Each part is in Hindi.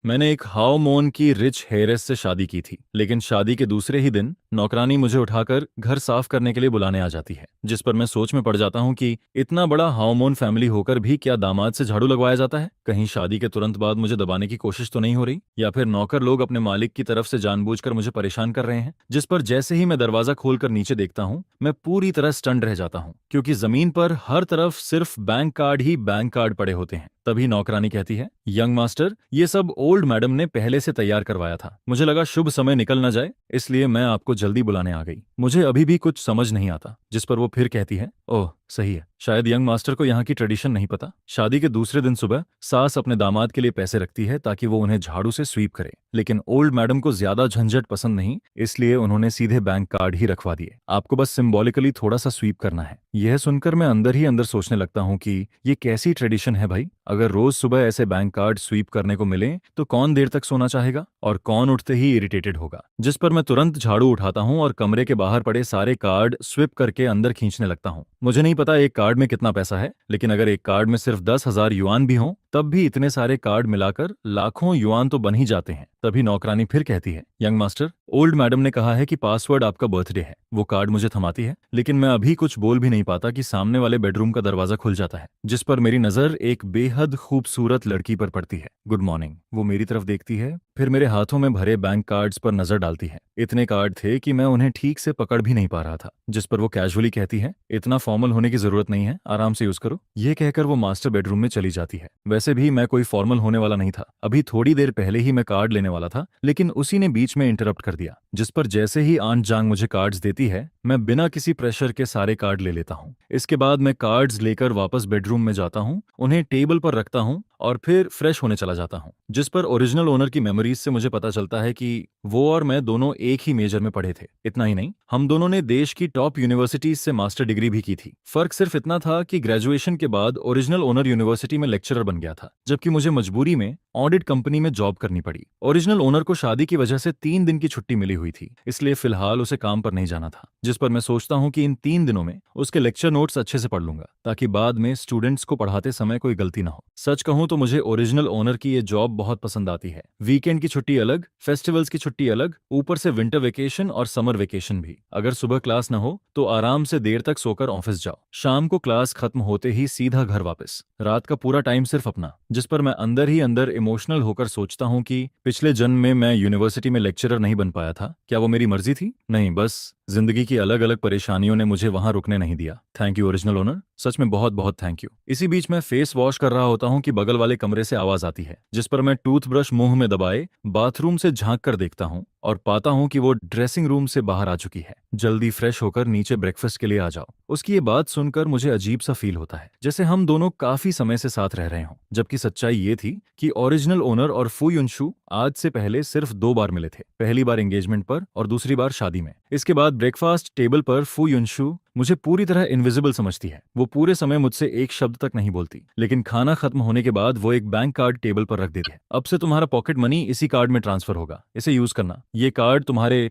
मैंने एक हाउ मोन की रिच हेयरेस से शादी की थी, लेकिन शादी के दूसरे ही दिन नौकरानी मुझे उठाकर घर साफ करने के लिए बुलाने आ जाती है, जिस पर मैं सोच में पड़ जाता हूँ कि इतना बड़ा हाउमोन फैमिली होकर भी क्या दामाद से झाड़ू लगवाया जाता है। कहीं शादी के तुरंत बाद मुझे दबाने की कोशिश तो नहीं हो रही, या फिर नौकर लोग अपने मालिक की तरफ से जानबूझकर मुझे परेशान कर रहे हैं। जिस पर जैसे ही मैं दरवाजा खोलकर नीचे देखता हूँ, मैं पूरी तरह स्टंड रह जाता हूँ, क्योंकि जमीन पर हर तरफ सिर्फ बैंक कार्ड ही बैंक कार्ड पड़े होते हैं। तभी नौकरानी कहती है, यंग मास्टर, ये सब ओल्ड मैडम ने पहले से तैयार करवाया था। मुझे लगा शुभ समय निकल न जाए, इसलिए मैं आपको जल्दी बुलाने आ गई। मुझे अभी भी कुछ समझ नहीं आता। जिस पर वो फिर कहती है, ओह सही है, शायद यंग मास्टर को यहाँ की ट्रेडिशन नहीं पता। शादी के दूसरे दिन सुबह सास अपने दामाद के लिए पैसे रखती है ताकि वो उन्हें झाड़ू से स्वीप करे, लेकिन ओल्ड मैडम को ज्यादा झंझट पसंद नहीं, इसलिए उन्होंने सीधे बैंक कार्ड ही रखवा दिए। आपको बस सिंबॉलिकली थोड़ा सा स्वीप करना है। यह सुनकर मैं अंदर ही अंदर सोचने लगता हूँ कि ये कैसी ट्रेडिशन है भाई। अगर रोज सुबह ऐसे बैंक कार्ड स्वीप करने को मिले तो कौन देर तक सोना चाहेगा और कौन उठते ही इरिटेटेड होगा। जिस पर मैं तुरंत झाड़ू उठाता हूँ और कमरे के बाहर पड़े सारे कार्ड स्विप करके अंदर खींचने लगता हूँ। मुझे नहीं पता एक कार्ड में कितना पैसा है, लेकिन अगर एक कार्ड में सिर्फ 10,000 युआन भी हों, तब भी इतने सारे कार्ड मिलाकर लाखों युआन तो बन ही जाते हैं। तभी नौकरानी फिर कहती है, यंग मास्टर, ओल्ड मैडम ने कहा है कि पासवर्ड आपका बर्थडे है। वो कार्ड मुझे थमाती है, लेकिन मैं अभी कुछ बोल भी नहीं पाता कि सामने वाले बेडरूम का दरवाजा खुल जाता है, जिस पर मेरी नजर एक बेहद खूबसूरत लड़की पर पड़ती है। Good morning. वो मेरी तरफ देखती है, फिर मेरे हाथों में भरे बैंक कार्ड्स पर नजर डालती है। इतने कार्ड थे कि मैं उन्हें ठीक से पकड़ भी नहीं पा रहा था। जिस पर वो कैजुअली कहती है, इतना फॉर्मल होने की जरूरत नहीं है, आराम से यूज करो। ये कहकर वो मास्टर बेडरूम में चली जाती है। वैसे भी मैं कोई फॉर्मल होने वाला नहीं था। अभी थोड़ी देर पहले ही मैं कार्ड लेने वाला था, लेकिन उसी ने बीच में इंटरप्ट कर दिया। जिस पर जैसे ही आंट जांग मुझे कार्ड्स देती है, मैं बिना किसी प्रेशर के सारे कार्ड ले लेता हूँ। इसके बाद मैं कार्ड्स लेकर वापस बेडरूम में जाता हूँ, उन्हें टेबल पर रखता हूँ और फिर फ्रेश होने चला जाता हूँ। जिस पर ओरिजिनल ओनर की मेमोरीज से मुझे पता चलता है कि वो और मैं दोनों एक ही मेजर में पढ़े थे। इतना ही नहीं, हम दोनों ने देश की टॉप यूनिवर्सिटीज से मास्टर डिग्री भी की थी। फर्क सिर्फ इतना था कि ग्रेजुएशन के बाद ओरिजिनल ओनर यूनिवर्सिटी में लेक्चरर बन गया था, जबकि मुझे मजबूरी में ऑडिट कंपनी में जॉब करनी पड़ी। ओरिजिनल ओनर को शादी की वजह से 3 दिन की छुट्टी मिली हुई थी, इसलिए फिलहाल उसे काम पर नहीं जाना था। जिस पर मैं सोचता हूँ कि इन 3 दिनों में उसके लेक्चर नोट्स अच्छे से पढ़ लूंगा, ताकि बाद में स्टूडेंट्स को पढ़ाते समय कोई गलती ना हो। सच कहूँ तो मुझे ओरिजिनल ओनर की ये जॉब बहुत पसंद आती है। वीकेंड की छुट्टी अलग, फेस्टिवल्स की छुट्टी अलग, ऊपर से विंटर वेकेशन और समर वेकेशन भी। अगर सुबह क्लास न हो तो आराम से देर तक सोकर ऑफिस जाओ, शाम को क्लास खत्म होते ही सीधा घर वापस। रात का पूरा टाइम सिर्फ अपना। जिस पर मैं अंदर ही अंदर इमोशनल होकर सोचता हूँ कि पिछले जन्म में मैं यूनिवर्सिटी में लेक्चरर नहीं बन पाया था। क्या वो मेरी मर्जी थी? नहीं, बस जिंदगी की अलग अलग परेशानियों ने मुझे वहां रुकने नहीं दिया। थैंक यू ओरिजिनल ओनर, सच में बहुत बहुत थैंक यू। इसी बीच मैं फेस वॉश कर रहा होता हूँ कि बगल वाले कमरे से आवाज आती है, जिस पर मैं टूथब्रश मुंह में दबाए बाथरूम से झांक कर देखता हूँ और पाता हूँ कि वो ड्रेसिंग रूम से बाहर आ चुकी है। जल्दी फ्रेश होकर नीचे ब्रेकफास्ट के लिए आ जाओ। उसकी ये बात सुनकर मुझे अजीब सा फील होता है, जैसे हम दोनों काफी समय से साथ रह रहे हों। जबकि सच्चाई ये थी कि ओरिजिनल ओनर और फू युनशु आज से पहले सिर्फ 2 बार मिले थे, पहली बार एंगेजमेंट पर और दूसरी बार शादी में। इसके बाद ब्रेकफास्ट टेबल पर फू युनशु मुझे पूरी तरह इनविजिबल समझती है। वो पूरे समय मुझसे एक शब्द तक नहीं बोलती, लेकिन खाना खत्म होने के बाद वो एक बैंक कार्ड टेबल पर रख देती है। अब से तुम्हारा पॉकेट मनी इसी कार्ड में ट्रांसफर होगा, इसे यूज करना। ये कार्ड तुम्हारे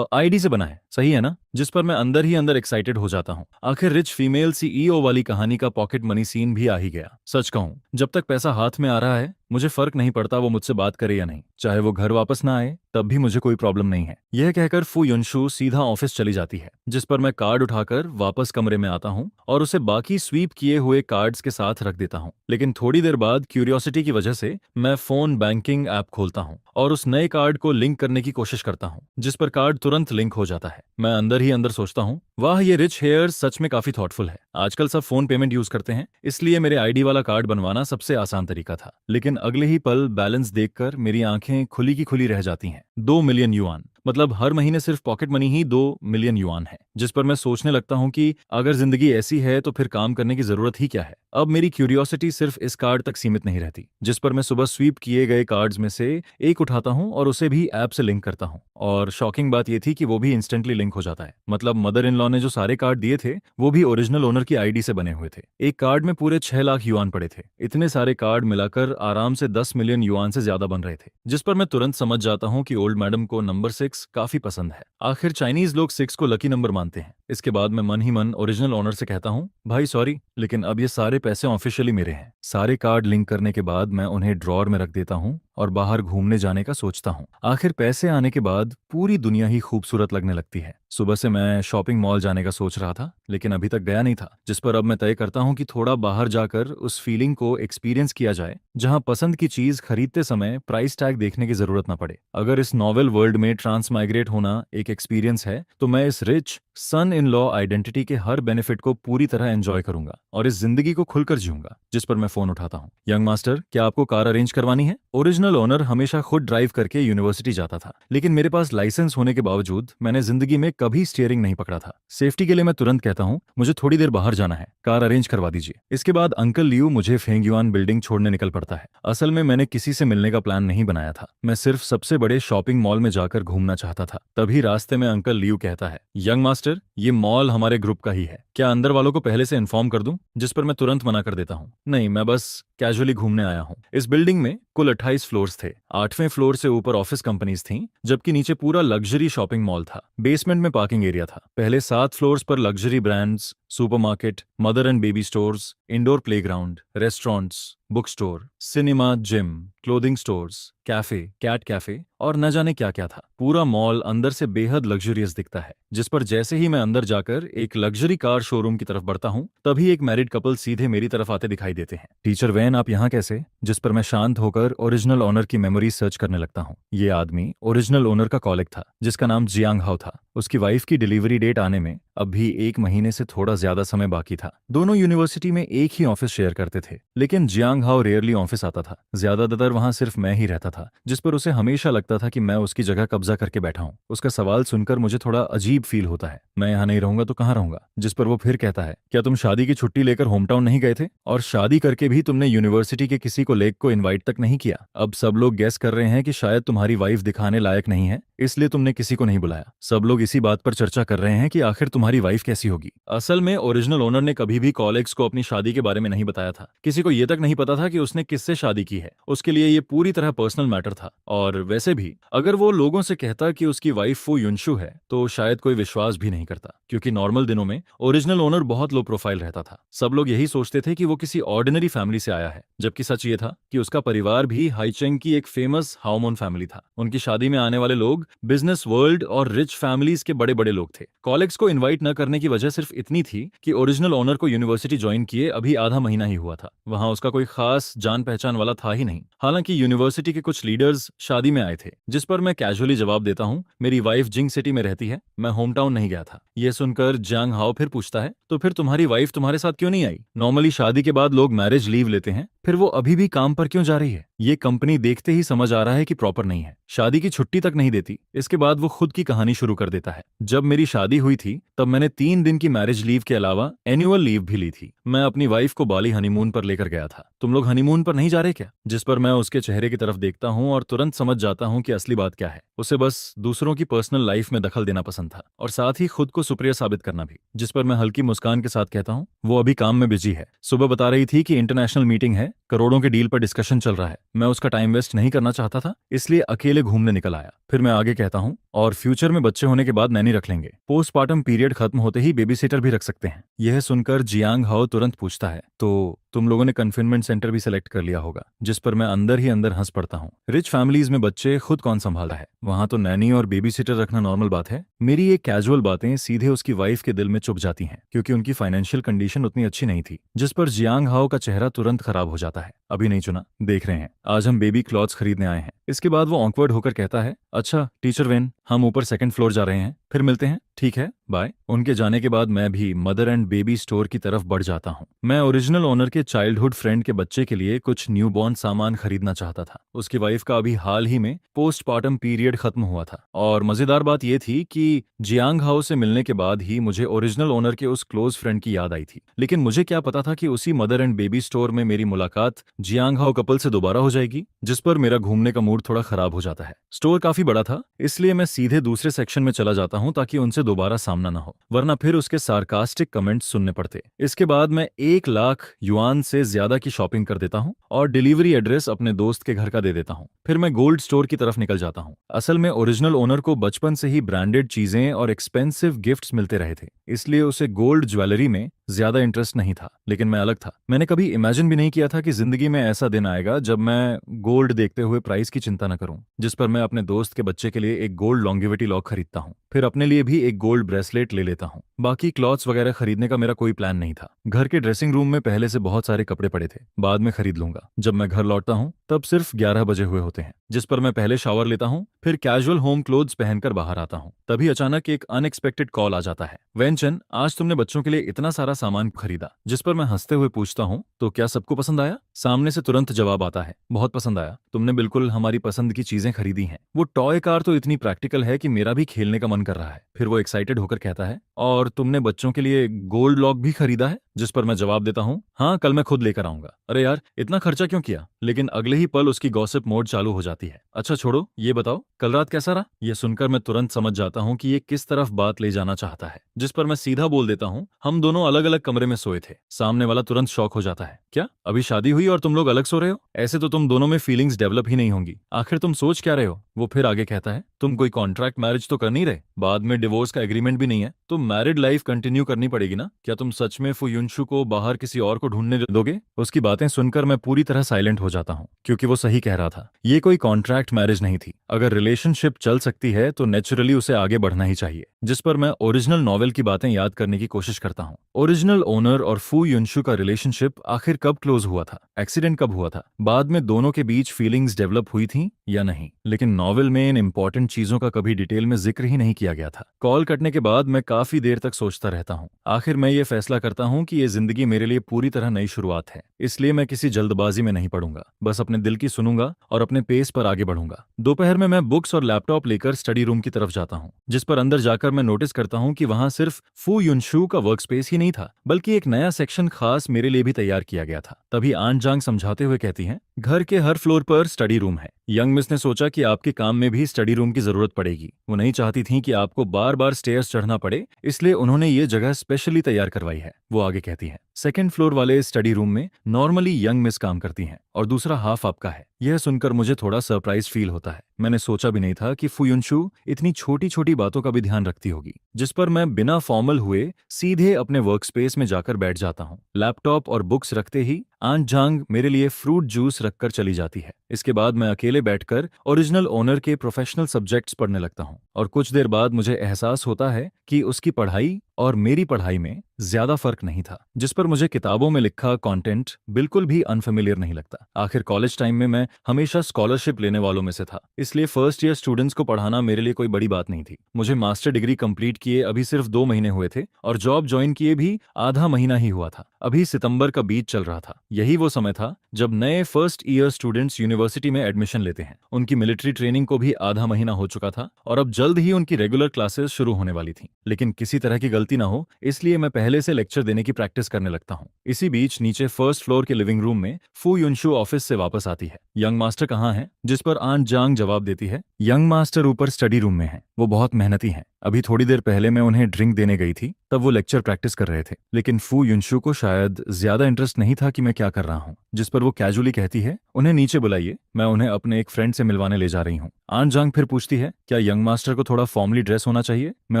आईडी से बना है, सही है ना? जिस पर मैं अंदर ही अंदर एक्साइटेड हो जाता हूँ। आखिर रिच फीमेल सीईओ वाली कहानी का पॉकेट मनी सीन भी आ ही गया। सच कहूँ, जब तक पैसा हाथ में आ रहा है मुझे फर्क नहीं पड़ता वो मुझसे बात करे या नहीं। चाहे वो घर वापस ना आए तब भी मुझे कोई प्रॉब्लम नहीं है। यह कहकर फू युनशु सीधा ऑफिस चली जाती है, जिस पर मैं कार्ड उठाकर वापस कमरे में आता हूँ और उसे बाकी स्वीप किए हुए कार्ड्स के साथ रख देता हूँ। लेकिन थोड़ी देर बाद क्यूरियोसिटी की वजह से मैं फोन बैंकिंग ऐप खोलता हूँ और उस नए कार्ड को लिंक करने की कोशिश करता हूँ, जिस पर कार्ड तुरंत लिंक हो जाता है। मैं अंदर ही अंदर सोचता हूँ, वाह, ये रिच हेयर सच में काफी थॉटफुल है। आजकल सब फोन पेमेंट यूज करते हैं, इसलिए मेरे आईडी वाला कार्ड बनवाना सबसे आसान तरीका था। लेकिन अगले ही पल बैलेंस देखकर मेरी आंखें खुली की खुली रह जाती हैं। 2 मिलियन युआन, मतलब हर महीने सिर्फ पॉकेट मनी ही 2 मिलियन युआन है। जिस पर मैं सोचने लगता हूँ कि अगर जिंदगी ऐसी है तो फिर काम करने की जरूरत ही क्या है। अब मेरी क्यूरियोसिटी सिर्फ इस कार्ड तक सीमित नहीं रहती। जिस पर मैं सुबह स्वीप किए गए कार्ड्स में से एक उठाता हूँ और उसे भी ऐप से लिंक करता हूँ। और शॉकिंग बात यह थी कि वो भी इंस्टेंटली लिंक हो जाता है। मतलब मदर इन लॉ ने जो सारे कार्ड दिए थे वो भी ओरिजिनल ओनर की आईडी से बने हुए थे। एक कार्ड में पूरे 6 लाख युआन पड़े थे। इतने सारे कार्ड मिलाकर आराम से 10 मिलियन युआन से ज्यादा बन रहे थे। जिस पर मैं तुरंत समझ जाता हूँ कि ओल्ड मैडम को नंबर 6 काफी पसंद है। आखिर चाइनीज लोग 6 को लकी नंबर मानते हैं। इसके बाद मैं मन ही मन ओरिजिनल ओनर से कहता हूँ, भाई सॉरी, लेकिन अब ये सारे पैसे ऑफिशियली मेरे हैं। सारे कार्ड लिंक करने के बाद मैं उन्हें ड्रॉर में रख देता हूँ और बाहर घूमने जाने का सोचता हूँ। आखिर पैसे आने के बाद पूरी दुनिया ही खूबसूरत लगने लगती है। सुबह से मैं शॉपिंग मॉल जाने का सोच रहा था, लेकिन अभी तक गया नहीं था, जिस पर अब मैं तय करता हूँ कि थोड़ा बाहर जाकर उस फीलिंग को एक्सपीरियंस किया जाए जहां पसंद की चीज खरीदते समय प्राइस टैग देखने की जरूरत न पड़े। अगर इस नॉवेल वर्ल्ड में ट्रांस माइग्रेट होना एक एक्सपीरियंस है तो मैं इस rich son in law identity के हर बेनिफिट को पूरी तरह एंजॉय करूंगा और इस जिंदगी को खुलकर जीऊंगा। जिस पर मैं फोन उठाता हूँ। यंग मास्टर, क्या आपको कार अरेंज करवानी है? ओरिजिनल ओनर हमेशा खुद ड्राइव करके यूनिवर्सिटी जाता था, लेकिन मेरे पास लाइसेंस होने के बावजूद मैंने जिंदगी में कभी स्टीयरिंग नहीं पकड़ा था। सेफ्टी के लिए मैं तुरंत कहता हूँ, मुझे थोड़ी देर बाहर जाना है, कार अरेंज करवा दीजिए। इसके बाद अंकल लियू मुझे फेंगयुआन बिल्डिंग छोड़ने निकल पड़ता है। असल में मैंने किसी से मिलने का प्लान नहीं बनाया था, मैं सिर्फ सबसे बड़े शॉपिंग मॉल में जाकर घूमना चाहता था। तभी रास्ते में अंकल लियू कहता है, यंग मास्टर, ये मॉल हमारे ग्रुप का ही है, क्या अंदर वालों को पहले से इन्फॉर्म कर दूं? जिस पर मैं तुरंत मना कर देता हूँ, नहीं, मैं बस कैजुअली घूमने आया हूँ। इस बिल्डिंग में कुल 28 फ्लोर्स थे। 8वें फ्लोर से ऊपर ऑफिस कंपनीज थीं, जबकि नीचे पूरा लग्जरी शॉपिंग मॉल था। बेसमेंट में पार्किंग एरिया था। पहले 7 फ्लोर्स पर luxury brands, supermarket, mother and baby stores, indoor playground, restaurants, book store, cinema, gym, clothing stores, cafe, cat cafe और न जाने क्या क्या था। पूरा मॉल अंदर से बेहद लग्जरियस दिखता है, जिस पर जैसे ही मैं अंदर जाकर एक लग्जरी कार शोरूम की तरफ बढ़ता हूँ, तभी एक मैरिड कपल सीधे मेरी तरफ आते दिखाई देते हैं। टीचर वैन, आप यहाँ कैसे? जिस पर मैं शांत होकर ओरिजिनल ओनर की मेमोरी सर्च करने लगता हूँ। ये आदमी ओरिजिनल ओनर का कॉलिग था, जिसका नाम जियांग हाओ था। उसकी वाइफ की डिलीवरी डेट आने में अब भी 1 महीने से थोड़ा ज्यादा समय बाकी था। दोनों यूनिवर्सिटी में एक ही ऑफिस शेयर करते थे, लेकिन जियांग हाओ रेयरली ऑफिस आता था। ज्यादातर वहां सिर्फ मैं ही रहता था, जिस पर उसे हमेशा लगता था कि मैं उसकी जगह कब्जा करके बैठा हूँ। उसका सवाल सुनकर मुझे थोड़ा अजीब फील होता है, मैं यहाँ नहीं रहूंगा तो कहाँ रहूंगा? जिस पर वो फिर कहता है, क्या तुम शादी की छुट्टी लेकर होम टाउन नहीं गए थे? और शादी करके भी तुमने यूनिवर्सिटी के किसी को लेग को इन्वाइट तक नहीं किया? अब सब लोग गेस कर रहे हैं कि शायद तुम्हारी वाइफ दिखाने लायक नहीं है, इसलिए तुमने किसी को नहीं बुलाया। सब लोग इसी बात पर चर्चा कर रहे हैं कि आखिर तुम्हारी वाइफ कैसी होगी। असल में ओरिजिनल ओनर ने कभी भी कॉलेग्स को अपनी शादी के बारे में नहीं बताया था। किसी को ये तक नहीं पता था कि उसने किससे शादी की है। उसके लिए ये पूरी तरह पर्सनल मैटर था। और वैसे भी अगर वो लोगों से कहता कि उसकी वाइफ फू युनशु है, तो शायद कोई विश्वास भी नहीं करता, क्योंकि नॉर्मल दिनों में ओरिजिनल ओनर बहुत लो प्रोफाइल रहता था। सब लोग यही सोचते थे कि वो किसी ऑर्डिनरी फैमिली से आया है, जबकि सच ये था कि उसका परिवार भी हाईचेंग की एक फेमस हाओमोन फैमिली था। उनकी शादी में आने वाले लोग बिजनेस वर्ल्ड और रिच फैमिलीज के बड़े बड़े लोग थे। कॉलेग्स को इनवाइट न करने की वजह सिर्फ इतनी थी कि ओरिजिनल ओनर को यूनिवर्सिटी ज्वाइन किए अभी आधा महीना ही हुआ था। वहां उसका कोई खास जान पहचान वाला था ही नहीं। हालांकि यूनिवर्सिटी के कुछ लीडर्स शादी में आए थे, जिस पर मैं कैजुअली जवाब देता हूँ, मेरी वाइफ जिंग सिटी में रहती है, मैं होम टाउन नहीं गया था। यह सुनकर जियांग हाओ फिर पूछता है, तो फिर तुम्हारी वाइफ तुम्हारे साथ क्यों नहीं आई? नॉर्मली शादी के बाद लोग मैरिज लीव लेते हैं, फिर वो अभी भी काम पर क्यों जा रही है? ये कंपनी देखते ही समझ आ रहा है कि प्रॉपर नहीं है। शादी की छुट्टी तक नहीं देती। इसके बाद वो खुद की कहानी शुरू कर देता है। जब मेरी शादी हुई थी तब मैंने 3 दिन की मैरिज लीव के अलावा एनुअल लीव भी ली थी। मैं अपनी वाइफ को बाली हनीमून पर लेकर गया था। तुम लोग हनीमून पर नहीं जा रहे क्या? जिस पर मैं उसके चेहरे की तरफ देखता हूँ और तुरंत समझ जाता हूँ कि असली बात क्या है। उसे बस दूसरों की पर्सनल लाइफ में दखल देना पसंद था, और साथ ही खुद को सुप्रिय साबित करना भी। जिस पर मैं हल्की मुस्कान के साथ कहता हूँ, वो अभी काम में बिजी है। सुबह बता रही थी कि इंटरनेशनल मीटिंग है, करोड़ों के डील पर डिस्कशन चल रहा है। मैं उसका टाइम वेस्ट नहीं करना चाहता था, इसलिए अकेले घूमने निकल आया। फिर मैं आगे कहता हूँ, और फ्यूचर में बच्चे होने के बाद नैनी रख लेंगे। पोस्टपार्टम पीरियड खत्म होते ही बेबी सिटर भी रख सकते हैं। यह सुनकर जियांग हाओ तुरंत पूछता है, तो तुम लोगों ने कन्फाइनमेंट सेंटर भी सिलेक्ट कर लिया होगा? जिस पर मैं अंदर ही अंदर हंस पड़ता हूँ। रिच फैमिलीज में बच्चे खुद कौन संभाल रहा है? वहां तो नैनी और बेबी सिटर रखना नॉर्मल बात है। मेरी ये कैजुअल बातें सीधे उसकी वाइफ के दिल में चुभ जाती हैं, क्योंकि उनकी फाइनेंशियल कंडीशन उतनी अच्छी नहीं थी। जिस पर जियांग हाओ का चेहरा तुरंत खराब हो जाता है। अभी नहीं चुना, देख रहे हैं, आज हम बेबी क्लॉथ्स खरीदने आए हैं। इसके बाद वो ऑकवर्ड होकर कहता है, अच्छा टीचर वेन, हम ऊपर 2nd फ्लोर जा रहे हैं, फिर मिलते हैं, ठीक है, बाय। उनके जाने के बाद मैं भी मदर एंड बेबी स्टोर की तरफ बढ़ जाता हूँ। मैं ओरिजिनल ओनर के चाइल्डहुड फ्रेंड के बच्चे के लिए कुछ न्यूबॉर्न सामान खरीदना चाहता था। उसकी वाइफ का अभी हाल ही में पोस्टपार्टम पीरियड खत्म हुआ था, और मजेदार बात यह थी कि जियांग हाओ से मिलने के बाद ही मुझे ओरिजिनल ओनर के उस क्लोज फ्रेंड की याद आई थी। लेकिन मुझे क्या पता था कि उसी मदर एंड बेबी स्टोर में मेरी मुलाकात जियांग हाओ कपल से दोबारा हो जाएगी। जिस पर मेरा घूमने का मूड थोड़ा खराब हो जाता है। स्टोर काफी बड़ा था, इसलिए मैं सीधे दूसरे सेक्शन में चला जाता हूँ ताकि उनसे दोबारा सामना ना हो, वरना फिर उसके सार्कास्टिक कमेंट्स सुनने पड़ते। इसके बाद मैं 1 लाख युआन से ज्यादा की शॉपिंग कर देता हूँ और डिलीवरी एड्रेस अपने दोस्त के घर का दे देता हूँ। फिर मैं गोल्ड स्टोर की तरफ निकल जाता हूँ। असल में ओरिजिनल ओनर को बचपन से ही ब्रांडेड चीजें और एक्सपेंसिव गिफ्ट्स मिलते रहे थे, इसलिए उसे गोल्ड ज्वेलरी में ज्यादा इंटरेस्ट नहीं था, लेकिन मैं अलग था। मैंने कभी इमेजिन भी नहीं किया था कि जिंदगी में ऐसा दिन आएगा जब मैं गोल्ड देखते हुए प्राइस की चिंता न करूं, जिस पर मैं अपने दोस्त के बच्चे के लिए एक गोल्ड लॉन्गेविटी लॉक खरीदता हूं, फिर अपने लिए भी एक गोल्ड ब्रेसलेट ले लेता हूं। बाकी क्लॉथ्स वगैरह खरीदने का मेरा कोई प्लान नहीं था। घर के ड्रेसिंग रूम में पहले से बहुत सारे कपड़े पड़े थे, बाद में खरीद लूंगा। जब मैं घर लौटता हूं तब सिर्फ 11 बजे हुए होते हैं, जिस पर मैं पहले शावर लेता हूं, फिर कैजुअल होम क्लोथ्स पहनकर बाहर आता हूं। तभी अचानक एक अनएक्सपेक्टेड कॉल आ जाता है। वेंचन, आज तुमने बच्चों के लिए इतना सारा सामान खरीदा। जिस पर मैं हंसते हुए पूछता हूं, तो क्या सबको पसंद आया? सामने से तुरंत जवाब आता है, बहुत पसंद आया, तुमने बिल्कुल हमारी पसंद की चीजें खरीदी हैं। वो टॉय कार तो इतनी प्रैक्टिकल है कि मेरा भी खेलने का मन कर रहा है। फिर वो एक्साइटेड होकर कहता है, और तुमने बच्चों के लिए गोल्ड लॉक भी खरीदा है? जिस पर मैं जवाब देता हूँ, हाँ, कल मैं खुद लेकर आऊंगा। अरे यार, इतना खर्चा क्यों किया? लेकिन अगले ही पल उसकी गॉसिप मोड चालू हो जाती है। अच्छा छोड़ो, ये बताओ कल रात कैसा रहा? ये सुनकर मैं तुरंत समझ जाता हूँ कि ये किस तरफ बात ले जाना चाहता है। जिस पर मैं सीधा बोल देता हूँ, हम दोनों अलग अलग कमरे में सोए थे। सामने वाला तुरंत शॉक हो जाता है, क्या अभी शादी हुई और तुम लोग अलग सो रहे हो? ऐसे तो तुम दोनों में फीलिंग्स डेवलप ही नहीं होंगी। आखिर तुम सोच क्या रहे हो? वो फिर आगे कहता है, तुम कोई कॉन्ट्रैक्ट मैरिज तो कर नहीं रहे, बाद में डिवोर्स का एग्रीमेंट भी नहीं है, तो मैरिड लाइफ कंटिन्यू करनी पड़ेगी ना? क्या तुम सच में फुयुनशु को बाहर किसी और को ढूंढने दोगे? उसकी बातें सुनकर मैं पूरी तरह साइलेंट हो जाता हूँ, क्योंकि वो सही कह रहा था। ये कोई कॉन्ट्रैक्ट मैरिज नहीं थी। अगर रिलेशनशिप चल सकती है तो नेचुरली उसे आगे बढ़ना ही चाहिए। जिस पर मैं ओरिजिनल नॉवेल की बातें याद करने की कोशिश करता हूँ। ओरिजिनल ओनर और फू युनशु का रिलेशनशिप आखिर कब क्लोज हुआ था? एक्सीडेंट कब हुआ था? बाद में दोनों के बीच फीलिंग्स डेवलप हुई थी या नहीं? लेकिन नॉवेल में इन इंपॉर्टेंट चीजों का कभी डिटेल में जिक्र ही नहीं किया गया था। कॉल कटने के बाद मैं काफी देर तक सोचता रहता हूँ। आखिर मैं ये फैसला करता हूँ कि ये जिंदगी मेरे लिए पूरी तरह नई शुरुआत है, इसलिए मैं किसी जल्दबाजी में नहीं पड़ूंगा। बस अपने दिल की सुनूंगा और अपने पेस पर आगे बढ़ूंगा। दोपहर में मैं बुक्स और लैपटॉप लेकर स्टडी रूम की तरफ जाता हूँ, जिस पर अंदर जाकर मैं नोटिस करता हूँ कि वहां सिर्फ फू युनशु का वर्क स्पेस ही नहीं था, बल्कि एक नया सेक्शन खास मेरे लिए भी तैयार किया गया था। तभी आन जांग समझाते हुए कहती हैं, घर के हर फ्लोर पर स्टडी रूम है। यंग मिस ने सोचा कि आपके काम में भी स्टडी रूम की जरूरत पड़ेगी। वो नहीं चाहती थी कि आपको बार बार स्टेयर्स चढ़ना पड़े, इसलिए उन्होंने ये जगह स्पेशली तैयार करवाई है। वो आगे कहती है, सेकंड फ्लोर वाले स्टडी रूम में नॉर्मली यंग मिस काम करती हैं और दूसरा हाफ आपका है। यह सुनकर मुझे थोड़ा सरप्राइज फील होता है। मैंने सोचा भी नहीं था कि फुयुनशु इतनी छोटी छोटी बातों का भी ध्यान रखती होगी। जिस पर मैं बिना फॉर्मल हुए सीधे अपने वर्क स्पेस में जाकर बैठ जाता हूँ। लैपटॉप और बुक्स रखते ही आन जांग मेरे लिए फ्रूट जूस रखकर चली जाती है। इसके बाद मैं अकेले बैठकर ओरिजिनल ओनर के प्रोफेशनल सब्जेक्ट्स पढ़ने लगता हूँ और कुछ देर बाद मुझे एहसास होता है कि उसकी पढ़ाई और मेरी पढ़ाई में ज्यादा फर्क नहीं था। जिस पर मुझे किताबों में लिखा कंटेंट बिल्कुल भी अनफेमिलियर नहीं लगता। आखिर कॉलेज टाइम में मैं हमेशा स्कॉलरशिप लेने वालों में से था, इसलिए फर्स्ट ईयर स्टूडेंट्स को पढ़ाना मेरे लिए कोई बड़ी बात नहीं थी। मुझे मास्टर डिग्री कंप्लीट किए अभी सिर्फ 2 महीने हुए थे और जॉब ज्वाइन किए भी आधा महीना ही हुआ था। अभी सितंबर का बीच चल रहा था। यही वो समय था जब नए फर्स्ट ईयर स्टूडेंट्स यूनिवर्सिटी में एडमिशन लेते हैं। उनकी मिलिट्री ट्रेनिंग को भी आधा महीना हो चुका था और अब जल्द ही उनकी रेगुलर क्लासेस शुरू होने वाली थी। लेकिन किसी तरह की गलती ना हो, इसलिए मैं पहले से लेक्चर देने की प्रैक्टिस करने लगता हूँ। इसी बीच नीचे फर्स्ट फ्लोर के लिविंग रूम में फू युनशु ऑफिस से वापस आती है। यंग मास्टर कहाँ है? जिस पर आन जांग जवाब देती है, यंग मास्टर ऊपर स्टडी रूम में है, वो बहुत मेहनती हैं। अभी थोड़ी देर पहले मैं उन्हें ड्रिंक देने गई थी, तब वो लेक्चर प्रैक्टिस कर रहे थे। लेकिन फू युनशु को शायद ज्यादा इंटरेस्ट नहीं था कि मैं क्या कर रहा हूँ। जिस पर वो कैजुअली कहती है, उन्हें नीचे बुलाइए, मैं उन्हें अपने एक फ्रेंड से मिलवाने ले जा रही हूँ। आन जांग फिर पूछती है, क्या यंग मास्टर को थोड़ा फॉर्मली ड्रेस होना चाहिए? मैं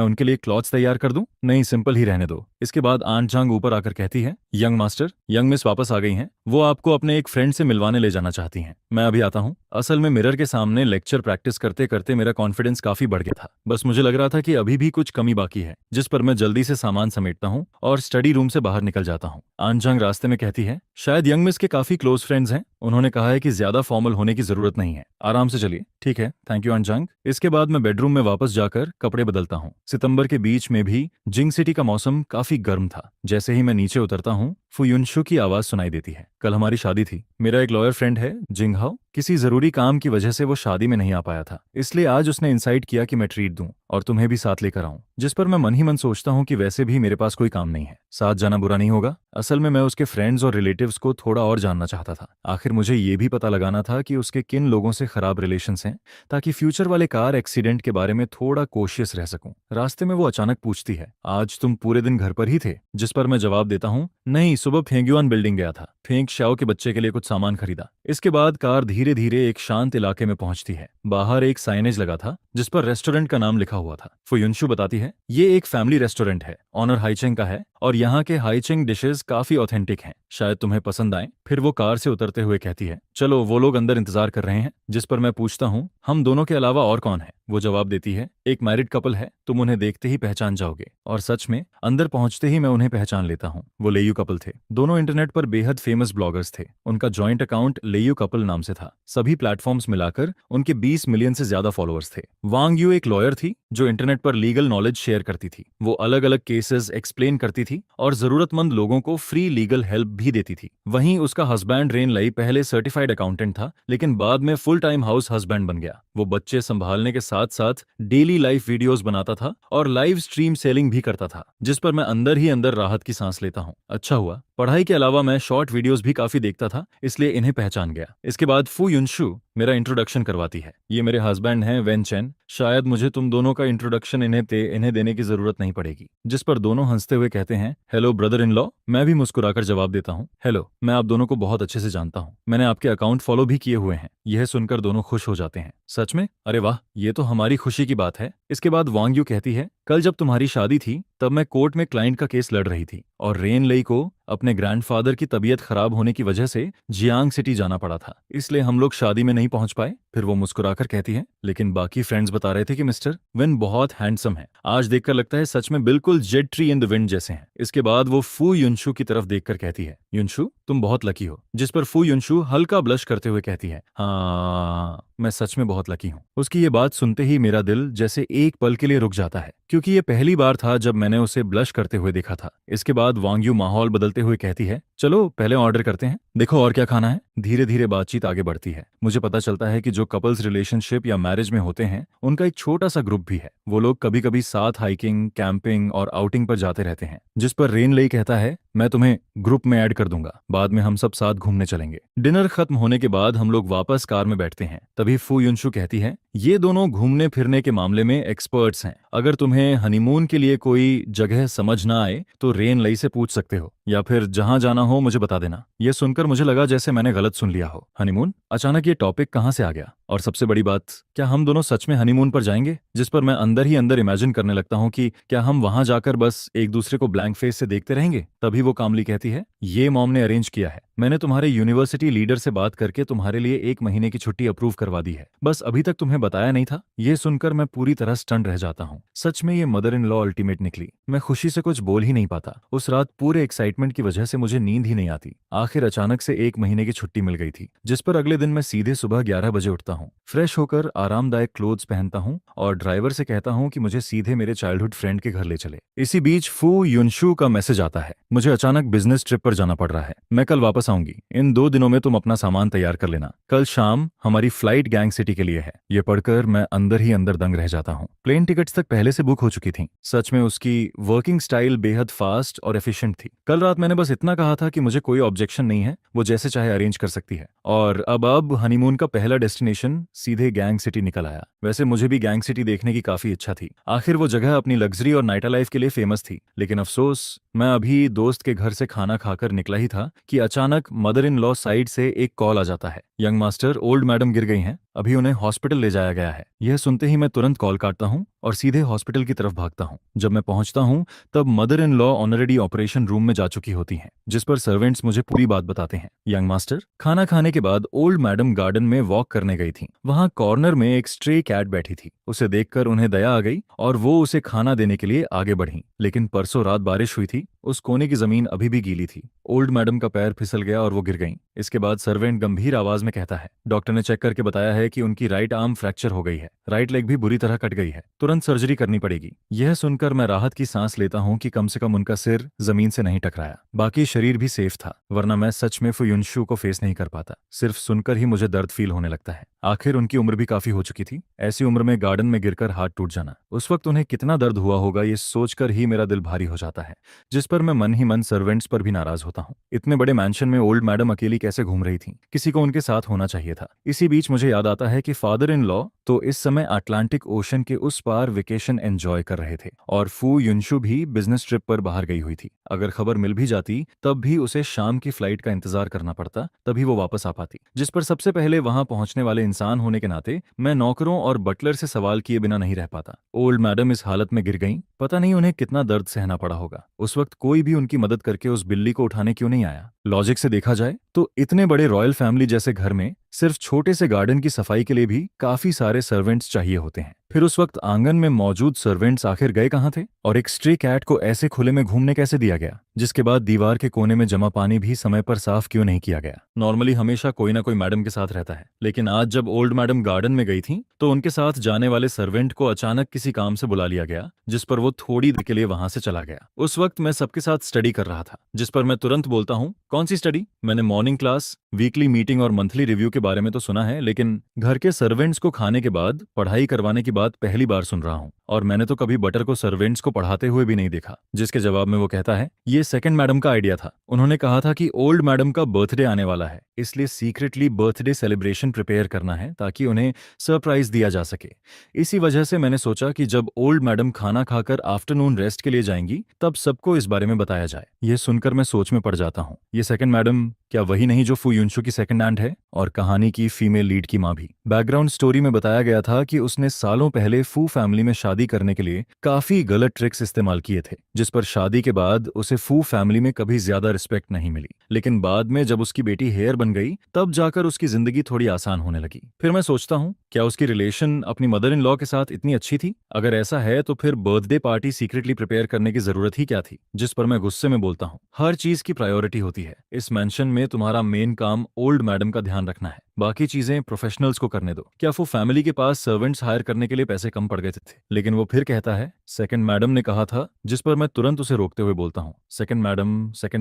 उनके लिए क्लॉथ्स तैयार कर दूं? नहीं, सिंपल ही रहने दो। इसके बाद आन जांग ऊपर आकर कहती है, यंग मास्टर, यंग मिस वापस आ गई हैं, वो आपको अपने एक फ्रेंड से मिलवाने ले जाना चाहती हैं। मैं अभी आता हूँ। असल में मिरर के सामने लेक्चर प्रैक्टिस करते करते मेरा कॉन्फिडेंस काफी बढ़ गया था। बस मुझे लग रहा था कि अभी भी कुछ कमी बाकी है। जिस पर मैं जल्दी से सामान समेटता हूँ और स्टडी रूम से बाहर निकल जाता हूँ। आन जांग रास्ते में कहती है, शायद यंग मिस के काफी क्लोज फ्रेंड्स हैं, उन्होंने कहा है कि ज्यादा फॉर्मल होने की जरूरत नहीं है, आराम से चलिए। ठीक है, थैंक यू आन जांग। इसके बाद मैं बेडरूम में वापस जाकर कपड़े बदलता हूँ। सितंबर के बीच में भी जिंग सिटी का मौसम काफी गर्म था। जैसे ही मैं नीचे उतरता हूँ, फुयुनशु की आवाज सुनाई देती है। कल हमारी शादी थी। मेरा एक लॉयर फ्रेंड है जिंगहाओ, किसी जरूरी काम की वजह से वो शादी में नहीं आ पाया था, इसलिए आज उसने इंसाइट किया कि मैं ट्रीट दूं और तुम्हें भी साथ लेकर आऊं। जिस पर मैं मन ही मन सोचता हूं कि वैसे भी मेरे पास कोई काम नहीं है, साथ जाना बुरा नहीं होगा। असल में मैं उसके फ्रेंड्स और रिलेटिव्स को थोड़ा और जानना चाहता था। आखिर मुझे ये भी पता लगाना था कि उसके किन लोगों से खराब रिलेशंस हैं, ताकि फ्यूचर वाले कार एक्सीडेंट के बारे में थोड़ा कोशियस रह सकूं। रास्ते में वो अचानक पूछती है, आज तुम पूरे दिन घर पर ही थे? जिस पर मैं जवाब देता हूँ, नहीं, सुबह फेंग्युआन बिल्डिंग गया था, फेंग शाओ के बच्चे के लिए कुछ सामान खरीदा। इसके बाद कार धीरे धीरे एक शांत इलाके में पहुंचती है। बाहर एक साइनेज लगा था जिस पर रेस्टोरेंट का नाम लिखा हुआ था। फुयुनशु बताती है, ये एक फैमिली रेस्टोरेंट है, ऑनर हाइचेंग का है और यहाँ के हाइचेंग डिशेस काफी ऑथेंटिक हैं, शायद तुम्हें पसंद आए। फिर वो कार से उतरते हुए कहती है, चलो वो लोग अंदर इंतजार कर रहे हैं। जिस पर मैं पूछता हूँ, हम दोनों के अलावा और कौन है? वो जवाब देती है, एक मैरिड कपल है, तुम उन्हें देखते ही पहचान जाओगे। और सच में अंदर पहुंचते ही मैं उन्हें पहचान लेता हूँ। वो लेयू कपल थे, दोनों इंटरनेट पर बेहद फेमस ब्लॉगर्स थे। उनका जॉइंट अकाउंट लेयू कपल नाम से था। सभी प्लेटफॉर्म्स मिलाकर उनके 20 मिलियन से ज्यादा फॉलोअर्स थे। वांग यू एक लॉयर थी जो इंटरनेट पर लीगल नॉलेज शेयर करती थी। वो अलग अलग केसेस एक्सप्लेन करती थी और जरूरतमंद लोगों को फ्री लीगल हेल्प भी देती थी। वहीं उसका हस्बैंड रेन लई पहले सर्टिफाइड अकाउंटेंट था, लेकिन बाद में फुल टाइम हाउस हस्बैंड बन गया। वो बच्चे संभालने के साथ साथ डेली लाइफ वीडियोस बनाता था और लाइव स्ट्रीम सेलिंग भी करता था, जिस पर मैं अंदर ही अंदर राहत की सांस लेता हूँ। अच्छा हुआ, पढ़ाई के अलावा मैं शॉर्ट वीडियोस भी काफी देखता था, इसलिए इन्हें पहचान गया। इसके बाद फू युनशु मेरा इंट्रोडक्शन करवाती है। ये मेरे हस्बैंड हैं वेन चेन। शायद मुझे तुम दोनों का इंट्रोडक्शन इन्हें देने की जरूरत नहीं पड़ेगी। जिस पर दोनों हंसते हुए कहते हैं, हेलो ब्रदर इन लॉ। मैं भी मुस्कुराकर जवाब देता हूँ, हेलो, मैं आप दोनों को बहुत अच्छे से जानता हूँ, मैंने आपके अकाउंट फॉलो भी किए हुए हैं। यह सुनकर दोनों खुश हो जाते हैं। सच में? अरे वाह, ये तो हमारी खुशी की बात है। इसके बाद वांग यू कहती है, कल जब तुम्हारी शादी थी तब मैं कोर्ट में क्लाइंट का केस लड़ रही थी और रेन लेई को अपने ग्रैंडफादर की तबीयत खराब होने की वजह से जियांग सिटी जाना पड़ा था, इसलिए हम लोग शादी में नहीं पहुंच पाए। फिर वो मुस्कुराकर कहती है, लेकिन बाकी फ्रेंड्स बता रहे थे कि मिस्टर विन बहुत हैंडसम है। आज देखकर लगता है सच में बिल्कुल Z tree in the wind जैसे हैं। इसके बाद वो फू युनशु की तरफ देखकर कहती है, युनशु तुम बहुत लकी हो। जिस पर फू युनशु हल्का ब्लश करते हुए कहती है, हाँ मैं सच में बहुत लकी हूँ। उसकी ये बात सुनते ही मेरा दिल जैसे एक पल के लिए रुक जाता है, क्योंकि ये पहली बार था जब मैंने उसे ब्लश करते हुए देखा था। इसके बाद वांग यू माहौल बदलते हुए कहती है, चलो पहले ऑर्डर करते हैं, देखो और क्या खाना है। धीरे धीरे बातचीत आगे बढ़ती है। मुझे पता चलता है कि जो कपल्स रिलेशनशिप या मैरिज में होते हैं उनका एक छोटा सा ग्रुप भी है। वो लोग कभी कभी साथ हाइकिंग, कैंपिंग और आउटिंग पर जाते रहते हैं। जिस पर रेन लेई कहता है, मैं तुम्हें ग्रुप में ऐड कर दूंगा, बाद में हम सब साथ घूमने चलेंगे। डिनर खत्म होने के बाद हम लोग वापस कार में बैठते हैं। तभी फू युनशु कहती है, ये दोनों घूमने फिरने के मामले में एक्सपर्ट्स हैं। अगर तुम्हें हनीमून के लिए कोई जगह समझ ना आए तो रेन लई से पूछ सकते हो, या फिर जहां जाना हो मुझे बता देना। यह सुनकर मुझे लगा जैसे मैंने गलत सुन लिया हो। हनीमून? अचानक ये टॉपिक कहां से आ गया? और सबसे बड़ी बात, क्या हम दोनों सच में हनीमून पर जाएंगे? जिस पर मैं अंदर ही अंदर इमेजिन करने लगता हूं कि क्या हम वहां जाकर बस एक दूसरे को ब्लैंक फेस से देखते रहेंगे। तभी वो कामली कहती है, ये मॉम ने अरेंज किया है। मैंने तुम्हारे यूनिवर्सिटी लीडर से बात करके तुम्हारे लिए 1 महीने की छुट्टी अप्रूव करवा दी है, बस अभी तक तुम्हें बताया नहीं था। ये सुनकर मैं पूरी तरह स्टन रह जाता हूँ। सच में ये मदर इन लॉ अल्टीमेट निकली। मैं खुशी से कुछ बोल ही नहीं पाता। उस रात पूरे एक्साइटमेंट की वजह से मुझे नींद ही नहीं आती। आखिर अचानक से 1 महीने की छुट्टी मिल गई थी, जिस पर अगले दिन मैं सीधे सुबह 11 बजे उठता हूँ, फ्रेश होकर आरामदायक क्लोथ्स पहनता हूँ और ड्राइवर से कहता हूँ कि मुझे सीधे मेरे चाइल्डहुड फ्रेंड के घर ले चले। इसी बीच फू युनशु का मैसेज आता है, मुझे अचानक बिजनेस ट्रिप पर जाना पड़ रहा है, मैं कल वापस आऊंगी। इन 2 दिनों में तुम अपना सामान तैयार कर लेना। कल शाम हमारी फ्लाइट गैंग सिटी के लिए है। ये पढ़कर मैं अंदर ही अंदर दंग रह जाता हूँ। प्लेन टिकट्स तक पहले से बुक हो चुकी थीं। सच में उसकी वर्किंग स्टाइल बेहद फास्ट और एफिशिएंट थी। कल रात मैंने बस इतना कहा था कि मुझे कोई ऑब्जेक्शन नहीं है, वो जैसे चाहे अरेंज कर सकती है। और अब हनीमून का पहला डेस्टिनेशन सीधे गैंग सिटी निकल आया। वैसे मुझे भी गैंग सिटी देखने की काफी इच्छा थी। आखिर वो जगह अपनी लग्जरी और नाइट लाइफ के लिए फेमस थी। लेकिन अफसोस, मैं अभी दोस्त के घर से खाना खाकर निकला ही था कि अचानक मदर इन लॉ साइड से एक कॉल आ जाता है, यंग मास्टर, ओल्ड मैडम गिर गई हैं, अभी उन्हें हॉस्पिटल ले जाया गया है। यह सुनते ही मैं तुरंत कॉल काटता हूँ और सीधे हॉस्पिटल की तरफ भागता हूँ। जब मैं पहुंचता हूँ तब mother in law already operation room में जा चुकी होती हैं, जिस पर सर्वेंट्स मुझे पूरी बात बताते हैं। यंग मास्टर, खाना खाने के बाद ओल्ड मैडम गार्डन में वॉक करने गई थी। वहां कॉर्नर में एक स्ट्रे कैट बैठी थी। उसे देखकर उन्हें दया आ गई और वो उसे खाना देने के लिए आगे बढ़ी। लेकिन परसों रात बारिश हुई थी, उस कोने की जमीन अभी भी गीली थी। ओल्ड मैडम का पैर फिसल गया और वो गिर गईं। इसके बाद सर्वेंट गंभीर आवाज में कहता है, डॉक्टर ने चेक करके बताया है कि उनकी राइट आर्म फ्रैक्चर हो गई है, राइट लेग भी बुरी तरह कट गई है, तुरंत सर्जरी करनी पड़ेगी। यह सुनकर मैं राहत की सांस लेता हूँ कि कम से कम उनका सिर जमीन से नहीं टकराया, बाकी शरीर भी सेफ था, वरना मैं सच में फुयुनशु को फेस नहीं कर पाता। सिर्फ सुनकर ही मुझे दर्द फील होने लगता है। आखिर उनकी उम्र भी काफी हो चुकी थी। ऐसी उम्र में गार्डन में गिरकर हाथ टूट जाना, उस वक्त उन्हें कितना दर्द हुआ होगा, ये सोचकर ही मेरा दिल भारी हो जाता है। जिस पर मैं मन ही मन सर्वेंट्स पर भी नाराज होता हूँ। इतने बड़े मैंशन में ओल्ड मैडम अकेली कैसे घूम रही थी? किसी को उनके साथ होना चाहिए था। इसी बीच मुझे याद आता है कि फादर इन लॉ तो इस समय अटलांटिक ओशन के उस पार वेकेशन एंजॉय कर रहे थे और फू युनशु भी बिजनेस ट्रिप पर बाहर गई हुई थी। अगर खबर मिल भी जाती तब भी उसे शाम की फ्लाइट का इंतजार करना पड़ता, तभी वो वापस आ पाती। जिस पर सबसे पहले वहां पहुंचने वाले इंसान होने के नाते मैं नौकरों और बटलर से सवाल किए बिना नहीं रह पाता। ओल्ड मैडम इस हालत में गिर गईं, पता नहीं उन्हें कितना दर्द सहना पड़ा होगा। उस वक्त कोई भी उनकी मदद करके उस बिल्ली को उठाने क्यों नहीं आया? लॉजिक से देखा जाए तो इतने बड़े रॉयल फैमिली जैसे घर में सिर्फ छोटे से गार्डन की सफाई के लिए भी काफी सारे सर्वेंट्स चाहिए होते हैं। फिर उस वक्त आंगन में मौजूद सर्वेंट्स आखिर गए कहाँ थे? और एक स्ट्रे कैट को ऐसे खुले में घूमने कैसे दिया गया? जिसके बाद दीवार के कोने में जमा पानी भी समय पर साफ क्यों नहीं किया गया? नॉर्मली हमेशा कोई ना कोई मैडम के साथ रहता है, लेकिन आज जब ओल्ड मैडम गार्डन में गई थी तो उनके साथ जाने वाले सर्वेंट को अचानक किसी काम से बुला लिया गया, जिस पर वो थोड़ी देर के लिए वहां से चला गया। उस वक्त मैं सबके साथ स्टडी कर रहा था, जिस पर मैं तुरंत बोलता हूँ, कौन सी स्टडी? मैंने मॉर्निंग क्लास, वीकली मीटिंग और मंथली रिव्यू के बारे में तो सुना है, लेकिन घर के सर्वेंट्स को खाने के बाद पढ़ाई करवाने की बात पहली बार सुन रहा हूँ। और मैंने तो कभी बटर को सर्वेंट्स को पढ़ाते हुए भी नहीं देखा। जिसके जवाब में वो कहता है, ये सेकंड मैडम का आइडिया था। उन्होंने कहा था कि ओल्ड मैडम का बर्थडे आने वाला है, इसलिए सीक्रेटली बर्थडे सेलिब्रेशन प्रिपेयर करना है ताकि उन्हें सरप्राइज दिया जा सके। इसी वजह से मैंने सोचा कि जब ओल्ड मैडम खाना खाकर आफ्टरनून रेस्ट के लिए जाएंगी तब सबको इस बारे में बताया जाए। यह सुनकर मैं सोच में पड़ जाता हूँ, ये सेकंड मैडम क्या वही नहीं जो फू युनशु की सेकंड आंट है और कहानी की फीमेल लीड की माँ भी? बैकग्राउंड स्टोरी में बताया गया था कि उसने सालों पहले फू फैमिली में शादी करने के लिए काफी गलत ट्रिक्स इस्तेमाल किए थे, जिस पर शादी के बाद उसे फू फैमिली में कभी ज्यादा रिस्पेक्ट नहीं मिली। लेकिन बाद में जब उसकी बेटी हेयर बन गई तब जाकर उसकी जिंदगी थोड़ी आसान होने लगी। फिर मैं सोचता हूँ, क्या उसकी रिलेशन अपनी मदर इन लॉ के साथ इतनी अच्छी थी? अगर ऐसा है तो फिर बर्थडे पार्टी सीक्रेटली प्रिपेयर करने की जरूरत ही क्या थी? जिस पर मैं गुस्से में बोलता हूँ, हर चीज की प्रायोरिटी होती है। इस मेंशन में तुम्हारा मेन काम ओल्ड मैडम का ध्यान रखना है, बाकी चीजें प्रोफेशनल्स को करने दो। क्या वो फैमिली के पास सर्वेंट्स हायर करने के लिए पैसे कम पड़ गए थे? लेकिन वो फिर कहता है, सेकंड मैडम ने कहा था, जिस पर मैं तुरंत उसे रोकते हुए बोलता हूँ, सेकंड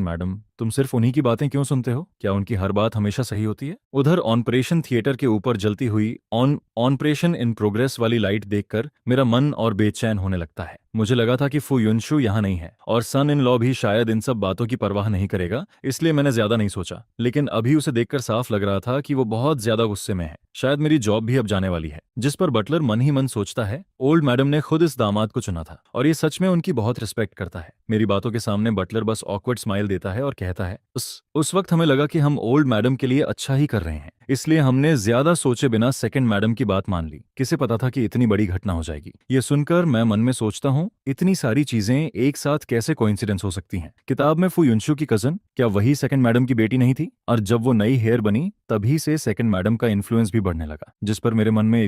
मैडम, तुम सिर्फ उन्हीं की बातें क्यों सुनते हो? क्या उनकी हर बात हमेशा सही होती है? उधर ऑपरेशन थिएटर के ऊपर जलती हुई ऑपरेशन इन प्रोग्रेस वाली लाइट देखकर मेरा मन और बेचैन होने लगता है। मुझे लगा था कि फू युनशु यहाँ नहीं है और सन इन लॉ भी शायद इन सब बातों की परवाह नहीं करेगा, इसलिए मैंने ज्यादा नहीं सोचा। लेकिन अभी उसे देखकर साफ लग रहा था कि वो बहुत ज्यादा गुस्से में है। शायद मेरी जॉब भी अब जाने वाली है। जिस पर बटलर मन ही मन सोचता है, ओल्ड मैडम ने खुद इस दामाद को चुना था और ये सच में उनकी बहुत रिस्पेक्ट करता है। मेरी बातों के सामने बटलर बस ऑकवर्ड स्माइल देता है और कहता है, उस वक्त हमें लगा कि हम ओल्ड मैडम के लिए अच्छा ही कर रहे हैं, इसलिए हमने ज्यादा सोचे बिना सेकंड मैडम की बात मान ली। किसे पता था कि इतनी बड़ी घटना हो जाएगी? ये सुनकर मैं मन में सोचता हूँ, इतनी सारी चीजें एक साथ कैसे कोइंसिडेंस हो सकती हैं? किताब में फू युनशु की कजन क्या वही सेकंड मैडम की बेटी नहीं थी? और जब वो नई हेयर बनी तभी से सेकंड मैडम का इन्फ्लुएंस भी बढ़ने लगा। जिस पर मेरे मन में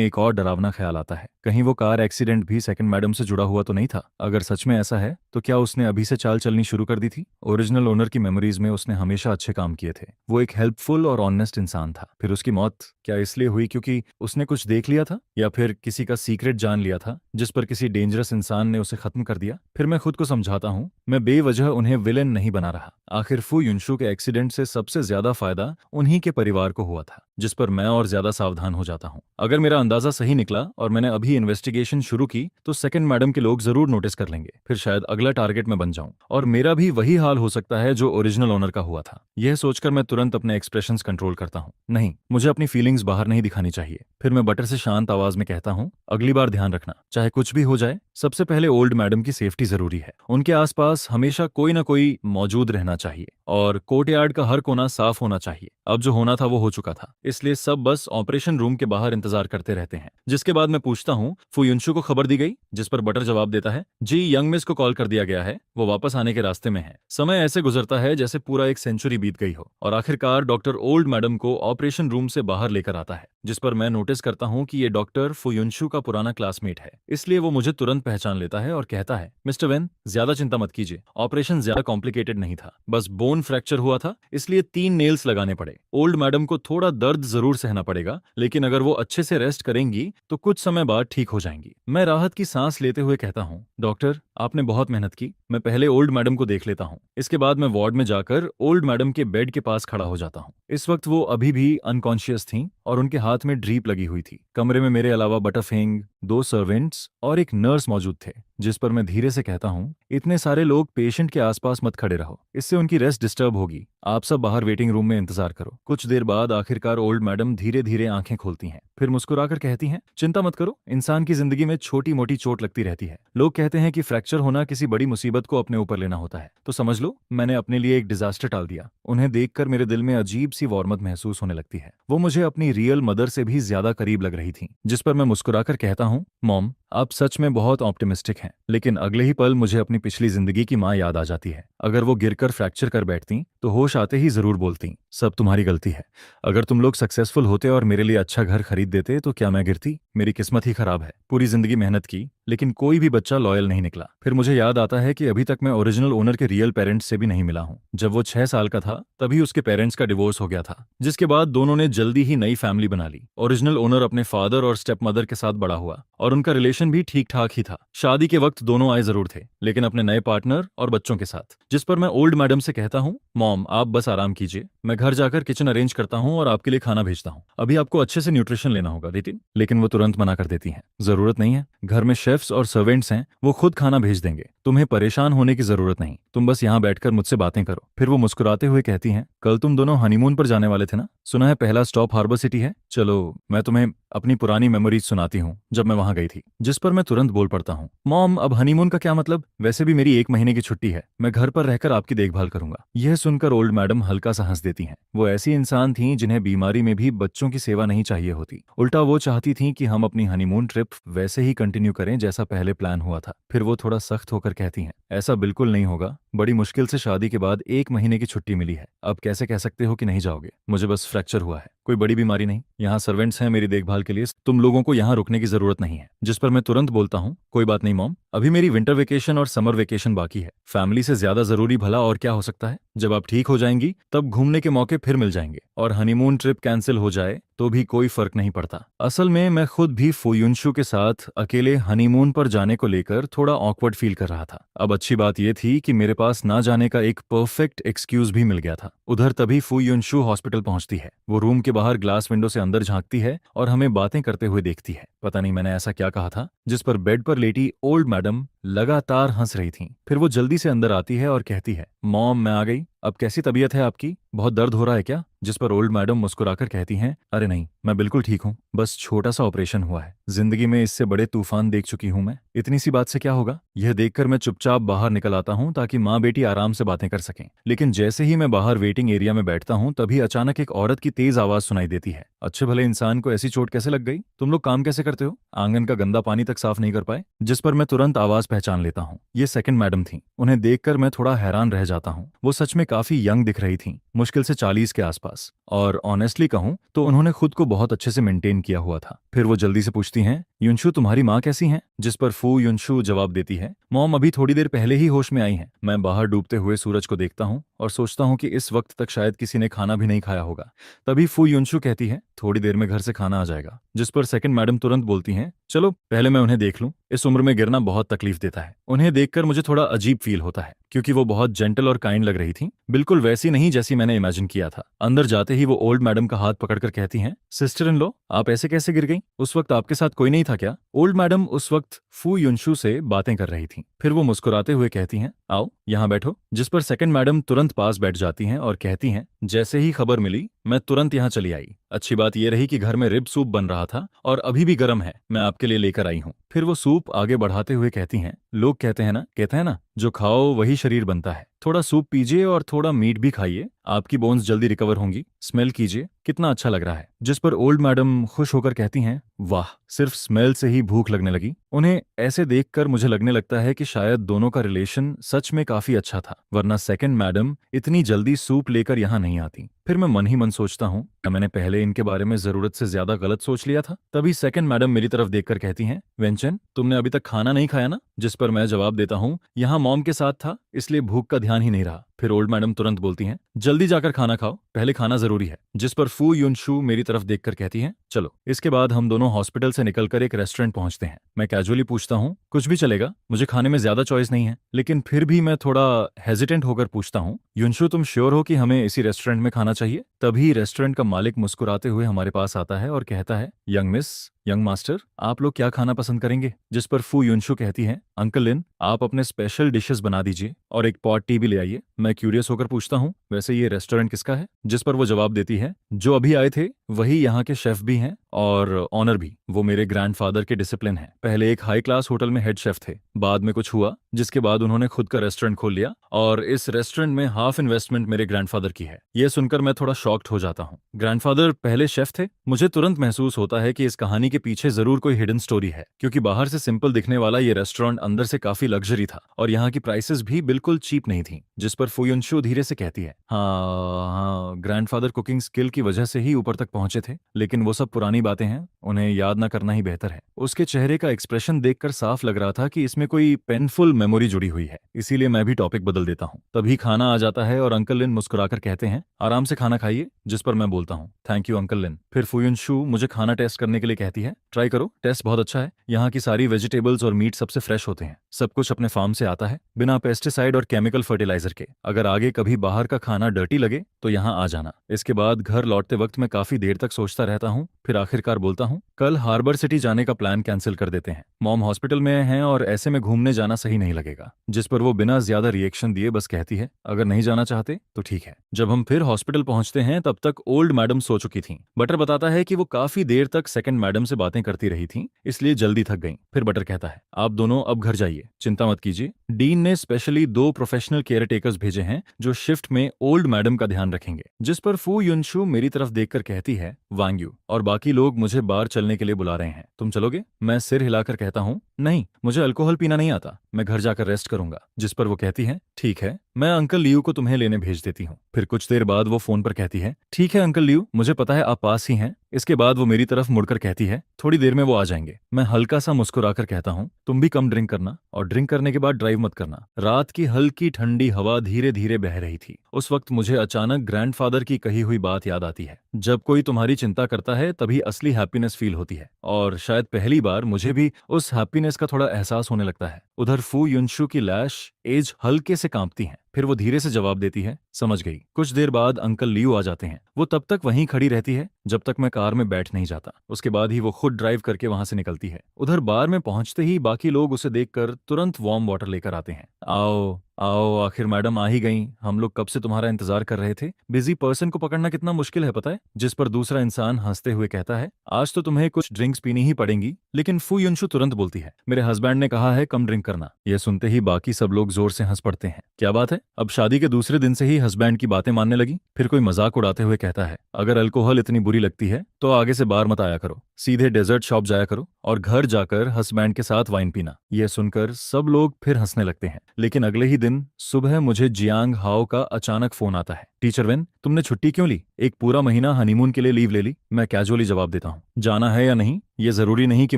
एक और डरावना ख्याल आता है, कहीं वो कार एक्सीडेंट भी सेकंड मैडम से जुड़ा हुआ तो नहीं था? अगर सच में ऐसा है तो क्या उसने अभी से चाल चलनी शुरू कर दी थी? ओरिजिनल ओनर की मेमोरीज में उसने हमेशा अच्छे काम किए थे, वो एक हेल्पफुल और ऑनेस्ट इंसान था। फिर उसकी मौत क्या इसलिए हुई क्योंकि उसने कुछ देख लिया था, या फिर किसी का सीक्रेट जान लिया था जिस पर किसी डेंजरस इंसान ने उसे खत्म कर दिया? फिर मैं खुद को समझाता हूँ, मैं बेवजह उन्हें विलेन नहीं बना रहा। आखिर फू युनशु के एक्सीडेंट से सबसे ज्यादा फायदा उन्हीं के परिवार को हुआ था, जिस पर मैं और ज्यादा सावधान हो जाता हूँ। अगर मेरा अंदाजा सही निकला और मैंने अभी इन्वेस्टिगेशन शुरू की तो सेकंड मैडम के लोग जरूर नोटिस कर लेंगे। फिर शायद अगला टारगेट में बन जाऊं और मेरा भी वही हाल हो सकता है जो ओरिजिनल ओनर का हुआ था। यह सोचकर मैं तुरंत अपने एक्सप्रेशंस कंट्रोल करता हूँ। नहीं, मुझे अपनी फीलिंग्स बाहर नहीं दिखानी चाहिए। फिर मैं बटर से शांत आवाज में कहता हूँ, अगली बार ध्यान रखना, चाहे कुछ भी हो जाए, सबसे पहले ओल्ड मैडम की सेफ्टी जरूरी है। उनके आसपास हमेशा कोई ना कोई मौजूद रहना चाहिए और कोर्टयार्ड का हर कोना साफ होना चाहिए। अब जो होना था वो हो चुका था, इसलिए सब बस ऑपरेशन रूम के बाहर इंतजार करते रहते हैं। जिसके बाद मैं पूछता हूँ, फू युनशु को खबर दी गई? जिस पर बटर जवाब देता है, जी, यंग मिस को कॉल कर दिया गया है, वो वापस आने के रास्ते में है। समय ऐसे गुजरता है जैसे पूरा एक सेंचुरी बीत गई हो और आखिरकार डॉक्टर ओल्ड मैडम को ऑपरेशन रूम से बाहर लेकर आता है। जिस पर मैं नोटिस करता हूँ कि ये डॉक्टर फू युनशु का पुराना क्लासमेट है, इसलिए वो मुझे तुरंत पहचान लेता है और कहता है, मिस्टर वेन, ज्यादा चिंता मत कीजिए, ऑपरेशन ज्यादा कॉम्प्लिकेटेड नहीं था, बस बोन फ्रैक्चर हुआ था, इसलिए 3 नेल्स लगाने पड़े। ओल्ड मैडम को थोड़ा दर्द जरूर सहना पड़ेगा, लेकिन अगर वो अच्छे से रेस्ट करेंगी तो कुछ समय बाद ठीक हो जाएंगी। मैं राहत की सांस लेते हुए कहता हूँ, डॉक्टर, आपने बहुत मेहनत की, मैं पहले ओल्ड मैडम को देख लेता हूँ। इसके बाद मैं वार्ड में जाकर ओल्ड मैडम के बेड के पास खड़ा हो जाता हूँ। इस वक्त वो अभी भी अनकॉन्शियस थीं और उनके हाथ में ड्रीप लगी हुई थी। कमरे में मेरे अलावा बटरफिंग, 2 सर्वेंट्स और एक नर्स मौजूद थे, जिस पर मैं धीरे से कहता हूँ, इतने सारे लोग पेशेंट के आसपास मत खड़े रहो, इससे उनकी रेस्ट डिस्टर्ब होगी। आप सब बाहर वेटिंग रूम में इंतजार करो। कुछ देर बाद आखिरकार ओल्ड मैडम धीरे धीरे आंखें खोलती हैं, फिर मुस्कुराकर कहती हैं, चिंता मत करो, इंसान की जिंदगी में छोटी मोटी चोट लगती रहती है। लोग कहते हैं कि फ्रैक्चर होना किसी बड़ी मुसीबत को अपने ऊपर लेना होता है, तो समझ लो मैंने अपने लिए एक डिजास्टर टाल दिया। उन्हें देखकर मेरे दिल में अजीब सी वार्मथ महसूस होने लगती है। वो मुझे अपनी रियल मदर से भी ज्यादा करीब लग रही थी, जिस पर मैं मुस्कुराकर कहता हूँ, मॉम आप सच में बहुत ऑप्टिमिस्टिक हैं। लेकिन अगले ही पल मुझे अपनी पिछली जिंदगी की माँ याद आ जाती है। अगर वो गिरकर फ्रैक्चर कर बैठती तो होश आते ही जरूर बोलती, सब तुम्हारी गलती है। अगर तुम लोग सक्सेसफुल होते और मेरे लिए अच्छा घर खरीद देते तो क्या मैं गिरती? मेरी किस्मत ही खराब है। पूरी जिंदगी मेहनत की, लेकिन कोई भी बच्चा लॉयल नहीं निकला। फिर मुझे याद आता है कि अभी तक मैं ओरिजिनल ओनर के रियल पेरेंट्स से भी नहीं मिला हूँ। जब वो 6 साल का था तभी उसके पेरेंट्स का डिवोर्स हो गया था, जिसके बाद दोनों ने जल्दी ही नई फैमिली बना ली। ओरिजिनल ओनर अपने फादर और स्टेप मदर के साथ बड़ा हुआ और उनका रिलेशन भी ठीक ठाक ही था। शादी के वक्त दोनों आए जरूर थे, लेकिन अपने नए पार्टनर और बच्चों के साथ। जिस पर मैं ओल्ड मैडम से कहता हूँ, मॉम आप बस आराम कीजिए, मैं घर जाकर किचन अरेंज करता हूँ और आपके लिए खाना भेजता हूँ। अभी आपको अच्छे से न्यूट्रिशन लेना होगा रितिन। लेकिन वो तुरंत मना कर देती हैं, जरूरत नहीं है, घर में शेफ्स और सर्वेंट्स हैं, वो खुद खाना भेज देंगे। तुम्हें परेशान होने की जरूरत नहीं, तुम बस यहाँ बैठकर मुझसे बातें करो। फिर वो मुस्कुराते हुए कहती हैं, कल तुम दोनों हनीमून पर जाने वाले थे ना? सुना है पहला स्टॉप हार्बर सिटी है। चलो मैं तुम्हें अपनी पुरानी मेमोरीज सुनाती हूँ जब मैं वहां गई थी। जिस पर मैं तुरंत बोल पड़ता हूँ, मॉम अब हनीमून का क्या मतलब? वैसे भी मेरी 1 महीने की छुट्टी है, मैं घर पर रहकर आपकी देखभाल करूंगा। यह सुनकर ओल्ड मैडम हल्का सा हंस देती हैं। वो ऐसी इंसान थीं जिन्हें बीमारी में भी बच्चों की सेवा नहीं चाहिए होती। उल्टा वो चाहती थीं कि हम अपनी हनीमून ट्रिप वैसे ही कंटिन्यू करें जैसा पहले प्लान हुआ था। फिर वो थोड़ा सख्त होकर कहती हैं, ऐसा बिल्कुल नहीं होगा, बड़ी मुश्किल से शादी के बाद 1 महीने की छुट्टी मिली है, अब कैसे कह सकते हो कि नहीं जाओगे? मुझे बस फ्रैक्चर हुआ है, कोई बड़ी बीमारी नहीं। यहाँ सर्वेंट्स हैं मेरी देखभाल के लिए, तुम लोगों को यहाँ रुकने की जरूरत नहीं है। जिस पर मैं तुरंत बोलता हूँ, कोई बात नहीं मॉम, अभी मेरी विंटर वेकेशन और समर वेकेशन बाकी है। फैमिली से ज्यादा जरूरी भला और क्या हो सकता है? जब आप ठीक हो जाएंगी तब घूमने के मौके फिर मिल जाएंगे, और हनीमून ट्रिप कैंसिल हो जाए तो भी कोई फर्क नहीं पड़ता। असल में मैं खुद भी फुयुनशु के साथ अकेले हनीमून पर जाने को लेकर थोड़ा ऑकवर्ड फील कर रहा था। अब अच्छी बात यह थी कि मेरे पास ना जाने का एक परफेक्ट एक्सक्यूज भी मिल गया था। उधर तभी फुयुनशु हॉस्पिटल पहुंचती है। वो रूम के बाहर ग्लास विंडो से अंदर झांकती है और हमें बातें करते हुए देखती है। पता नहीं मैंने ऐसा क्या कहा था, जिस पर बेड पर लेटी ओल्ड मैडम लगातार हंस रही थी। फिर वो जल्दी से अंदर आती है और कहती है, मॉम मैं आ गई, अब कैसी तबीयत है आपकी? बहुत दर्द हो रहा है क्या? जिस पर ओल्ड मैडम मुस्कुराकर कहती हैं, अरे नहीं, मैं बिल्कुल ठीक हूँ, बस छोटा सा ऑपरेशन हुआ है। जिंदगी में इससे बड़े तूफान देख चुकी हूँ मैं, इतनी सी बात से क्या होगा? यह देखकर मैं चुपचाप बाहर निकल आता हूँ ताकि माँ बेटी आराम से बातें कर सकें। लेकिन जैसे ही मैं बाहर वेटिंग एरिया में बैठता हूँ तभी अचानक एक औरत की तेज आवाज सुनाई देती है। अच्छे भले इंसान को ऐसी चोट कैसे लग गई? तुम लोग काम कैसे करते हो? आंगन का गंदा पानी तक साफ नहीं कर पाए? जिस पर मैं तुरंत आवाज पहचान लेता हूँ, ये सेकंड मैडम थी। उन्हें देखकर मैं थोड़ा हैरान रह जाता हूँ। वो सच में काफी यंग दिख रही थी, मुश्किल से 40 के आसपास, और ऑनेस्टली कहूं तो उन्होंने खुद को बहुत अच्छे से मेंटेन किया हुआ था। फिर वो जल्दी से पूछती हैं, युनशु तुम्हारी माँ कैसी हैं? जिस पर फू युनशु जवाब देती है, मॉम अभी थोड़ी देर पहले ही होश में आई हैं। मैं बाहर डूबते हुए सूरज को देखता हूँ और सोचता हूँ कि इस वक्त तक शायद किसी ने खाना भी नहीं खाया होगा। तभी फू युनशु कहती है, थोड़ी देर में घर से खाना आ जाएगा। जिस पर सेकंड मैडम तुरंत बोलती हैं, चलो पहले मैं उन्हें देख लूं, इस उम्र में गिरना बहुत तकलीफ देता है। उन्हें देखकर मुझे थोड़ा अजीब फील होता है, क्योंकि वो बहुत जेंटल और काइंड लग रही थी, बिल्कुल वैसी नहीं जैसी मैंने इमेजिन किया था। अंदर जाते ही वो ओल्ड मैडम का हाथ पकड़कर कहती हैं, सिस्टर इन लॉ आप ऐसे कैसे गिर गई? उस वक्त आपके साथ कोई नहीं था क्या? ओल्ड मैडम उस वक्त फू युनशु से बातें कर रही थी। फिर वो मुस्कुराते हुए कहती हैं, आओ यहाँ बैठो। जिस पर सेकंड मैडम तुरंत पास बैठ जाती हैं और कहती हैं, जैसे ही खबर मिली मैं तुरंत यहाँ चली आई। अच्छी बात यह रही कि घर में रिब सूप बन रहा था और अभी भी गर्म है, मैं आपके लिए लेकर आई हूँ। फिर वो सूप आगे बढ़ाते हुए कहती हैं, लोग कहते हैं ना जो खाओ वही शरीर बनता है। थोड़ा सूप पीजिए और थोड़ा मीट भी खाइए, आपकी बोन्स जल्दी रिकवर होंगी। स्मेल कीजिए, कितना अच्छा लग रहा है। जिस पर ओल्ड मैडम खुश होकर कहती हैं, वाह, सिर्फ स्मेल से ही भूख लगने लगी। उन्हें ऐसे देखकर मुझे लगने लगता है कि शायद दोनों का रिलेशन सच में काफी अच्छा था, वरना सेकंड मैडम इतनी जल्दी सूप लेकर यहाँ नहीं आती। फिर मैं मन ही मन सोचता हूँ, मैंने पहले इनके बारे में जरूरत से ज्यादा गलत सोच लिया था। तभी सेकंड मैडम मेरी तरफ देखकर कहती हैं, वेंचन तुमने अभी तक खाना नहीं खाया ना? जिस पर मैं जवाब देता हूँ, यहाँ मॉम के साथ था इसलिए भूख का ध्यान ही नहीं रहा। फिर ओल्ड मैडम तुरंत बोलती हैं, जल्दी जाकर खाना खाओ, पहले खाना जरूरी है। जिस पर फू युनशु मेरी तरफ देखकर कहती हैं, चलो। इसके बाद हम दोनों हॉस्पिटल से निकलकर एक रेस्टोरेंट पहुंचते हैं। मैं कैजुअली पूछता हूँ, कुछ भी चलेगा, मुझे खाने में ज्यादा चॉइस नहीं है। लेकिन फिर भी मैं थोड़ा हेजिटेंट होकर पूछता हूँ, युनशु तुम श्योर हो कि हमें इसी रेस्टोरेंट में खाना चाहिए? तभी रेस्टोरेंट का मालिक मुस्कुराते हुए हमारे पास आता है और कहता है, यंग मिस यंग मास्टर, आप लोग क्या खाना पसंद करेंगे? जिस पर फू युनशु कहती है, अंकल लिन, आप अपने स्पेशल डिशेस बना दीजिए और एक पॉट टी भी ले आइए। मैं क्यूरियस होकर पूछता हूँ, वैसे ये रेस्टोरेंट किसका है? जिस पर वो जवाब देती है, जो अभी आए थे वही यहाँ के शेफ भी हैं और ऑनर भी। वो मेरे ग्रैंडफादर के डिसिप्लिन है। पहले एक हाई क्लास होटल में हेड शेफ थे, बाद में कुछ हुआ जिसके बाद उन्होंने खुद का रेस्टोरेंट खोल लिया और इस रेस्टोरेंट में हाफ इन्वेस्टमेंट मेरे ग्रैंडफादर की है। यह सुनकर मैं थोड़ा शॉक्ड हो जाता हूँ। ग्रैंडफादर पहले शेफ थे? मुझे तुरंत महसूस होता है कि इस कहानी के पीछे जरूर कोई हिडन स्टोरी है, क्योंकि बाहर से सिंपल दिखने वाला ये रेस्टोरेंट अंदर से काफी लग्जरी था और यहाँ की प्राइसेस भी बिल्कुल चीप नहीं थी। जिस पर फुयुनशु धीरे से कहती है, हाँ, ग्रैंडफादर कुकिंग स्किल की वजह से ही ऊपर तक पहुंचे थे, लेकिन वो सब पुरानी बातें हैं, उन्हें याद ना करना ही बेहतर है। उसके चेहरे का एक्सप्रेशन देखकर साफ लग रहा था कि इसमें कोई पेनफुल मेमोरी जुड़ी हुई है, इसीलिए मैं भी टॉपिक बदल देता हूँ। तभी खाना आ जाता है और अंकल लिन मुस्कुराकर कहते हैं, आराम से खाना खाइए। जिस पर मैं बोलता हूँ, थैंक यू अंकल लिन। फिर फुयुनशु मुझे खाना टेस्ट करने के लिए कहती है, ट्राई करो, टेस्ट बहुत अच्छा है। यहाँ की सारी वेजिटेबल्स और मीट सबसे फ्रेश होते हैं, सब कुछ अपने फार्म से आता है, बिना पेस्टिसाइड और केमिकल फर्टिलाइजर के। अगर आगे कभी बाहर का खाना डर्टी लगे तो यहाँ आ जाना। इसके बाद घर लौटते वक्त मैं काफी देर तक सोचता रहता हूँ, फिर आखिरकार बोलता हूँ, कल हार्बर सिटी जाने का प्लान कैंसिल कर देते हैं। मॉम हॉस्पिटल में हैं और ऐसे में घूमने जाना सही नहीं लगेगा। जिस पर वो बिना ज्यादा रिएक्शन दिए बस कहती है, अगर नहीं जाना चाहते तो ठीक है। जब हम फिर हॉस्पिटल पहुंचते हैं तब तक ओल्ड मैडम सो चुकी थीं। बटर बताता है कि वो काफी देर तक सेकंड मैडम से बातें करती रही थीं, इसलिए जल्दी थक गईं। फिर बटर कहता है, आप दोनों अब घर जाइए, चिंता मत कीजिए। डीन ने स्पेशली 2 प्रोफेशनल केयर टेकर्स भेजे हैं जो शिफ्ट में ओल्ड मैडम का ध्यान रखेंगे। जिस पर फू युनशु मेरी तरफ देखकर कहती है, वांग यू, और बाकी लोग मुझे बाहर चलने के लिए बुला रहे हैं, तुम चलोगे? मैं सिर हिलाकर कहता हूँ, नहीं, मुझे अल्कोहल पीना नहीं आता, मैं घर जाकर रेस्ट करूंगा। जिस पर वो कहती है, ठीक है, मैं अंकल लियू को तुम्हें लेने भेज देती हूँ। फिर कुछ देर बाद वो फोन पर कहती है, ठीक है अंकल लियू, मुझे पता है आप पास ही हैं। इसके बाद वो मेरी तरफ मुड़कर कहती है, थोड़ी देर में वो आ जाएंगे। मैं हल्का सा मुस्कुराकर कहता हूँ, तुम भी कम ड्रिंक करना और ड्रिंक करने के बाद ड्राइव मत करना। रात की हल्की ठंडी हवा धीरे धीरे बह रही थी। उस वक्त मुझे अचानक ग्रैंडफादर की कही हुई बात याद आती है, जब कोई तुम्हारी चिंता करता है तभी असली हैप्पीनेस फील होती है। और शायद पहली बार मुझे भी उस हैप्पीनेस का थोड़ा एहसास होने लगता है। उधर फू युनशु की लैश एज हल्के से कांपती है। फिर वो धीरे से जवाब देती है, समझ गई। कुछ देर बाद अंकल लियू आ जाते हैं। वो तब तक वहीं खड़ी रहती है जब तक मैं कार में बैठ नहीं जाता। उसके बाद ही वो खुद ड्राइव करके वहां से निकलती है। उधर बार में पहुंचते ही बाकी लोग उसे देखकर तुरंत वार्म वाटर लेकर आते हैं। आओ आओ, आखिर मैडम आ ही गई, हम लोग कब से तुम्हारा इंतजार कर रहे थे। बिजी पर्सन को पकड़ना कितना मुश्किल है पता है। जिस पर दूसरा इंसान हंसते हुए कहता है, आज तो तुम्हें कुछ ड्रिंक्स पीनी ही पड़ेंगी। लेकिन फू युनशु तुरंत बोलती है, मेरे हस्बैंड ने कहा है कम ड्रिंक करना। यह सुनते ही बाकी सब लोग जोर से हंस पड़ते हैं। क्या बात है, अब शादी के दूसरे दिन से ही हस्बैंड की बातें मानने लगी। फिर कोई मजाक उड़ाते हुए कहता है, अगर अल्कोहल इतनी बुरी लगती है तो आगे से बार मत आया करो, सीधे डेजर्ट शॉप जाया करो और घर जाकर हस्बैंड के साथ वाइन पीना। यह सुनकर सब लोग फिर हंसने लगते हैं। लेकिन अगले ही दिन सुबह मुझे जियांग हाओ का अचानक फोन आता है, टीचर वेन, तुमने छुट्टी क्यों ली? एक पूरा महीना हनीमून के लिए लीव ले ली। मैं कैजुअली जवाब देता हूँ, जाना है या नहीं ये जरूरी नहीं कि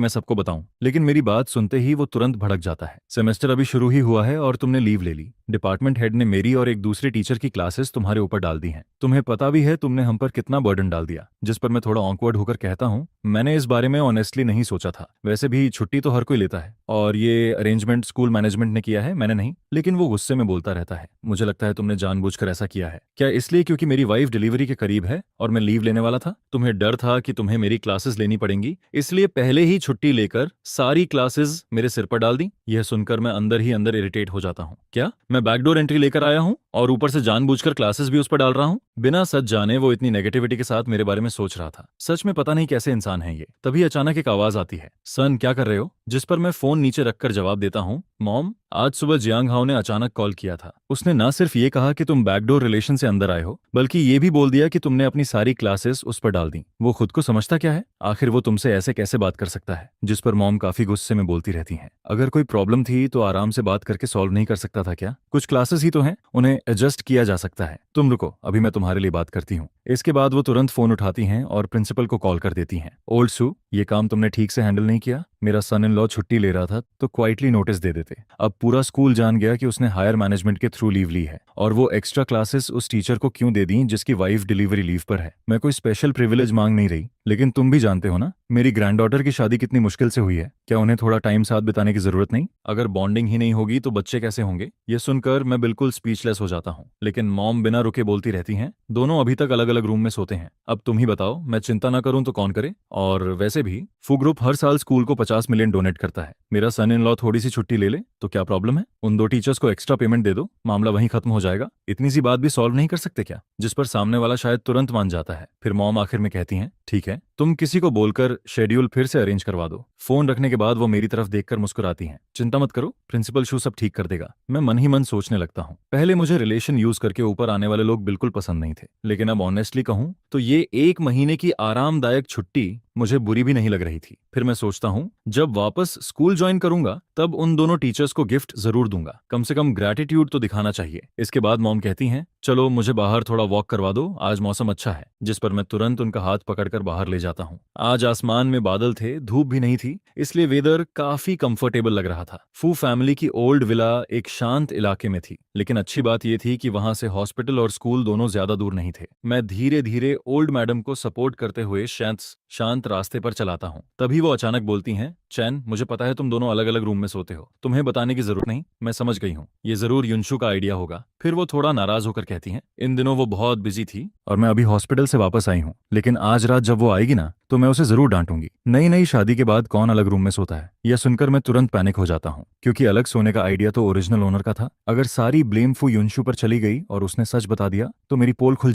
मैं सबको बताऊं। लेकिन मेरी बात सुनते ही वो तुरंत भड़क जाता है, सेमेस्टर अभी शुरू ही हुआ है और तुमने लीव ले ली। डिपार्टमेंट हेड ने मेरी और एक दूसरे टीचर की क्लासेस तुम्हारे ऊपर डाल दी हैं। तुम्हें पता भी है तुमने हम पर कितना बर्डन डाल दिया। जिस पर मैं थोड़ा ऑकवर्ड होकर कहता हूँ, मैंने इस बारे में ऑनेस्टली नहीं सोचा था। वैसे भी छुट्टी तो हर कोई लेता है और ये अरेंजमेंट स्कूल मैनेजमेंट ने किया है, मैंने नहीं। लेकिन वो गुस्से में बोलता रहता है, मुझे लगता है तुमने जानबूझकर ऐसा किया है। क्या इसलिए क्योंकि मेरी वाइफ डिलीवरी के करीब है और मैं लीव लेने वाला था? तुम्हें डर था कि तुम्हें मेरी क्लासेस लेनी पड़ेंगी, इसलिए पहले ही छुट्टी लेकर सारी क्लासेस मेरे सिर पर डाल दी। यह सुनकर मैं अंदर ही अंदर इरिटेट हो जाता हूँ। क्या मैं बैकडोर एंट्री लेकर आया हूँ और ऊपर से जानबूझकर क्लासेस भी उस पर डाल रहा हूँ? बिना सच जाने वो इतनी नेगेटिविटी के साथ मेरे बारे में सोच रहा था। सच में पता नहीं कैसे इंसान है ये। तभी अचानक एक आवाज आती है, सन क्या कर रहे हो? जिस पर मैं फोन नीचे रखकर जवाब देता हूँ, मॉम, आज सुबह जियांग हाओ ने अचानक कॉल किया था। उसने ना सिर्फ ये कहा कि तुम बैकडोर रिलेशन से अंदर आए हो, बल्कि ये भी बोल दिया कि तुमने अपनी सारी क्लासेस उस पर डाल दी। वो खुद को समझता क्या है? आखिर वो तुमसे ऐसे कैसे बात कर सकता है? जिस पर मॉम काफी गुस्से में बोलती रहती हैं, अगर कोई प्रॉब्लम थी तो आराम से बात करके सॉल्व नहीं कर सकता था क्या? कुछ क्लासेस ही तो हैं, उन्हें एडजस्ट किया जा सकता है। तुम रुको, अभी मैं तुम्हारे लिए बात करती हूँ। इसके बाद वो तुरंत फोन उठाती हैं और प्रिंसिपल को कॉल कर देती हैं। ओल्ड सू, ये काम तुमने ठीक से हैंडल नहीं किया। मेरा सन इन लॉ छुट्टी ले रहा था तो क्वाइटली नोटिस दे देते। अब पूरा स्कूल जान गया कि उसने हायर मैनेजमेंट के थ्रू लीव ली है और वो एक्स्ट्रा क्लासेस उस टीचर को क्यों दे दी जिसकी वाइफ डिलीवरी लीव पर है। मैं कोई स्पेशल प्रिविलेज मांग नहीं रही, लेकिन तुम भी जानते हो ना मेरी ग्रैंडडॉटर की शादी कितनी मुश्किल से हुई है। क्या उन्हें थोड़ा टाइम साथ बिताने की जरूरत नहीं? अगर बॉन्डिंग ही नहीं होगी तो बच्चे कैसे होंगे? ये सुनकर मैं बिल्कुल स्पीचलेस हो जाता हूँ। लेकिन मॉम बिना रुके बोलती रहती हैं, दोनों अभी तक अलग अलग रूम में सोते हैं। अब तुम ही बताओ, मैं चिंता ना करूं तो कौन करे? और वैसे भी फू ग्रुप हर साल स्कूल को 50 मिलियन डोनेट करता है। मेरा सन इन लॉ थोड़ी सी छुट्टी ले ले तो क्या प्रॉब्लम है? उन 2 टीचर्स को एक्स्ट्रा पेमेंट दे दो, मामला वहीं खत्म हो जाएगा। इतनी सी बात भी सॉल्व नहीं कर सकते क्या? जिस पर सामने वाला शायद तुरंत मान जाता है। फिर मॉम आखिर में कहती हैं, ठीक है, तुम किसी को बोलकर शेड्यूल फिर से अरेंज करवा दो। फोन रखने के बाद वो मेरी तरफ देखकर मुस्कुराती हैं। चिंता मत करो, प्रिंसिपल शू सब ठीक कर देगा। मैं मन ही मन सोचने लगता हूँ, पहले मुझे रिलेशन यूज करके ऊपर आने वाले लोग बिल्कुल पसंद नहीं थे, लेकिन अब ऑनेस्टली कहूँ तो ये 1 महीने की आरामदायक छुट्टी मुझे बुरी भी नहीं लग रही थी। फिर मैं सोचता हूँ जब वापस स्कूल ज्वाइन करूंगा तब उन दोनों टीचर्स को गिफ्ट जरूर दूंगा, कम से कम ग्रैटिट्यूड तो दिखाना चाहिए। इसके बाद मॉम कहती हैं, चलो मुझे बाहर थोड़ा वॉक करवा दो, आज मौसम अच्छा है। जिस पर मैं तुरंत उनका हाथ पकड़कर बाहर ले जाता हूँ। आज आसमान में बादल थे, धूप भी नहीं थी, इसलिए वेदर काफी कंफर्टेबल लग रहा था। फू फैमिली की ओल्ड विला एक शांत इलाके में थी, लेकिन अच्छी बात यह थी कि वहां से हॉस्पिटल और स्कूल दोनों ज्यादा दूर नहीं थे। मैं धीरे धीरे ओल्ड मैडम को सपोर्ट करते हुए शांत रास्ते पर चलाता हूँ। तभी वो अचानक बोलती हैं, चैन, मुझे पता है तुम दोनों अलग अलग रूम में सोते हो, तुम्हें बताने की जरूरत नहीं, मैं समझ गई हूँ, ये जरूर युनशु का आइडिया होगा। फिर वो थोड़ा नाराज होकर कहती हैं, इन दिनों वो बहुत बिजी थी और मैं अभी हॉस्पिटल से वापस आई हूँ, लेकिन आज रात जब वो आएगी ना तो मैं उसे जरूर डांटूंगी। नई नई शादी के बाद कौन अलग रूम में सोता है? यह सुनकर मैं तुरंत पैनिक हो जाता हूँ, क्योंकि अलग सोने का आइडिया तो ओरिजिनल ओनर का था। अगर सारी ब्लेम फू युनशु पर चली गई और उसने सच बता दिया तो मेरी पोल खुल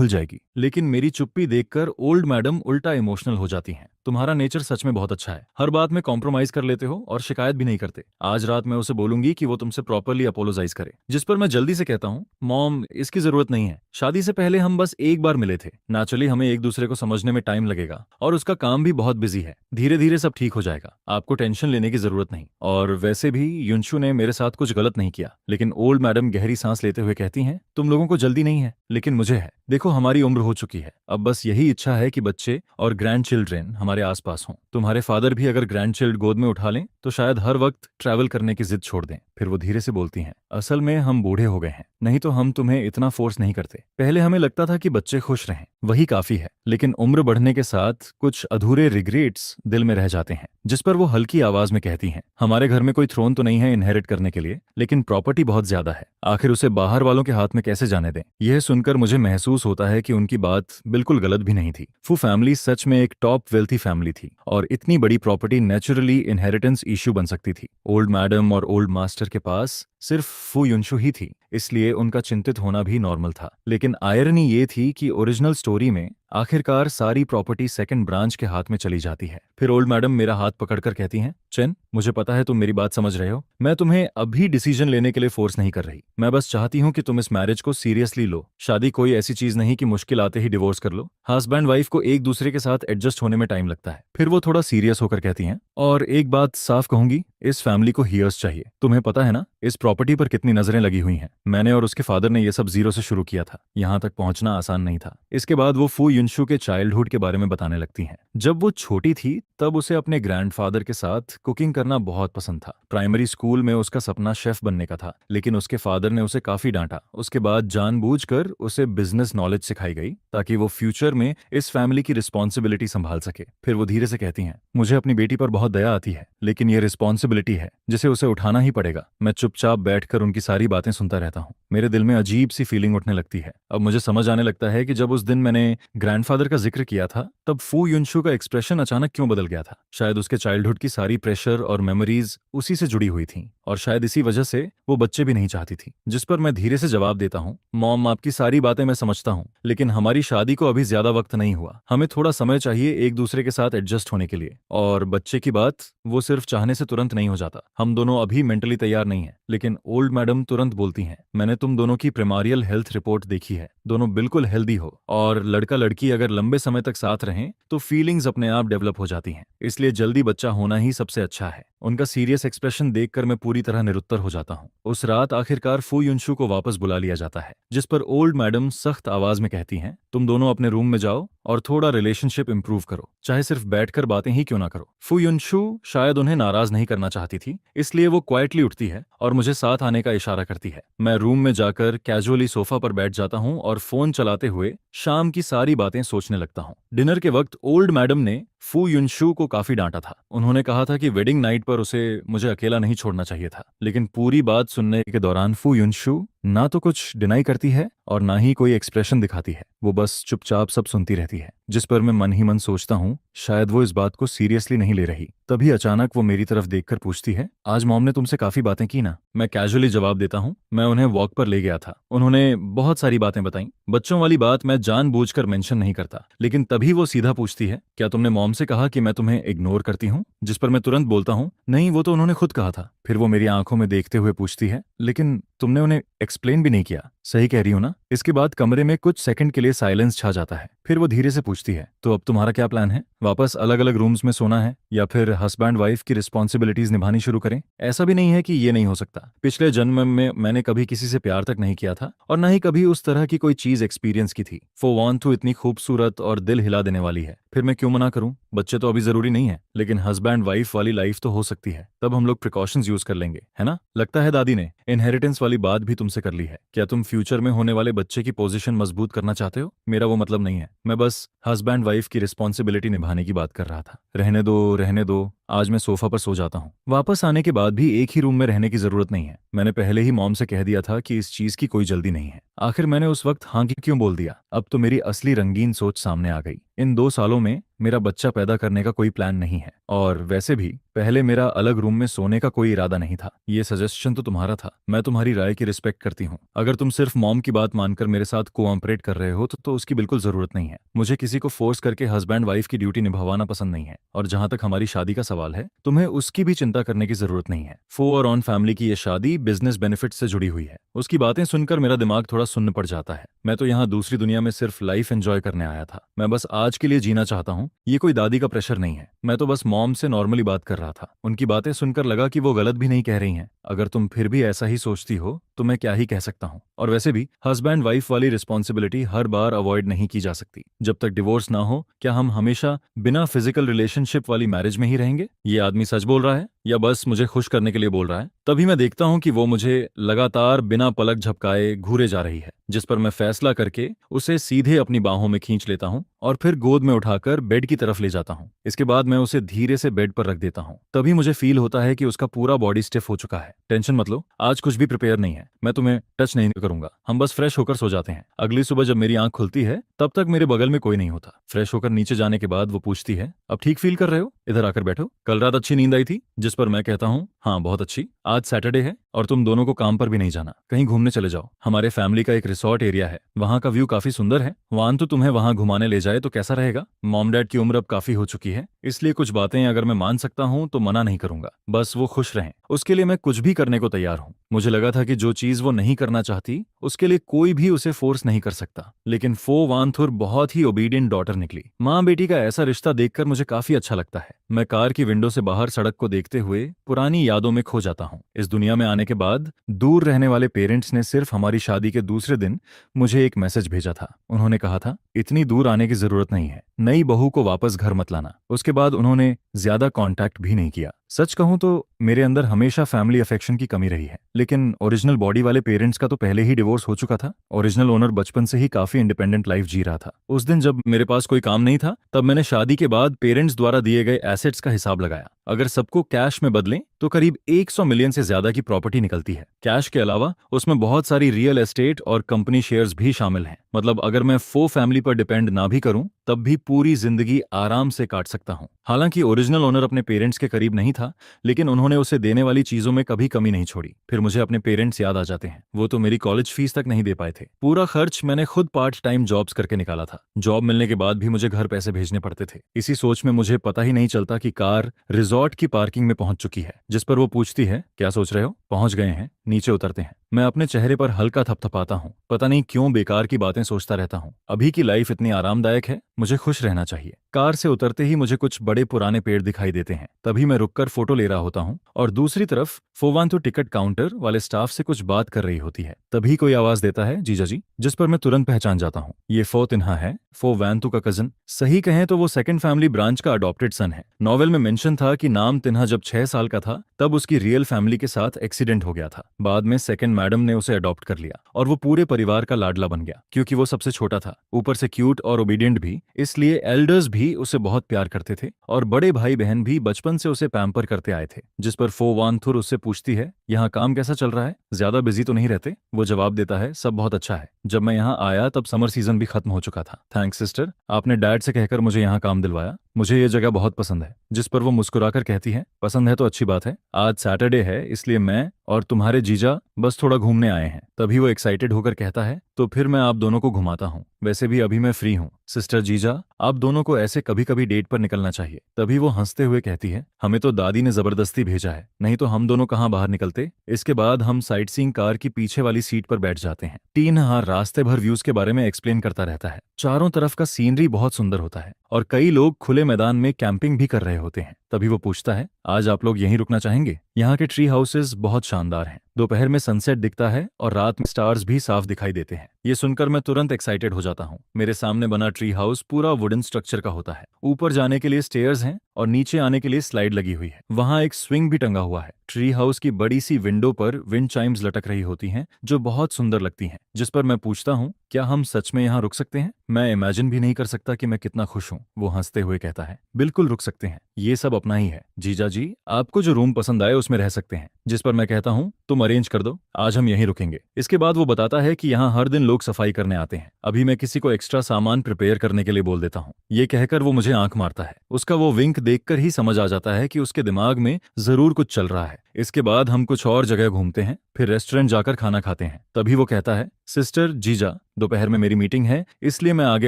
जाएगी। लेकिन मेरी चुप्पी देखकर ओल्ड मैडम उल्टा इमोशनल हो जाती हैं। तुम्हारा नेचर सच में बहुत अच्छा है, हर बात में कॉम्प्रोमाइज कर लेते हो और शिकायत भी नहीं करते। आज रात मैं उसे बोलूंगी कि वो तुमसे प्रॉपरली अपोलोजाइज करे। जिस पर मैं जल्दी से कहता हूँ, मॉम, इसकी जरूरत नहीं है, शादी से पहले हम बस एक बार मिले थे, नेचुरली हमें एक दूसरे को समझने में टाइम लगेगा और उसका काम भी बहुत बिजी है, धीरे धीरे सब ठीक हो जाएगा, आपको टेंशन लेने की जरूरत नहीं। और वैसे भी युनशु ने मेरे साथ कुछ गलत नहीं किया। लेकिन ओल्ड मैडम गहरी सांस लेते हुए कहती हैं, तुम लोगों को जल्दी नहीं है, लेकिन मुझे है। देखो, हमारी उम्र हो चुकी है, अब बस यही इच्छा है कि बच्चे और ग्रैंड चिल्ड्रेन हमारे आसपास हों। तुम्हारे फादर भी अगर ग्रैंड चिल्ड गोद में उठा लें तो शायद हर वक्त ट्रैवल करने की जिद छोड़ दें। फिर वो धीरे से बोलती हैं, असल में हम बूढ़े हो गए हैं, नहीं तो हम तुम्हें इतना फोर्स नहीं करते। पहले हमें लगता था कि बच्चे खुश रहें, वही काफी है, लेकिन उम्र बढ़ने के साथ कुछ अधूरे रिग्रेट्स दिल में रह जाते हैं। जिस पर वो हल्की आवाज में कहती हैं, हमारे घर में कोई थ्रोन तो नहीं है इनहेरिट करने के लिए, लेकिन प्रॉपर्टी बहुत ज्यादा है, आखिर उसे बाहर वालों के हाथ में कैसे जाने दें? यह सुनकर मुझे महसूस होता है कि उनकी बात बिल्कुल गलत भी नहीं थी। फू फैमिली सच में एक टॉप वेल्थी फैमिली थी और इतनी बड़ी प्रॉपर्टी नेचुरली इनहेरिटेंस इश्यू बन सकती थी। ओल्ड मैडम और ओल्ड मास्टर के पास सिर्फ फू युनशु ही थी, इसलिए उनका चिंतित होना भी नॉर्मल था। लेकिन आयरनी ये थी कि ओरिजिनल स्टोरी में आखिरकार सारी प्रॉपर्टी सेकंड ब्रांच के हाथ में चली जाती है। फिर ओल्ड मैडम मेरा हाथ पकड़कर कहती हैं, चेन, मुझे पता है तुम मेरी बात समझ रहे हो, मैं तुम्हें अभी डिसीजन लेने के लिए फोर्स नहीं कर रही, मैं बस चाहती हूँ कि तुम इस मैरिज को सीरियसली लो। शादी कोई ऐसी चीज नहीं कि मुश्किल आते ही डिवोर्स कर लो। हस्बैंड वाइफ को एक दूसरे के साथ एडजस्ट होने में टाइम लगता है। फिर वो थोड़ा सीरियस होकर कहती हैं, और एक बात साफ कहूंगी, इस फैमिली को हीयर्स चाहिए। तुम्हें पता है ना इस प्रॉपर्टी पर कितनी नजरें लगी हुई हैं। मैंने और उसके फादर ने ये सब जीरो से शुरू किया था, यहाँ तक पहुंचना आसान नहीं था। इसके बाद वो फू युनशु के चाइल्डहुड के बारे में बताने लगती हैं। जब वो छोटी थी तब उसे अपने ग्रैंडफादर के साथ कुकिंग करना बहुत पसंद था। प्राइमरी स्कूल में उसका सपना शेफ बनने का था, लेकिन उसके फादर ने उसे काफी डांटा। उसके बाद जानबूझकर उसे बिजनेस नॉलेज सिखाई गई ताकि वो फ्यूचर में इस फैमिली की रिस्पॉन्सिबिलिटी संभाल सके। फिर वो धीरे से कहती हैं, मुझे अपनी बेटी पर बहुत दया आती है, लेकिन ये रिस्पॉन्सिबिलिटी है जिसे उसे उठाना ही पड़ेगा। मैं चुपचाप बैठकर उनकी सारी बातें सुनता रहता हूँ। मेरे दिल में अजीब सी फीलिंग उठने लगती है। अब मुझे समझ आने लगता है कि जब उस दिन मैंने ग्रैंडफादर का जिक्र किया था तब फू युनशु का एक्सप्रेशन अचानक क्यों बदल गया था। शायद उसके चाइल्डहुड की सारी प्रेशर और मेमोरीज उसी से जुड़ी हुई थी और शायद इसी वजह से वो बच्चे भी नहीं चाहती थी। जिस पर मैं धीरे से जवाब देता हूँ, मॉम, आपकी सारी बातें मैं समझता हूँ, लेकिन हमारी शादी को अभी ज्यादा वक्त नहीं हुआ, हमें थोड़ा समय चाहिए एक दूसरे के साथ एडजस्ट होने के लिए। और बच्चे की बात, वो सिर्फ चाहने से तुरंत नहीं हो जाता, हम दोनों अभी मेंटली तैयार नहीं है। लेकिन ओल्ड मैडम तुरंत बोलती हैं, मैंने तुम दोनों की प्रिमारियल हेल्थ रिपोर्ट देखी है, दोनों बिल्कुल हेल्दी हो और लड़का लड़की अगर लंबे समय तक साथ रहें तो फीलिंग्स अपने आप डेवलप हो जाती हैं, इसलिए जल्दी बच्चा होना ही सबसे अच्छा है। उनका सीरियस एक्सप्रेशन देखकर मैं पूरी तरह निरुत्तर हो जाता हूँ। उस रात आखिरकार फू युनशु को वापस बुला लिया जाता है, जिस पर ओल्ड मैडम सख्त आवाज में कहती हैं, तुम दोनों अपने रूम में जाओ और थोड़ा रिलेशनशिप इंप्रूव करो, चाहे सिर्फ बैठकर बातें ही क्यों ना करो। फू युनशु शायद उन्हें नाराज नहीं करना चाहती थी, इसलिए वो क्वाइटली उठती है और मुझे साथ आने का इशारा करती है। मैं रूम में जाकर कैजुअली सोफा पर बैठ जाता हूँ और फोन चलाते हुए शाम की सारी बातें सोचने लगता हूँ। डिनर के वक्त ओल्ड मैडम ने फू युनशु को काफी डांटा था। उन्होंने कहा था कि वेडिंग नाइट पर उसे मुझे अकेला नहीं छोड़ना चाहिए था। लेकिन पूरी बात सुनने के दौरान फू युनशु ना तो कुछ डिनाई करती है और ना ही कोई एक्सप्रेशन दिखाती है। वो बस चुपचाप सब सुनती रहती है, जिस पर मैं मन ही मन सोचता हूँ शायद वो इस बात को सीरियसली नहीं ले रही। तभी अचानक वो मेरी तरफ देखकर पूछती है, आज मॉम ने तुमसे काफी बातें की ना? मैं कैजुअली जवाब देता हूँ, मैं उन्हें वॉक पर ले गया था। उन्होंने बहुत सारी बातें बताई। बच्चों वाली बात मैं जानबूझकर मेंशन नहीं करता, लेकिन तभी वो सीधा पूछती है, क्या तुमने मॉम से कहा कि मैं तुम्हें इग्नोर करती हूँ? जिस पर मैं तुरंत बोलता हूँ, नहीं, वो तो उन्होंने खुद कहा था। फिर वो मेरी आंखों में देखते हुए पूछती है, लेकिन तुमने उन्हें एक्सप्लेन भी नहीं किया। सही कह रही हो ना? इसके बाद कमरे में कुछ सेकंड के लिए साइलेंस छा जाता है। फिर वो धीरे से पूछती है, तो अब तुम्हारा क्या प्लान है? वापस अलग अलग रूम्स में सोना है या फिर हस्बैंड वाइफ की रिस्पॉन्सिबिलिटीज निभानी शुरू करें? ऐसा भी नहीं है कि ये नहीं हो सकता। पिछले जन्म में मैंने कभी किसी से प्यार तक नहीं किया था और न ही कभी उस तरह की कोई चीज एक्सपीरियंस की थी। फो वॉन तो इतनी खूबसूरत और दिल हिला देने वाली है, फिर मैं क्यों मना करूं? बच्चे तो अभी जरूरी नहीं है, लेकिन हस्बैंड वाइफ वाली लाइफ तो हो सकती है। तब हम लोग प्रिकॉशंस यूज कर लेंगे, है ना? लगता है दादी ने इनहेरिटेंस वाली बात भी तुमसे कर ली है। क्या तुम फ्यूचर में होने वाले बच्चे की पोजीशन मजबूत करना चाहते हो? मेरा वो मतलब नहीं है। मैं बस हस्बैंड वाइफ की रिस्पॉन्सिबिलिटी निभाने की बात कर रहा था। रहने दो, रहने दो, आज मैं सोफा पर सो जाता हूँ। वापस आने के बाद भी एक ही रूम में रहने की जरूरत नहीं है। मैंने पहले ही मॉम से कह दिया था कि इस चीज की कोई जल्दी नहीं है। आखिर मैंने उस वक्त हाँ क्यों बोल दिया? अब तो मेरी असली रंगीन सोच सामने आ गई। इन 2 सालों में मेरा बच्चा पैदा करने का कोई प्लान नहीं है, और वैसे भी पहले मेरा अलग रूम में सोने का कोई इरादा नहीं था। ये सजेशन तो तुम्हारा था, मैं तुम्हारी राय की रिस्पेक्ट करती हूँ। अगर तुम सिर्फ मॉम की बात मानकर मेरे साथ कोऑपरेट कर रहे हो तो उसकी बिल्कुल जरूरत नहीं है। मुझे किसी को फोर्स करके हस्बैंड वाइफ की ड्यूटी निभाना पसंद नहीं है। और जहां तक हमारी शादी का सवाल है, तुम्हें उसकी भी चिंता करने की जरूरत नहीं है। फो और ऑन फैमिली की ये शादी बिजनेस बेनिफिट से जुड़ी हुई है। उसकी बातें सुनकर मेरा दिमाग थोड़ा सुन्न पड़ जाता है। मैं तो यहाँ दूसरी दुनिया में सिर्फ लाइफ एंजॉय करने आया था। मैं बस आज के लिए जीना चाहता हूँ। ये कोई दादी का प्रेशर नहीं है। मैं तो बस मॉम से नॉर्मली बात कर रहा था। उनकी बातें सुनकर लगा कि वो गलत भी नहीं कह रही हैं। अगर तुम फिर भी ऐसा ही सोचती हो तो मैं क्या ही कह सकता हूँ। और वैसे भी हस्बैंड वाइफ वाली रिस्पॉन्सिबिलिटी हर बार अवॉइड नहीं की जा सकती। जब तक डिवोर्स ना हो, क्या हम हमेशा बिना फिजिकल रिलेशनशिप वाली मैरिज में ही रहेंगे? ये आदमी सच बोल रहा है या बस मुझे खुश करने के लिए बोल रहा है? तभी मैं देखता हूँ कि वो मुझे लगातार बिना पलक झपकाए घूरे जा रही है, जिस पर मैं फैसला करके उसे सीधे अपनी बाहों में खींच लेता हूँ और फिर गोद में उठाकर बेड की तरफ ले जाता हूँ। इसके बाद मैं उसे धीरे से बेड पर रख देता हूँ। तभी मुझे फील होता है कि उसका पूरा बॉडी स्टिफ हो चुका है। टेंशन मत लो, आज कुछ भी प्रिपेयर नहीं है। मैं तुम्हें टच नहीं करूंगा। हम बस फ्रेश होकर सो जाते हैं। अगली सुबह जब मेरी आंख खुलती है, तब तक मेरे बगल में कोई नहीं होता। फ्रेश होकर नीचे जाने के बाद वो पूछती है, अब ठीक फील कर रहे हो? इधर आकर बैठो। कल रात अच्छी नींद आई थी? जिस पर मैं कहता हूँ, हाँ बहुत अच्छी। आज सैटरडे है और तुम दोनों को काम पर भी नहीं जाना। कहीं घूमने चले जाओ। हमारे फैमिली का एक रिसोर्ट एरिया है, वहाँ का व्यू काफी सुंदर है। वान तो तुम्हें वहाँ घुमाने ले जाए तो कैसा रहेगा? मॉम डैड की उम्र अब काफी हो चुकी है, इसलिए कुछ बातें अगर मैं मान सकता हूँ तो मना नहीं करूंगा। बस वो खुश रहें, उसके लिए मैं कुछ भी करने को तैयार हूँ। मुझे लगा था कि जो चीज वो नहीं करना चाहती उसके लिए कोई भी उसे फोर्स नहीं कर सकता। लेकिन फो वानथुर बहुत ही ओबीडियंट डॉटर निकली। माँ बेटी का ऐसा रिश्ता देखकर मुझे काफी अच्छा लगता है। मैं कार की विंडो से बाहर सड़क को देखते हुए पुरानी यादों में खो जाता हूँ। इस दुनिया में आने के बाद दूर रहने वाले पेरेंट्स ने सिर्फ हमारी शादी के दूसरे दिन मुझे एक मैसेज भेजा था। उन्होंने कहा था, इतनी दूर आने की जरूरत नहीं है, नई बहू को वापस घर मत लाना। उसके बाद उन्होंने ज्यादा कांटेक्ट भी नहीं किया। सच कहूं तो मेरे अंदर हमेशा फैमिली अफेक्शन की कमी रही है। लेकिन ओरिजिनल बॉडी वाले पेरेंट्स का तो पहले ही डिवोर्स हो चुका था। ओरिजिनल ओनर बचपन से ही काफी इंडिपेंडेंट लाइफ जी रहा था। उस दिन जब मेरे पास कोई काम नहीं था, तब मैंने शादी के बाद पेरेंट्स द्वारा दिए गए एसेट्स का हिसाब लगाया। अगर सबको कैश में बदलें तो करीब 100 मिलियन से ज्यादा की प्रॉपर्टी निकलती है। कैश के अलावा उसमें बहुत सारी रियल एस्टेट और कंपनी शेयर्स भी शामिल हैं। मतलब अगर मैं फो फैमिली पर डिपेंड ना भी करूं, तब भी पूरी जिंदगी आराम से काट सकता हूं। हालांकि ओरिजिनल ओनर अपने पेरेंट्स के करीब नहीं था, लेकिन उन्होंने उसे देने वाली चीजों में कभी कमी नहीं छोड़ी। फिर मुझे अपने पेरेंट्स याद आ जाते हैं। वो तो मेरी कॉलेज फीस तक नहीं दे पाए थे। पूरा खर्च मैंने खुद पार्ट टाइम जॉब्स करके निकाला था। जॉब मिलने के बाद भी मुझे घर पैसे भेजने पड़ते थे। इसी सोच में मुझे पता ही नहीं चलता कि कार रिजॉर्ट की पार्किंग में पहुंच चुकी है। जिस पर वो पूछती है, क्या सोच रहे हो? पहुंच गए हैं, नीचे उतरते हैं। मैं अपने चेहरे पर हल्का थपथपाता हूँ। पता नहीं क्यों बेकार की बातें सोचता रहता हूँ। अभी की लाइफ इतनी आरामदायक है, मुझे खुश रहना चाहिए। कार से उतरते ही मुझे कुछ बड़े पुराने पेड़ दिखाई देते हैं। तभी मैं रुककर फोटो ले रहा होता हूँ और दूसरी तरफ फोवांतु टिकट काउंटर वाले स्टाफ से कुछ बात कर रही होती है। तभी कोई आवाज देता है, जीजा जी, जिस पर मैं तुरंत पहचान जाता हूँ। ये फो तिन्हा है, फो वांतु का कजन। सही कहें तो वो सेकंड फैमिली ब्रांच का अडॉप्टेड सन है। नॉवेल में मेंशन था कि नाम तिन्हा जब 6 साल का था, तब उसकी रियल फैमिली के साथ एक्सीडेंट हो गया था। बाद में सेकंड मैडम ने उसे अडॉप्ट कर लिया और वो पूरे परिवार का लाडला बन गया। क्योंकि वो सबसे छोटा था, ऊपर से क्यूट और ओबीडियंट भी, इसलिए एल्डर्स भी भी उसे बहुत प्यार करते थे और बड़े भाई बहन भी बचपन से उसे पैम्पर करते आए थे। जिस पर फो वान थुर उससे पूछती है, यहाँ काम कैसा चल रहा है, ज्यादा बिजी तो नहीं रहते? वो जवाब देता है, सब बहुत अच्छा है। जब मैं यहाँ आया तब समर सीजन भी खत्म हो चुका था। थैंक्स सिस्टर, आपने डैड से कहकर मुझे यहाँ काम दिलवाया। मुझे ये जगह बहुत पसंद है। जिस पर वो मुस्कुराकर कहती है, पसंद है तो अच्छी बात है। आज सैटरडे है इसलिए मैं और तुम्हारे जीजा बस थोड़ा घूमने आए हैं। तभी वो एक्साइटेड होकर कहता है, तो फिर मैं आप दोनों को घुमाता हूँ। वैसे भी अभी मैं फ्री हूँ। सिस्टर जीजा, आप दोनों को ऐसे कभी कभी डेट पर निकलना चाहिए। तभी वो हंसते हुए कहती है, हमें तो दादी ने जबरदस्ती भेजा है, नहीं तो हम दोनों कहाँ बाहर निकलते। इसके बाद हम साइट सीइंग कार की पीछे वाली सीट पर बैठ जाते हैं। टीन हार रास्ते भर व्यूज के बारे में एक्सप्लेन करता रहता है। चारों तरफ का सीनरी बहुत सुंदर होता है और कई लोग खुले मैदान में कैंपिंग भी कर रहे होते हैं। तभी वो पूछता है, आज आप लोग यहीं रुकना चाहेंगे? यहाँ के ट्री हाउसेस बहुत शानदार हैं। दोपहर में सनसेट दिखता है और रात में स्टार्स भी साफ दिखाई देते हैं। ये सुनकर मैं तुरंत एक्साइटेड हो जाता हूँ। मेरे सामने बना ट्री हाउस पूरा वुडन स्ट्रक्चर का होता है। ऊपर जाने के लिए स्टेयर्स हैं और नीचे आने के लिए स्लाइड लगी हुई है। वहाँ एक स्विंग भी टंगा हुआ है। ट्री हाउस की बड़ी सी विंडो पर विंड चाइम्स लटक रही होती हैं, जो बहुत सुंदर लगती हैं। जिस पर मैं पूछता हूँ, क्या हम सच में यहाँ रुक सकते हैं? मैं इमेजिन भी नहीं कर सकता कि मैं कितना खुश हूँ। वो हंसते हुए कहता है, बिल्कुल रुक सकते हैं, ये सब अपना ही है। जीजा जी, आपको जो रूम पसंद आए उसमें रह सकते हैं। जिस पर मैं कहता हूँ, तुम अरेंज कर दो, आज हम यहीं रुकेंगे। इसके बाद वो बताता है कि यहाँ हर दिन लोग सफाई करने आते हैं। अभी मैं किसी को एक्स्ट्रा सामान प्रिपेयर करने के लिए बोल देता हूँ। ये कहकर वो मुझे आंख मारता है। उसका वो विंक देखकर ही समझ आ जाता है कि उसके दिमाग में जरूर कुछ चल रहा है। इसके बाद हम कुछ और जगह घूमते हैं, फिर रेस्टोरेंट जाकर खाना खाते हैं। तभी वो कहता है, सिस्टर जीजा, दोपहर में मेरी मीटिंग है इसलिए मैं आगे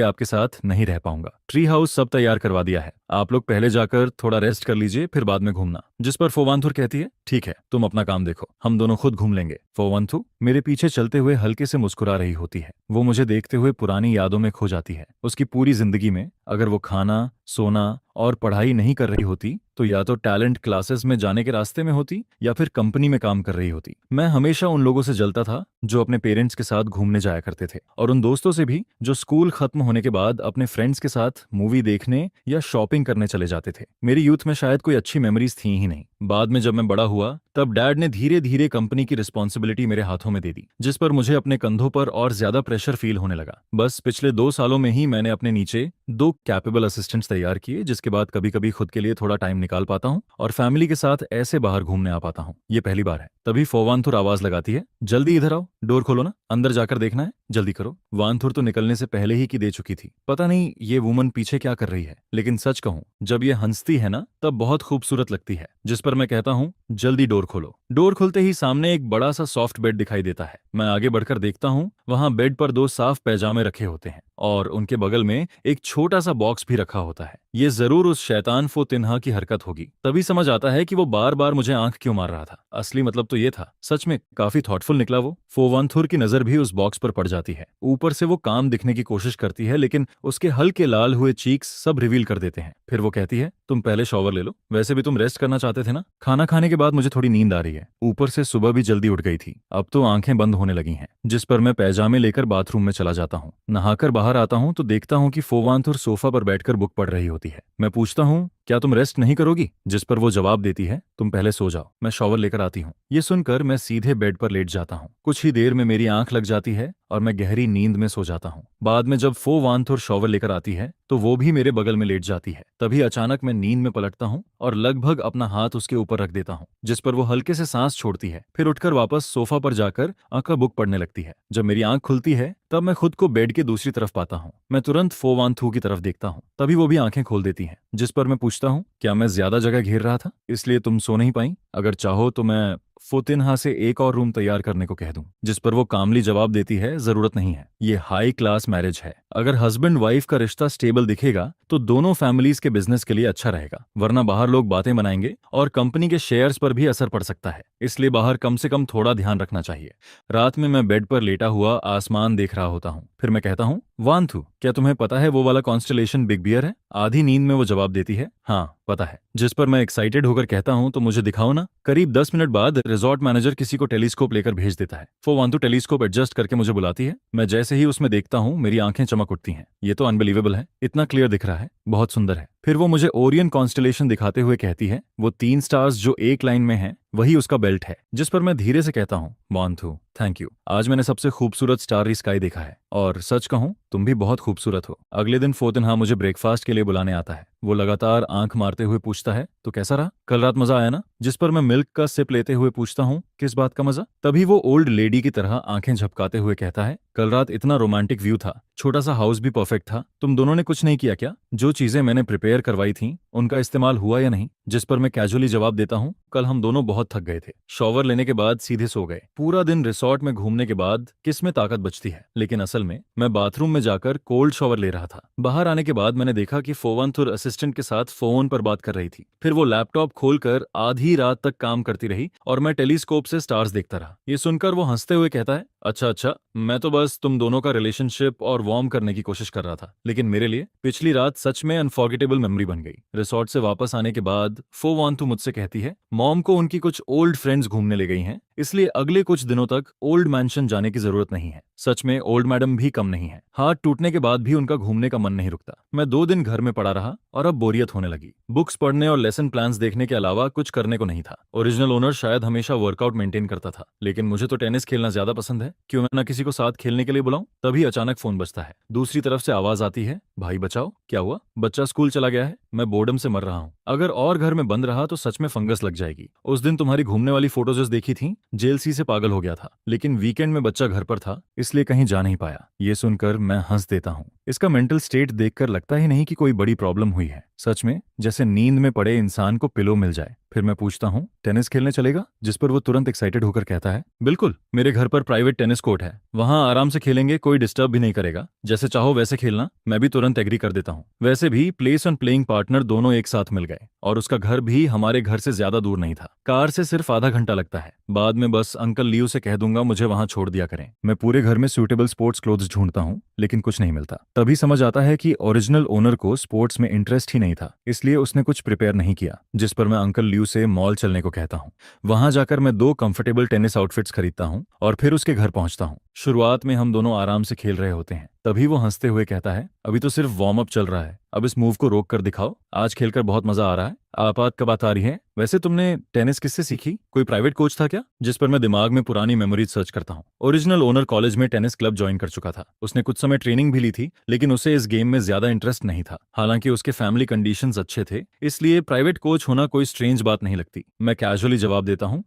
आपके साथ नहीं रह पाऊंगा। ट्री हाउस सब तैयार करवा दिया है, आप लोग पहले जाकर थोड़ा रेस्ट कर लीजिए, फिर बाद में घूमना। जिस पर फोवांथुर कहती है, ठीक है, तुम अपना काम देखो, हम दोनों खुद घूम लेंगे। फोवांथु मेरे पीछे चलते हुए हल्के से मुस्कुरा रही होती है। वो मुझे देखते हुए पुरानी यादों में खो जाती है। उसकी पूरी जिंदगी में अगर वो खाना, सोना और पढ़ाई नहीं कर रही होती तो या तो टैलेंट क्लासेस में जाने के रास्ते में होती या फिर कंपनी में काम कर रही होती। मैं हमेशा उन लोगों से जलता था जो अपने पेरेंट्स के साथ घूमने जाया करते थे, और उन दोस्तों से भी जो स्कूल खत्म होने के बाद अपने फ्रेंड्स के साथ मूवी देखने या शॉपिंग करने चले जाते थे। मेरी यूथ में शायद कोई अच्छी मेमोरीज थी ही नहीं। बाद में जब मैं बड़ा हुआ तब डैड ने धीरे धीरे कंपनी की रिस्पॉन्सिबिलिटी मेरे हाथों में दे दी, जिस पर मुझे अपने कंधों पर और ज्यादा प्रेशर फील होने लगा। बस पिछले 2 सालों में ही मैंने अपने नीचे 2 कैपेबल असिस्टेंट्स तैयार किए, जिसके बाद कभी कभी खुद के लिए थोड़ा टाइम निकाल पाता हूँ और फैमिली के साथ ऐसे बाहर घूमने आ पाता हूँ। ये पहली बार है। तभी फोवांथुर आवाज लगाती है, जल्दी इधर आओ, डोर खोलो ना, अंदर जाकर देखना है, जल्दी करो। वांथुर तो निकलने से पहले ही की दे चुकी थी। पता नहीं ये वुमन पीछे क्या कर रही है, लेकिन सच कहूँ जब ये हंसती है ना तब बहुत खूबसूरत लगती है। जिस पर मैं कहता हूँ, जल्दी डोर खोलो। डोर खुलते ही सामने एक बड़ा सा सॉफ्ट बेड दिखाई देता है। मैं आगे बढ़कर देखता हूँ, वहाँ बेड पर 2 साफ पैजामे रखे होते हैं और उनके बगल में एक छोटा सा बॉक्स भी रखा होता है। ये जरूर उस शैतान फो तिन्हा की हरकत होगी। तभी समझ आता है कि वो बार बार मुझे आंख क्यों मार रहा था। असली मतलब तो ये था। सच में काफी थॉटफुल निकला वो। फोवांथुर की नजर भी उस बॉक्स पर पड़ जाती है। ऊपर से वो काम दिखने की कोशिश करती है, लेकिन उसके हल्के लाल हुए चीक्स सब रिवील कर देते हैं। फिर वो कहती है, तुम पहले शॉवर ले लो, वैसे भी तुम रेस्ट करना चाहते थे ना। खाना खाने के बाद मुझे थोड़ी नींद आ रही है, ऊपर से सुबह भी जल्दी उठ गई थी, अब तो आंखें बंद होने लगी हैं। जिस पर मैं पैजामे लेकर बाथरूम में चला जाता हूँ। नहाकर बाहर आता हूँ तो देखता हूँ कि फोवांथुर सोफा पर बैठकर बुक पढ़ रही होती है। मैं पूछता हूँ, क्या तुम रेस्ट नहीं करोगी? जिस पर वो जवाब देती है, तुम पहले सो जाओ, मैं शॉवर लेकर आती हूँ। ये सुनकर मैं सीधे बेड पर लेट जाता हूँ। कुछ ही देर में मेरी आंख लग जाती है और मैं गहरी नींद में सो जाता हूँ। बाद में जब फोवांथुर शॉवर लेकर आती है तो वो भी मेरे बगल में लेट जाती है। तभी अचानक मैं नींद में पलटता हूँ और लगभग अपना हाथ उसके ऊपर रख देता हूँ, जिस पर वो हल्के से सांस छोड़ती है। फिर उठकर वापस सोफा पर जाकर का बुक पढ़ने लगती है। जब मेरी आंख खुलती है तब मैं खुद को बेड के दूसरी तरफ पाता हूँ। मैं तुरंत फोवांथु की तरफ देखता हूँ। तभी वो भी आंखें खोल देती हैं। जिस पर मैं पूछता हूँ, क्या मैं ज्यादा जगह घेर रहा था इसलिए तुम सो नहीं पाई? अगर चाहो तो मैं फोतिन्हा से एक और रूम तैयार करने को कह दूं। जिस पर वो कामली जवाब देती है, जरूरत नहीं है, ये हाई क्लास मैरिज है। अगर हस्बैंड वाइफ का रिश्ता स्टेबल दिखेगा तो दोनों फैमिलीज के बिजनेस के लिए अच्छा रहेगा, वरना बाहर लोग बातें बनाएंगे और कंपनी के शेयर्स पर भी असर पड़ सकता है। इसलिए बाहर कम से कम थोड़ा ध्यान रखना चाहिए। रात में मैं बेड पर लेटा हुआ आसमान देख रहा होता हूँ। फिर मैं कहता हूँ, वांथु, क्या तुम्हें पता है वो वाला कॉन्स्टलेशन बिग बियर है? आधी नींद में वो जवाब देती है, हाँ पता है। जिस पर मैं एक्साइटेड होकर कहता हूँ, तो मुझे दिखाओ ना। करीब 10 मिनट बाद रिजॉर्ट मैनेजर किसी को टेलीस्कोप लेकर भेज देता है। फोवांथु टेलीस्कोप एडजस्ट करके मुझे बुलाती है। मैं जैसे ही उसमें देखता हूँ मेरी आंखें चमक उठती हैं। ये तो अनबिलीवेबल है, इतना क्लियर दिख रहा है, बहुत सुंदर है। फिर वो मुझे ओरियन कॉन्स्टलेशन दिखाते हुए कहती है, वो 3 स्टार्स जो एक लाइन में हैं वही उसका बेल्ट है। जिस पर मैं धीरे से कहता हूँ, वांथु, थैंक यू। आज मैंने सबसे खूबसूरत स्टारी स्काई देखा है और सच कहूं तुम भी बहुत खूबसूरत हो। अगले दिन फोतिनहा मुझे ब्रेकफास्ट के लिए बुलाने आता है। वो लगातार आंख मारते हुए पूछता है, तो कैसा रहा कल रात, मजा आया ना? जिस पर मैं मिल्क का सिप लेते हुए पूछता हूँ, किस बात का मजा? तभी वो ओल्ड लेडी की तरह आंखें झपकाते हुए कहता है, कल रात इतना रोमांटिक व्यू था, छोटा सा हाउस भी परफेक्ट था, तुम दोनों ने कुछ नहीं किया क्या? जो चीजें मैंने प्रिपेयर करवाई थी उनका इस्तेमाल हुआ या नहीं? जिस पर मैं कैजुअली जवाब देता हूँ, कल हम दोनों बहुत थक गए थे, शॉवर लेने के बाद सीधे सो गए। पूरा दिन रिसॉर्ट में घूमने के बाद किस में ताकत बचती है। लेकिन असल में मैं बाथरूम में जाकर कोल्ड शॉवर ले रहा था। बाहर आने के बाद मैंने देखा कि फोवंथुर असिस्टेंट के साथ फोन पर बात कर रही थी। फिर वो लैपटॉप खोलकर आधी रात तक काम करती रही और मैं टेलीस्कोप से स्टार्स देखता रहा। ये सुनकर वो हंसते हुए कहता है, अच्छा अच्छा, मैं तो बस तुम दोनों का रिलेशनशिप और वार्म करने की कोशिश कर रहा था, लेकिन मेरे लिए पिछली रात सच में अनफॉरगेटेबल मेमोरी बन गई। रिसॉर्ट से वापस आने के बाद फोवांतु मुझसे कहती है, मॉम को उनकी कुछ ओल्ड फ्रेंड्स घूमने ले गई हैं, इसलिए अगले कुछ दिनों तक ओल्ड मैंशन जाने की जरूरत नहीं है। सच में ओल्ड मैडम भी कम नहीं है। हाथ टूटने के बाद भी उनका घूमने का मन नहीं रुकता। मैं 2 दिन घर में पड़ा रहा और अब बोरियत होने लगी। बुक्स पढ़ने और लेसन प्लान्स देखने के अलावा कुछ करने को नहीं था। ओरिजिनल ओनर शायद हमेशा वर्कआउट मेंटेन करता था, लेकिन मुझे तो टेनिस खेलना ज्यादा पसंद है। क्यों मैं ना किसी को साथ खेलने के लिए बुलाऊं? तभी अचानक फोन बजता है। दूसरी तरफ से आवाज आती है, भाई बचाओ, क्या हुआ? बच्चा स्कूल चला गया है, मैं बोर्डम से मर रहा हूँ। अगर और घर में बंद रहा तो सच में फंगस लग जाएगी। उस दिन तुम्हारी घूमने वाली फोटोज देखी थी, जेलसी से पागल हो गया था, लेकिन वीकेंड में बच्चा घर पर था इसलिए कहीं जा नहीं पाया। ये सुनकर मैं हंस देता हूँ। इसका मेंटल स्टेट देखकर लगता ही नहीं कि कोई बड़ी प्रॉब्लम हुई है। सच में जैसे नींद में पड़े इंसान को पिलो मिल जाए। फिर मैं पूछता हूँ, टेनिस खेलने चलेगा? जिस पर वो तुरंत एक्साइटेड होकर कहता है, बिल्कुल, मेरे घर पर प्राइवेट टेनिस कोर्ट है, वहां आराम से खेलेंगे, कोई डिस्टर्ब भी नहीं करेगा, जैसे चाहो वैसे खेलना। मैं भी तुरंत एग्री कर देता हूँ। वैसे भी प्लेस और प्लेइंग पार्टनर दोनों एक साथ मिल गए और उसका घर भी हमारे घर से ज्यादा दूर नहीं था। कार से सिर्फ आधा घंटा लगता है। बाद में बस अंकल लियो से कह दूंगा मुझे वहां छोड़ दिया करें। मैं पूरे घर में सूटेबल स्पोर्ट्स क्लोथ्स ढूंढता हूँ, लेकिन कुछ नहीं मिलता। तभी समझ आता है कि ओरिजिनल ओनर को स्पोर्ट्स में इंटरेस्ट ही नहीं था, इसलिए उसने कुछ प्रिपेयर नहीं किया। जिस पर मैं अंकल लियो से मॉल चलने को कहता हूँ। वहां जाकर मैं 2 कंफर्टेबल टेनिस आउटफिट्स खरीदता हूँ और फिर उसके घर पहुंचता हूँ। शुरुआत में हम दोनों आराम से खेल रहे होते हैं। तभी वो हंसते हुए कहता है, अभी तो सिर्फ वार्म अप चल रहा है, अब इस मूव को रोक कर दिखाओ, आज खेलकर बहुत मजा आ रहा है। आपात कब बात आ रही है? वैसे तुमने टेनिस किससे सीखी? कोई प्राइवेट कोच था क्या? जिस पर मैं दिमाग में पुरानी मेमोरीज सर्च करता हूँ। ओरिजिनल ओनर कॉलेज में टेनिस क्लब ज्वाइन कर चुका था। उसने कुछ समय ट्रेनिंग भी ली थी, लेकिन उसे इस गेम में ज्यादा इंटरेस्ट नहीं था। हालांकि उसके फैमिली कंडीशंस अच्छे थे, इसलिए प्राइवेट कोच होना कोई स्ट्रेंज बात नहीं लगती। मैं कैजुअली जवाब देता हूँ,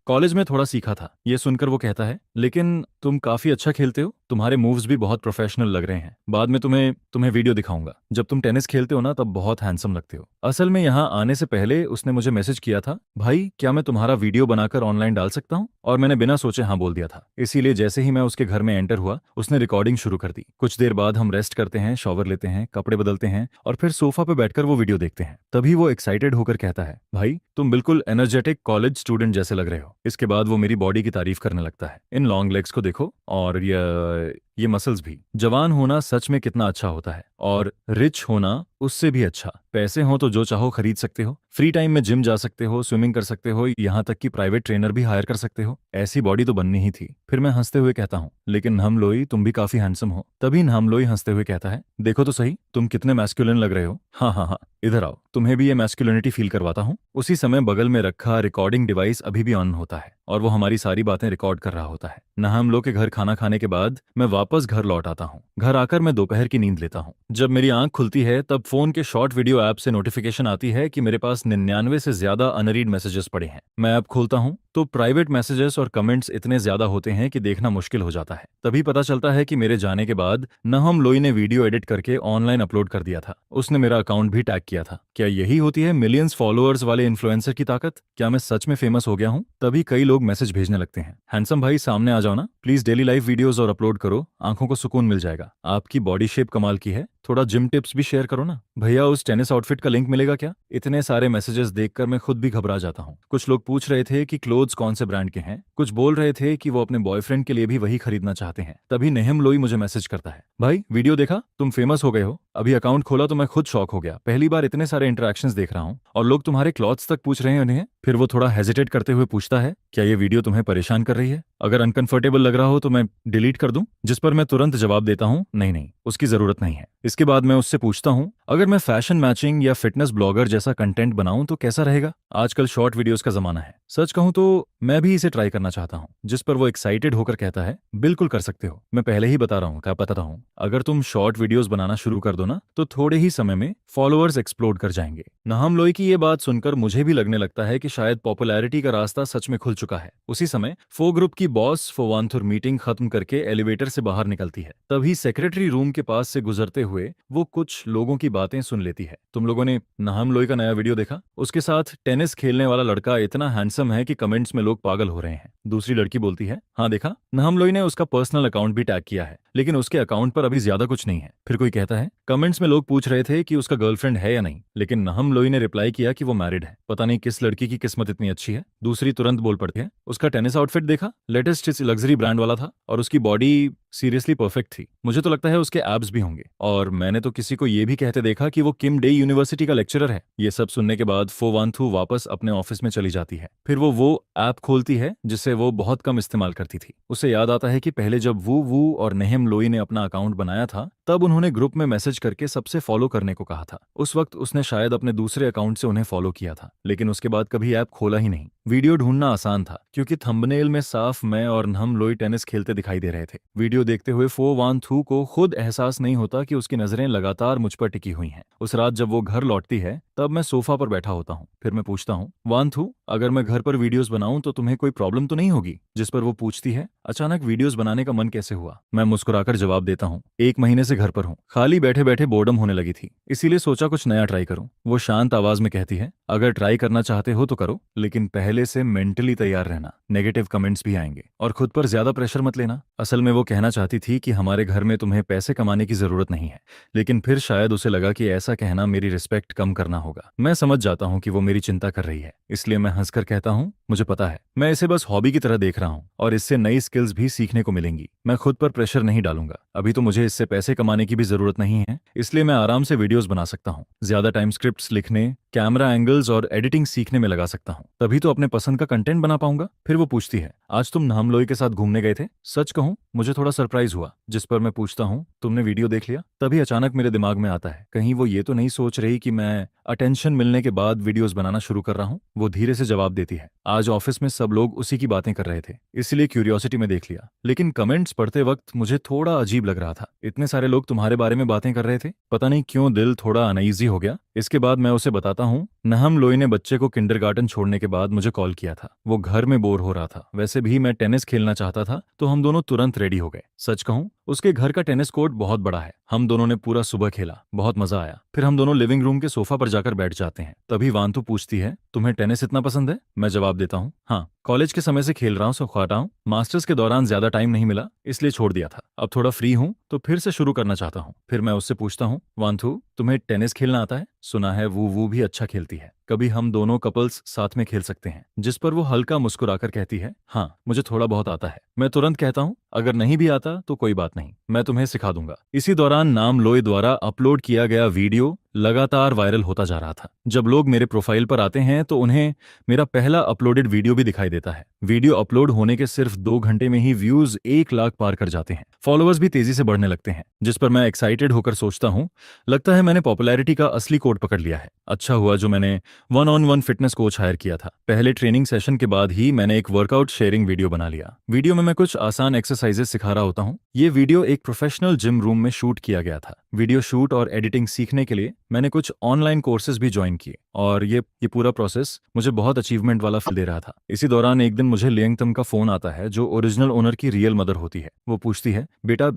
कॉलेज में थोड़ा सीखा था। ये सुनकर वो कहता है, लेकिन तुम काफी अच्छा खेलते हो, तुम्हारे मूव्स भी बहुत प्रोफेशनल लग रहे हैं। बाद में तुम्हें वीडियो दिखाऊंगा। जब तुम टेनिस खेलते हो ना तब बहुत हैंडसम लगते हो। असल में यहाँ आने से पहले उसने मुझे मैसेज किया था, भाई क्या मैं तुम्हारा वीडियो बनाकर ऑनलाइन डाल सकता हूँ? और मैंने बिना सोचे हाँ बोल दिया था। इसीलिए जैसे ही मैं उसके घर में एंटर हुआ उसने रिकॉर्डिंग शुरू कर दी। कुछ देर बाद हम रेस्ट करते हैं, शॉवर लेते हैं, कपड़े बदलते हैं और फिर सोफा पे बैठकर वो वीडियो देखते हैं। तभी वो एक्साइटेड होकर कहता है, भाई तुम बिल्कुल एनर्जेटिक कॉलेज स्टूडेंट जैसे लग रहे हो। इसके बाद वो मेरी बॉडी की तारीफ करने लगता है, इन लॉन्ग लेग्स को देखो और ये मसल्स भी। जवान होना सच में कितना अच्छा होता है, और रिच होना उससे भी अच्छा। पैसे हो तो जो चाहो खरीद सकते हो, फ्री टाइम में जिम जा सकते हो, स्विमिंग कर सकते हो, यहाँ तक कि प्राइवेट ट्रेनर भी हायर कर सकते हो। ऐसी बॉडी तो बननी ही थी। फिर मैं हंसते हुए कहता हूँ, लेकिन नहमलोई तुम भी काफी हैंडसम हो। तभी नहमलोई हंसते हुए कहता है, देखो तो सही तुम कितने मैस्कुलिन लग रहे हो। हाँ हाँ हाँ, इधर आओ, तुम्हें भी ये मैस्कुलिनिटी फील करवाता हूँ। उसी समय बगल में रखा रिकॉर्डिंग डिवाइस अभी भी ऑन होता है और वो हमारी सारी बातें रिकॉर्ड कर रहा होता है। नहमलो के घर खाना खाने के बाद मैं वापस घर लौट आता हूँ। घर आकर मैं दोपहर की नींद लेता हूँ। जब मेरी आंख खुलती है तब फोन के शॉर्ट वीडियो ऐप से नोटिफिकेशन आती है कि मेरे पास 99 से ज्यादा अनरीड मैसेजेस पड़े हैं। मैं ऐप खोलता हूँ तो प्राइवेट मैसेजेस और कमेंट्स इतने ज्यादा होते हैं कि देखना मुश्किल हो जाता है। तभी पता चलता है कि मेरे जाने के बाद नहम लोई ने वीडियो एडिट करके ऑनलाइन अपलोड कर दिया था। उसने मेरा अकाउंट भी टैग किया था। क्या यही होती है मिलियंस फॉलोअर्स वाले इन्फ्लुएंसर की ताकत? क्या मैं सच में फेमस हो गया हूँ? तभी कई लोग मैसेज भेजने लगते हैं, हैंडसम भाई सामने आ जाओ ना, प्लीज डेली लाइव वीडियोस और अपलोड करो, आंखों को सुकून मिल जाएगा। आपकी बॉडी शेप कमाल की है, थोड़ा जिम टिप्स भी शेयर करो ना। भैया उस टेनिस आउटफिट का लिंक मिलेगा क्या? इतने सारे मैसेजेस देखकर मैं खुद भी घबरा जाता हूँ। कुछ लोग पूछ रहे थे कि क्लोथ्स कौन से ब्रांड के हैं, कुछ बोल रहे थे कि वो अपने बॉयफ्रेंड के लिए भी वही खरीदना चाहते हैं। तभी नेहम लोई मुझे मैसेज करता है, भाई वीडियो देखा, तुम फेमस हो गए हो। अभी अकाउंट खोला तो मैं खुद शॉक हो गया, पहली बार इतने सारे इंटरेक्शंस देख रहा हूँ और लोग तुम्हारे क्लॉथ्स तक पूछ रहे हैं उन्हें। फिर वो थोड़ा हेजिटेट करते हुए पूछता है, क्या ये वीडियो तुम्हें परेशान कर रही है? अगर अनकंफर्टेबल लग रहा हो तो मैं डिलीट कर दूं? जिस पर मैं तुरंत जवाब देता हूँ, नहीं नहीं, उसकी जरूरत नहीं है। इसके बाद मैं उससे पूछता हूँ, अगर मैं फैशन मैचिंग या फिटनेस ब्लॉगर जैसा कंटेंट बनाऊं तो कैसा रहेगा? आजकल शॉर्ट वीडियोस का जमाना है। सच कहूं तो मैं भी इसे ट्राई करना चाहता हूं। जिस पर वो एक्साइटेड होकर कहता है, बिल्कुल कर सकते हो। मैं पहले ही बता रहा हूं, अगर तुम शॉर्ट वीडियोस बनाना शुरू कर दो ना, तो थोड़े ही समय में फॉलोअर्स एक्सप्लोड कर जाएंगे। नहम लोई की ये बात सुनकर मुझे भी लगने लगता है कि शायद पॉपुलैरिटी का रास्ता सच में खुल चुका है। उसी समय फो ग्रुप की बॉस फोवांथुर मीटिंग खत्म करके एलिवेटर से बाहर निकलती है। तभी सेक्रेटरी रूम के पास से गुजरते हुए वो कुछ लोगों की बातें सुन लेती है। तुम लोगों ने नहम लोई का नया वीडियो देखा? उसके साथ टेनिस खेलने वाला लड़का इतना हैंडसम है कि कमेंट्स में लोग पागल हो रहे हैं। दूसरी लड़की बोलती है, हाँ देखा, नहम लोई ने उसका पर्सनल अकाउंट भी टैग किया है, लेकिन उसके अकाउंट पर अभी ज्यादा कुछ नहीं है। फिर कोई कहता है, कमेंट्स में लोग पूछ रहे थे कि उसका गर्लफ्रेंड है या नहीं, लेकिन नहम लोई ने रिप्लाई किया कि वो मैरिड है। पता नहीं किस लड़की की किस्मत इतनी अच्छी है। दूसरी तुरंत बोल पड़ती है, उसका टेनिस आउटफिट देखा, लेटेस्ट लग्जरी ब्रांड वाला था और उसकी बॉडी सीरियसली परफेक्ट थी। मुझे तो लगता है उसके एब्स भी होंगे। और मैंने तो किसी को ये भी कहते देखा कि वो किम डे यूनिवर्सिटी का लेक्चरर है। ये सब सुनने के बाद फोवांथु वापस अपने ऑफिस में चली जाती है। फिर वो ऐप खोलती है जिसे वो बहुत कम इस्तेमाल करती थी। उसे याद आता है कि पहले जब वू और नेहम लोई ने अपना अकाउंट बनाया था, तब उन्होंने ग्रुप में मैसेज करके सबसे फॉलो करने को कहा था। उस वक्त उसने शायद अपने दूसरे अकाउंट से उन्हें फॉलो किया था, लेकिन उसके बाद कभी ऐप खोला ही नहीं। वीडियो ढूंढना आसान था क्योंकि थंबनेल में साफ मैं और नहम लोई टेनिस खेलते दिखाई दे रहे थे। वीडियो देखते हुए फो वान थू को खुद एहसास नहीं होता कि उसकी नजरें लगातार मुझ पर टिकी हुई हैं। उस रात जब वो घर लौटती है, तब मैं सोफा पर बैठा होता हूँ। फिर मैं पूछता हूँ, वान थू, अगर मैं घर पर वीडियोस बनाऊं तो तुम्हें कोई प्रॉब्लम तो नहीं होगी? जिस पर वो पूछती है, अचानक वीडियोस बनाने का मन कैसे हुआ? मैं मुस्कुराकर जवाब देता हूँ, 1 महीने से घर पर हूँ, खाली बैठे बैठे बोर्डम होने लगी थी, इसीलिए सोचा कुछ नया ट्राई करूं। वो शांत आवाज में कहती है, अगर ट्राई करना चाहते हो तो करो, लेकिन पहले से मेंटली तैयार रहना, नेगेटिव कमेंट्स भी आएंगे, और खुद पर ज्यादा प्रेशर मत लेना। असल में वो कहना चाहती थी कि हमारे घर में तुम्हें पैसे कमाने की जरूरत नहीं है, लेकिन फिर शायद उसे लगा कि ऐसा कहना मेरी रिस्पेक्ट कम करना होगा। मैं समझ जाता हूँ कि वो मेरी चिंता कर रही है, इसलिए मैं हंसकर कहता हूँ, मुझे पता है, मैं इसे बस हॉबी की तरह देख रहा हूँ और इससे नई स्किल्स भी सीखने को मिलेंगी। मैं खुद पर प्रेशर नहीं डालूंगा। अभी तो मुझे इससे पैसे कमाने की भी जरूरत नहीं है, इसलिए मैं आराम से वीडियोस बना सकता हूँ। ज्यादा टाइम स्क्रिप्ट्स लिखने, कैमरा एंगल्स और एडिटिंग सीखने में लगा सकता हूँ, तभी तो अपने पसंद का कंटेंट बना पाऊंगा। फिर वो पूछती है, आज तुम नहम लोई के साथ घूमने गए थे? सच कहूं, मुझे थोड़ा सरप्राइज हुआ। जिस पर मैं पूछता हूँ, तुमने वीडियो देख लिया? तभी अचानक मेरे दिमाग में आता है, कहीं वो ये तो नहीं सोच रही कि मैं अटेंशन मिलने के बाद वीडियोस बनाना शुरू कर रहा हूँ। वो धीरे से जवाब देती है, आज ऑफिस में सब लोग उसी की बातें कर रहे थे, इसलिए क्यूरियोसिटी में देख लिया, लेकिन कमेंट्स पढ़ते वक्त मुझे थोड़ा अजीब लग रहा था। इतने सारे लोग तुम्हारे बारे में बातें कर रहे थे, पता नहीं क्यों दिल थोड़ा अनईजी हो गया। इसके बाद मैं उसे बताता हूँ, नहम लोई ने बच्चे को किंडरगार्टन छोड़ने के बाद मुझे कॉल किया था। वो घर में बोर हो रहा था, वैसे भी मैं टेनिस खेलना चाहता था, तो हम दोनों तुरंत रेडी हो गए। सच कहूं, उसके घर का टेनिस कोर्ट बहुत बड़ा है। हम दोनों ने पूरा सुबह खेला, बहुत मजा आया। फिर हम दोनों लिविंग रूम के सोफा पर जाकर बैठ जाते हैं। तभी वांतु पूछती है, तुम्हें टेनिस इतना पसंद है? मैं जवाब देता हूँ, हाँ, कॉलेज के समय से खेल रहा हूँ, सो खाता हूँ। मास्टर्स के दौरान ज्यादा टाइम नहीं मिला, इसलिए छोड़ दिया था। अब थोड़ा फ्री हूँ तो फिर से शुरू करना चाहता हूँ। फिर मैं उससे पूछता हूँ, वांथु, तुम्हें टेनिस खेलना आता है? सुना है वो भी अच्छा खेलती है, कभी हम दोनों कपल्स साथ में खेल सकते हैं। जिस पर वो हल्का मुस्कुराकर कहती है, हाँ, मुझे थोड़ा बहुत आता है। मैं तुरंत कहता हूँ, अगर नहीं भी आता तो कोई बात नहीं, मैं तुम्हें सिखा दूंगा। इसी दौरान नाम लोई द्वारा अपलोड किया गया वीडियो लगातार वायरल होता जा रहा था। जब लोग मेरे प्रोफाइल पर आते हैं तो उन्हें मेरा पहला अपलोडेड वीडियो भी दिखाई देता है। वीडियो अपलोड होने के सिर्फ 2 घंटे में ही व्यूज 1 लाख पार कर जाते हैं। फॉलोअर्स भी तेजी से बढ़ने लगते हैं, जिस पर मैं एक्साइटेड होकर सोचता हूँ, लगता है मैंने पॉपुलैरिटी का असली कोड पकड़ लिया है। अच्छा हुआ जो मैंने 1-on-1 फिटनेस कोच हायर किया था। पहले ट्रेनिंग सेशन के बाद ही मैंने एक वर्कआउट शेयरिंग वीडियो बना लिया। वीडियो में मैं कुछ आसान एक्सरसाइजेस सिखा रहा होता हूँ। ये वीडियो एक प्रोफेशनल जिम रूम में शूट किया गया था। वीडियो शूट और एडिटिंग सीखने के लिए मैंने कुछ ऑनलाइन कोर्सेज भी ज्वाइन किए, और ये पूरा प्रोसेस मुझे बहुत अचीवमेंट वाला फील दे रहा था। इसी दौरान एक दिन मुझे लियंगतम का फोन आता है, जो ओरिजिनल ओनर की रियल मदर होती है। वो पूछती है, बेटा,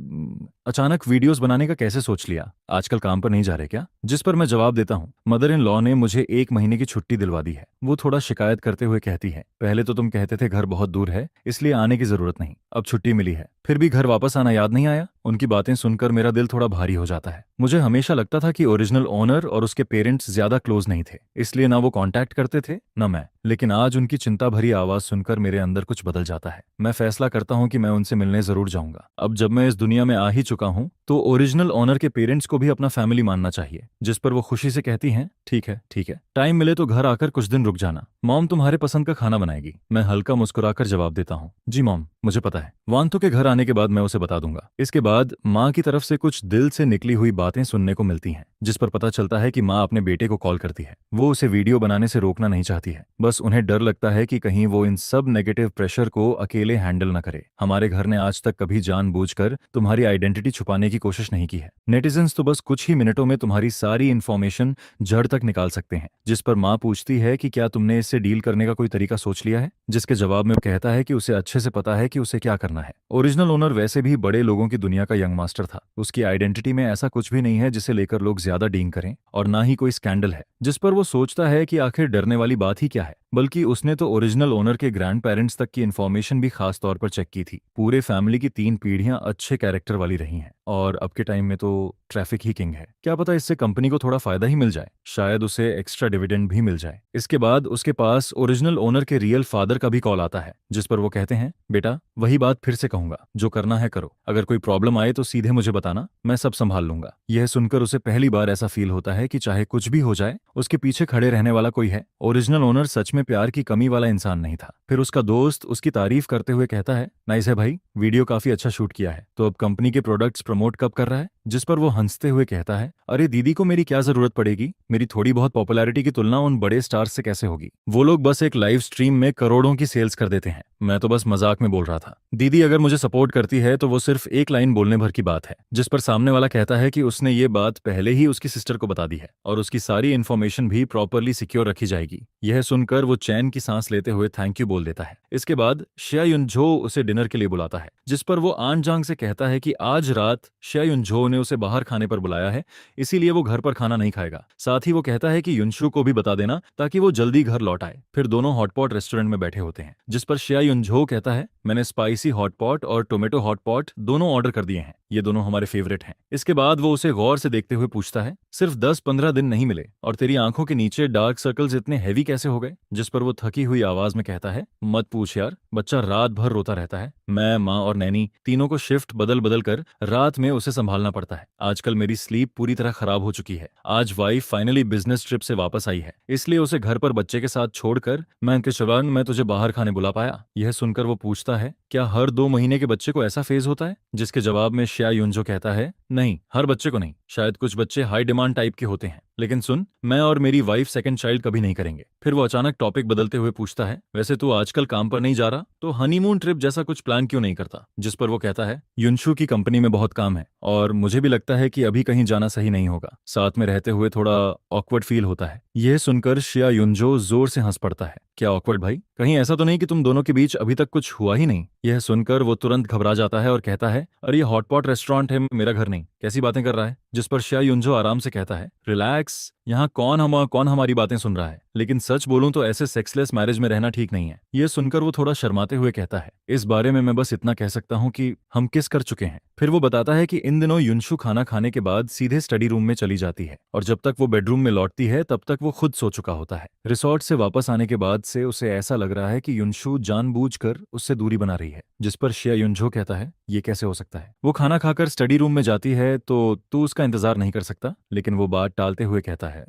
अचानक वीडियोस बनाने का कैसे सोच लिया? आजकल काम पर नहीं जा रहे क्या? जिस पर मैं जवाब देता हूँ, मदर इन लॉ ने मुझे 1 महीने की छुट्टी दिलवा दी है। वो थोड़ा शिकायत करते हुए कहती है, पहले तो तुम कहते थे घर बहुत दूर है, इसलिए आने की जरूरत नहीं, अब छुट्टी मिली है, फिर भी घर वापस आना याद नहीं आया? उनकी बातें सुनकर मेरा दिल थोड़ा भारी हो जाता है। मुझे हमेशा लगता था कि ओरिजिनल ओनर और उसके पेरेंट्स ज्यादा क्लोज नहीं थे, इसलिए ना वो कांटेक्ट करते थे, ना मैं। लेकिन आज उनकी चिंता भरी आवाज सुनकर मेरे अंदर कुछ बदल जाता है। मैं फैसला करता हूँ कि मैं उनसे मिलने जरूर जाऊंगा। अब जब मैं इस दुनिया में आ ही चुका हूँ तो ओरिजिनल ओनर के पेरेंट्स को भी अपना फैमिली मानना चाहिए। जिस पर वो खुशी से कहती हैं, ठीक है ठीक है, टाइम मिले तो घर आकर कुछ दिन रुक जाना। मॉम तुम्हारे पसंद का खाना बनाएगी। मैं हल्का मुस्कुराकर जवाब देता हूँ, जी मॉम, मुझे पता है। वांतो के घर आने के बाद मैं उसे बता दूंगा। इसके बाद माँ की तरफ से कुछ दिल से निकली हुई बातें सुनने को मिलती हैं, जिस पर पता चलता है कि माँ अपने बेटे को कॉल करती है। वो उसे वीडियो बनाने से रोकना नहीं चाहती है, बस उन्हें डर लगता है कि कहीं वो इन सब नेगेटिव प्रेशर को अकेले हैंडल न करे। हमारे घर ने आज तक कभी जानबूझकर तुम्हारी आइडेंटिटी छुपाने की कोशिश नहीं की है। नेटिजन्स तो बस कुछ ही मिनटों में तुम्हारी सारी इन्फॉर्मेशन जड़ तक निकाल सकते हैं। जिस पर माँ पूछती है कि क्या तुमने इससे डील करने का कोई तरीका सोच लिया है, जिसके जवाब में वो कहता है कि उसे अच्छे से पता है कि उसे क्या करना है। ओरिजिनल ओनर वैसे भी बड़े लोगों की दुनिया का यंग मास्टर था। उसकी आइडेंटिटी में ऐसा कुछ भी नहीं है जिसे लेकर लोग ज्यादा डींग करें, और ना ही कोई स्कैंडल है जिस पर वो सोचता है कि आखिर डरने वाली बात ही क्या है। बल्कि उसने तो ओरिजिनल ओनर के ग्रैंड पेरेंट्स तक की इन्फॉर्मेशन भी खास तौर पर चेक की थी। पूरे फैमिली की 3 पीढ़ियां अच्छे कैरेक्टर वाली रही हैं, और अब के टाइम में तो ट्रैफिक ही किंग है। क्या पता इससे कंपनी को थोड़ा फायदा ही मिल जाए, शायद उसे एक्स्ट्रा डिविडेंड भी मिल जाए। इसके बाद उसके पास ओरिजिनल ओनर के रियल फादर का भी कॉल आता है, जिस पर वो कहते हैं, बेटा वही बात फिर से कहूंगा, जो करना है करो, अगर कोई प्रॉब्लम आए तो सीधे मुझे बताना, मैं सब संभाल लूंगा। यह सुनकर उसे पहली बार ऐसा फील होता है कि चाहे कुछ भी हो जाए उसके पीछे खड़े रहने वाला कोई है। ओरिजिनल ओनर सच में प्यार की कमी वाला इंसान नहीं था। फिर उसका दोस्त उसकी तारीफ करते हुए कहता है, नाइस है भाई, वीडियो काफी अच्छा शूट किया है, तो अब कंपनी के प्रोडक्ट्स प्रमोट कब कर रहा है। जिस पर वो हंसते हुए कहता है, अरे दीदी को मेरी क्या जरूरत पड़ेगी, मेरी थोड़ी बहुत पॉपुलैरिटी की तुलना उन बड़े स्टार्स से कैसे होगी। वो लोग बस एक लाइव स्ट्रीम में करोड़ों की सेल्स कर देते हैं, मैं तो बस मजाक में बोल रहा था। दीदी अगर मुझे सपोर्ट करती है तो वो सिर्फ एक लाइन बोलने भर की बात है। जिस पर सामने वाला कहता है कि उसने ये बात पहले ही उसकी सिस्टर को बता दी है, और उसकी सारी इन्फॉर्मेशन भी प्रॉपरली सिक्योर रखी जाएगी। यह सुनकर वो चैन की सांस लेते हुए थैंक यू बोल देता है। इसके बाद शिया युनझो उसे डिनर के लिए बुलाता है, जिस पर वो आन जांग से कहता है कि आज रात शिया युनझो ने उसे बाहर खाने पर बुलाया है, इसीलिए वो घर पर खाना नहीं खाएगा। साथ ही वो कहता है कि युनशु को भी बता देना ताकि वो जल्दी घर लौट आए। फिर दोनों हॉटपॉट रेस्टोरेंट में बैठे होते हैं, जिस पर शिया युनझो कहता है, मैंने स्पाइसी हॉटपॉट और टोमेटो हॉटपॉट दोनों ऑर्डर कर दिए हैं, ये दोनों हमारे फेवरेट हैं। इसके बाद वो उसे गौर से देखते हुए पूछता है, सिर्फ 10-15 दिन नहीं मिले और तेरी आंखों के नीचे डार्क सर्कल्स इतने हैवी कैसे हो गए। जिस पर वो थकी हुई आवाज में कहता है, मत पूछ यार, बच्चा रात भर रोता रहता है। मैं, माँ और नैनी तीनों को शिफ्ट बदल बदल कर रात में उसे संभालना पड़ता है। आजकल मेरी स्लीप पूरी तरह खराब हो चुकी है। आज वाइफ फाइनली बिजनेस ट्रिप से वापस आई है, इसलिए उसे घर पर बच्चे के साथ छोड़कर मैं किशोरान मैं तुझे बाहर खाने बुला पाया। यह सुनकर वो पूछता है, क्या हर 2 महीने के बच्चे को ऐसा फेज होता है। जिसके जवाब में शिया युनजो कहता है, नहीं, हर बच्चे को नहीं, शायद कुछ बच्चे हाई डिमांड टाइप के होते हैं, लेकिन सुन, मैं और मेरी वाइफ सेकंड चाइल्ड कभी नहीं करेंगे। फिर वो अचानक टॉपिक बदलते हुए पूछता है, वैसे तू आजकल काम पर नहीं जा रहा तो हनीमून ट्रिप जैसा कुछ प्लान क्यों नहीं करता। जिस पर वो कहता है, युनशु की कंपनी में बहुत काम है और मुझे भी लगता है कि अभी कहीं जाना सही नहीं होगा, साथ में रहते हुए थोड़ा ऑकवर्ड फील होता है। यह सुनकर शिया युनजो जोर से हंस पड़ता है, क्या ऑकवर्ड भाई, कहीं ऐसा तो नहीं कि तुम दोनों के बीच अभी तक कुछ हुआ ही नहीं। यह सुनकर वो तुरंत घबरा जाता है और कहता है, अरे ये हॉटपॉट रेस्टोरेंट है, मेरा घर नहीं, कैसी बातें कर रहा है। जिस पर शिया युनजो आराम से कहता है, रिलैक्स, यहाँ कौन हमारी बातें सुन रहा है, लेकिन सच बोलूं तो ऐसे सेक्सलेस मैरिज में रहना ठीक नहीं है। यह सुनकर वो थोड़ा शर्माते हुए कहता है, इस बारे में मैं बस इतना कह सकता हूँ कि हम किस कर चुके हैं। फिर वो बताता है कि इन दिनों युनशु खाना खाने के बाद सीधे स्टडी रूम में चली जाती है और जब तक वो बेडरूम में लौटती है तब तक वो खुद सो चुका होता है। रिसोर्ट से वापस आने के बाद से उसे ऐसा लग रहा है कि युनशु जानबूझकर उससे दूरी बना रही है। जिस पर शिया युनजो कहता है, ये कैसे हो सकता है। वो खाना खाकर स्टडी रूम में जाती है तो तू उसका इंतजार नहीं कर सकता, लेकिन वो बात टालते हुए कहता है,